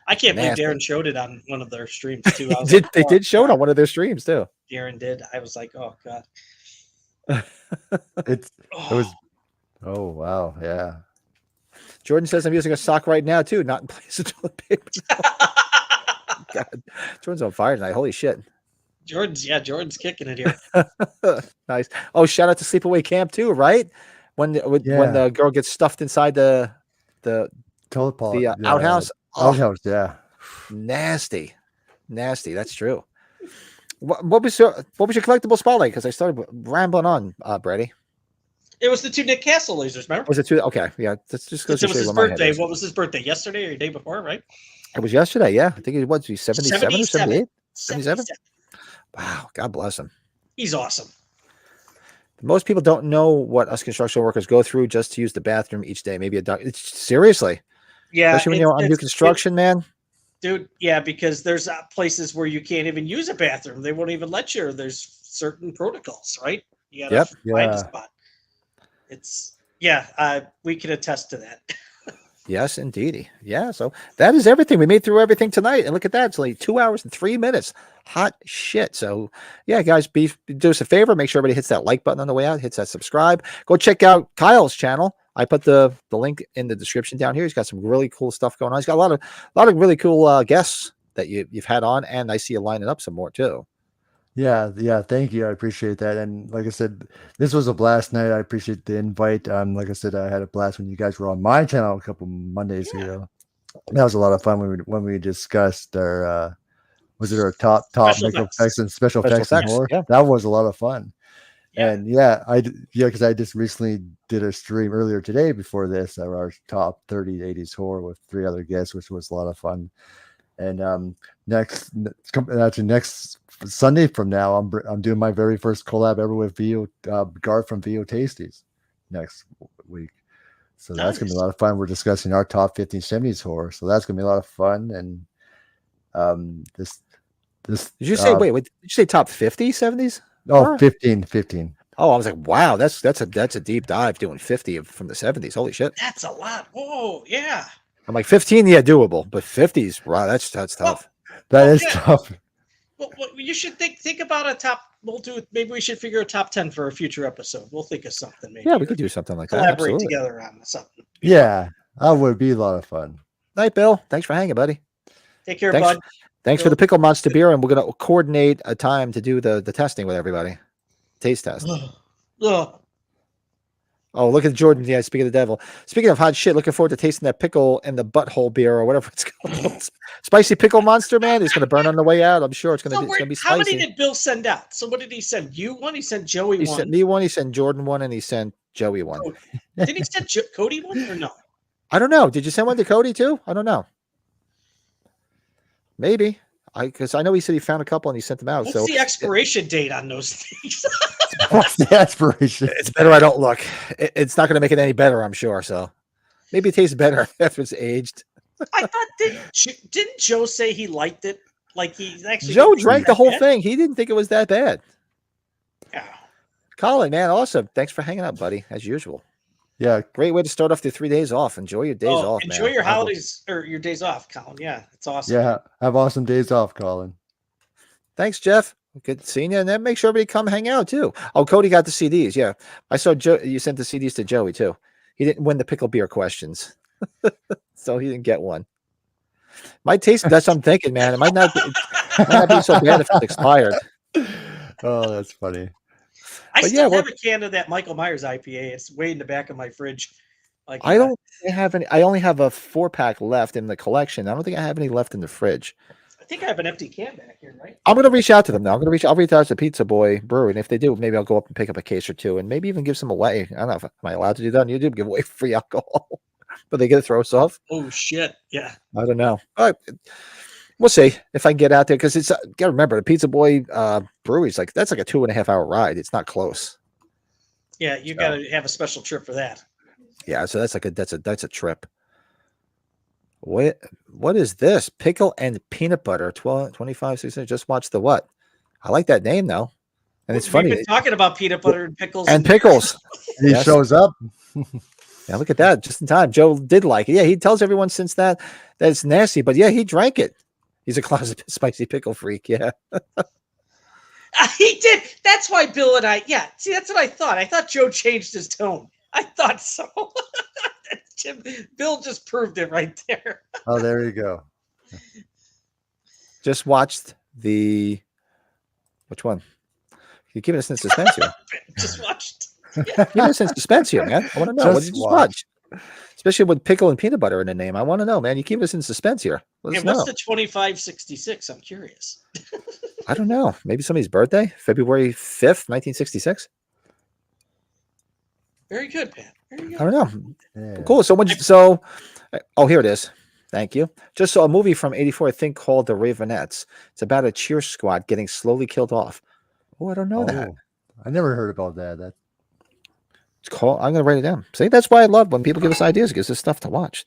I can't believe Darren showed it on one of their streams too. They did show it on one of their streams too. Darren did. I was like, oh God. It was. Oh wow, yeah. Jordan says I'm using a sock right now too, not in place of toilet paper. God, Jordan's on fire tonight. Holy shit. Jordan's kicking it here. Nice. Oh, shout out to Sleepaway Camp too, right? When the girl gets stuffed inside the toilet pot, the outhouse. Outhouse, yeah. Nasty. That's true. What was your collectible spotlight? Because I started rambling on, Brady. It was the 2 Nick Castle lasers, remember? Was it 2? Okay, yeah. That's just because it was his birthday. What was his birthday? Yesterday or the day before, right? It was yesterday, yeah. I think it was 77 or 78? 77. Wow, God bless him. He's awesome. Most people don't know what us construction workers go through just to use the bathroom each day. Maybe seriously. Yeah. Especially when you're on new construction, man. Dude, yeah, because there's places where you can't even use a bathroom. They won't even let you. There's certain protocols, right? You gotta find a spot. We can attest to that. Yes, indeedy. Yeah, so that is everything. We made through everything tonight. And look at that. It's like 2 hours and 3 minutes. Hot shit. So, yeah, guys, do us a favor. Make sure everybody hits that like button on the way out. Hits that subscribe. Go check out Kyle's channel. I put the link in the description down here. He's got some really cool stuff going on. He's got a lot of really cool guests that you've had on, and I see you lining up some more too. Yeah. Thank you. I appreciate that. And like I said, this was a blast night. I appreciate the invite. Like I said, I had a blast when you guys were on my channel a couple Mondays ago. That was a lot of fun when we discussed our was it our top special effects and special effects and horror? Yeah. That was a lot of fun. Yeah. And because I just recently did a stream earlier today before this, our top 30 80s horror with 3 other guests, which was a lot of fun. And next Sunday from now, I'm doing my very first collab ever with Garth from VO Tasties next week. So that's gonna be a lot of fun. We're discussing our top 15 70s horror. So that's gonna be a lot of fun. And this did you say did you say top 50 70s? Oh, 15. Oh, I was like, wow, that's a deep dive doing 50 from the 70s. Holy shit. That's a lot. Whoa, yeah. I'm like 15, yeah, doable, but 50s, wow, that's tough. That is tough. Well, you should think about a top. Maybe we should figure a top 10 for a future episode. We'll think of something. Maybe. Yeah, we could do something like that. Collaborate together on something. Yeah, that would be a lot of fun. Night, Bill. Thanks for hanging, buddy. Take care, bud. Thanks for the Pickle Monster beer, and we're gonna coordinate a time to do the testing with everybody. Taste test. Oh, look at Jordan. Yeah, speaking of the devil. Speaking of hot shit, looking forward to tasting that pickle in the butthole beer or whatever it's called. Spicy pickle monster, man. It's going to burn on the way out. I'm sure it's going to be spicy. How many did Bill send out? So what did he send? You one? He sent Joey one? He sent me one. He sent Jordan one, and he sent Joey one. Did he send Cody one or no? I don't know. Did you send one to Cody too? I don't know. Maybe. Because I know he said he found a couple and he sent them out. What's the expiration date on those things? What's the aspiration? It's better I don't look. It's not going to make it any better, I'm sure. So maybe it tastes better after it's aged. I thought didn't Joe say he liked it? Like he actually Joe drank the whole thing. He didn't think it was that bad. Yeah. Colin, man, awesome. Thanks for hanging out, buddy, as usual. Yeah, Great way to start off the 3 days off. Enjoy your days off, man. Enjoy your holidays or your days off, Colin. Yeah, it's awesome. yeah. Have awesome days off, Colin. Thanks, Jeff. Good seeing you. And then make sure everybody come hang out too. Oh, Cody got the CDs. Yeah. I saw Joe. You sent the CDs to Joey too. He didn't win the pickle beer questions. So he didn't get one. Might taste, that's what I'm thinking, man. It might not be so bad if it's expired. Oh, that's funny. I But still yeah, have a can of that Michael Myers IPA. It's way in the back of my fridge. Like I don't have any. I only have a 4-pack left in the collection. I don't think I have any left in the fridge. I think I have an empty can back here, right? I'm gonna reach out to them now. I'll reach out to Pizza Boy Brewery, and if they do, maybe I'll go up and pick up a case or two, and maybe even give some away. I don't know if am I allowed to do that on YouTube? Give away free alcohol, but they get to throw us off. Oh shit! Yeah. I don't know. We'll see if I can get out there because it's gotta remember the Pizza Boy Brewery's that's like a 2.5 hour ride. It's not close. Yeah, you got to have a special trip for that. Yeah, so that's a trip. What is this? Pickle and peanut butter, 25, 600. Just watch the what? I like that name though. And it's funny. We've been talking about peanut butter and pickles. And pickles. He Yes. shows up. Yeah, look at that. Just in time. Joe did like it. Yeah, he tells everyone since that it's nasty, but yeah, he drank it. He's a closet spicy pickle freak. Yeah. He did. That's why Bill and I. Yeah. See, that's what I thought. I thought Joe changed his tone. I thought so. Bill just proved it right there. Oh, there you go. Just watched which one? You're keeping us in suspense here. Just watched. Keep us in suspense here, man. I want to know. What did you watch? Especially with pickle and peanut butter in the name. I want to know, man. You keep us in suspense here. Let us know. What's the 2566? I'm curious. I don't know. Maybe somebody's birthday? February 5th, 1966? Very good, Pat. Very good. I don't know. Yeah. Cool. Oh, here it is. Thank you. Just saw a movie from 84, I think, called The Ravenettes. It's about a cheer squad getting slowly killed off. Oh, I don't know that. I never heard about that. It's called, I'm going to write it down. See, that's why I love when people give us ideas. It gives us stuff to watch.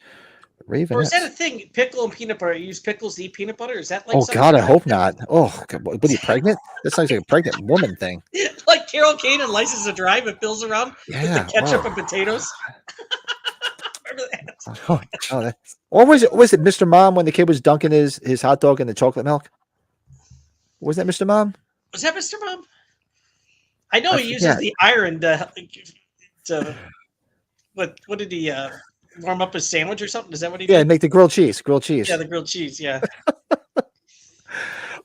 Ravenettes. Or is that a thing? Pickle and peanut butter. You use pickles to eat peanut butter? Is that like Oh, something God, I hope not. Oh, God, what are you, pregnant? That sounds like a pregnant woman thing. like Carol Kane and License to Drive with Bill's around with the ketchup and potatoes? Remember that? Or was it Mr. Mom when the kid was dunking his hot dog in the chocolate milk? Was that Mr. Mom? Was that Mr. Mom? I know he uses the iron to what did he warm up his sandwich or something? Is that what he did? Yeah, make the grilled cheese. Yeah, the grilled cheese. Yeah.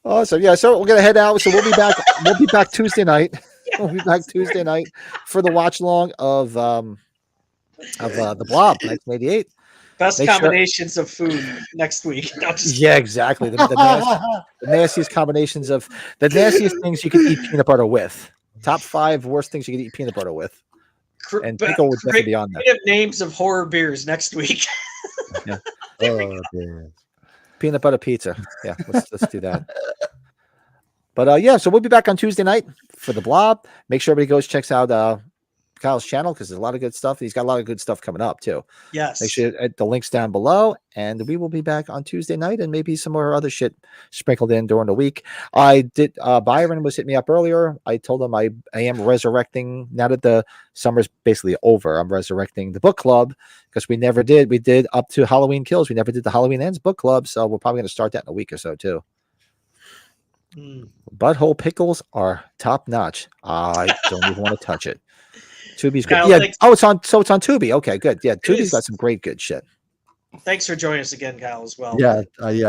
Awesome. Yeah, so we're gonna head out. So we'll be back. We'll be back Tuesday night. We'll be back Tuesday night for the watch long of the Blob 1988. Best combinations of food next week. Yeah, exactly. The nastiest combinations of the nastiest things you can eat peanut butter with. Top 5 worst things you can eat peanut butter with. And pickle would definitely be on that. Names of horror beers next week. Yeah. Oh, dear. Peanut butter pizza. Yeah, let's do that. But yeah, so we'll be back on Tuesday night for the Blob. Make sure everybody goes checks out Kyle's channel because there's a lot of good stuff. He's got a lot of good stuff coming up too. Yes. Make sure the links down below, and we will be back on Tuesday night, and maybe some more other shit sprinkled in during the week. I did. Byron was hitting me up earlier. I told him I am resurrecting now that the summer's basically over. I'm resurrecting the book club because we never did. We did up to Halloween Kills. We never did the Halloween Ends book club, so we're probably going to start that in a week or so too. Butthole pickles are top notch. I don't even want to touch it. Tubi's good. Yeah. It's on Tubi. Okay, good. Yeah, Tubi's got some great good shit. Thanks for joining us again, Kyle, as well. Yeah,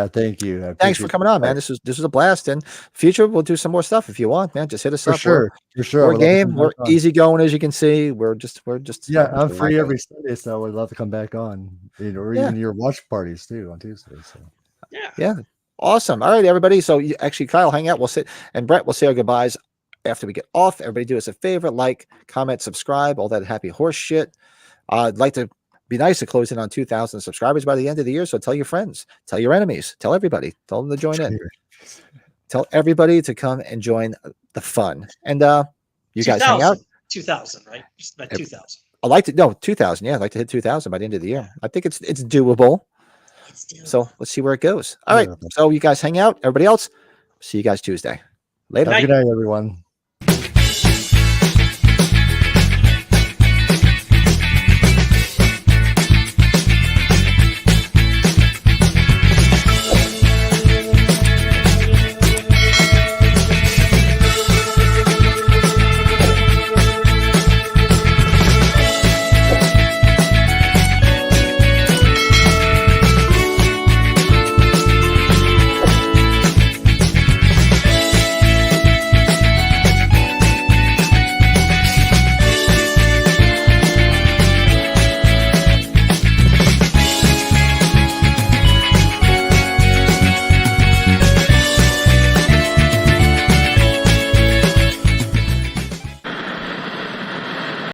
thank you. Thanks for coming on, man. This was a blast. And future, we'll do some more stuff if you want, man. Just hit us up. For sure. We're game. We're easy going, as you can see. We're just. Yeah, I'm free every Sunday, so I would love to come back on. Even your watch parties too on Tuesday. So. Yeah. Awesome. All right, everybody. So actually, Kyle, hang out. We'll sit, and Brett, we'll say our goodbyes after we get off. Everybody do us a favor, like, comment, subscribe, all that happy horse shit. I'd like to be nice to close in on 2,000 subscribers by the end of the year. So tell your friends, tell your enemies, tell everybody, tell them to join in. Tell everybody to come and join the fun. And You guys hang out. 2,000, right? Just about 2,000. I like to no 2,000. Yeah, I'd like to hit 2,000 by the end of the year. I think it's doable. It's doable. So let's see where it goes. All right. So you guys hang out. Everybody else, see you guys Tuesday. Later. Have a good night, everyone.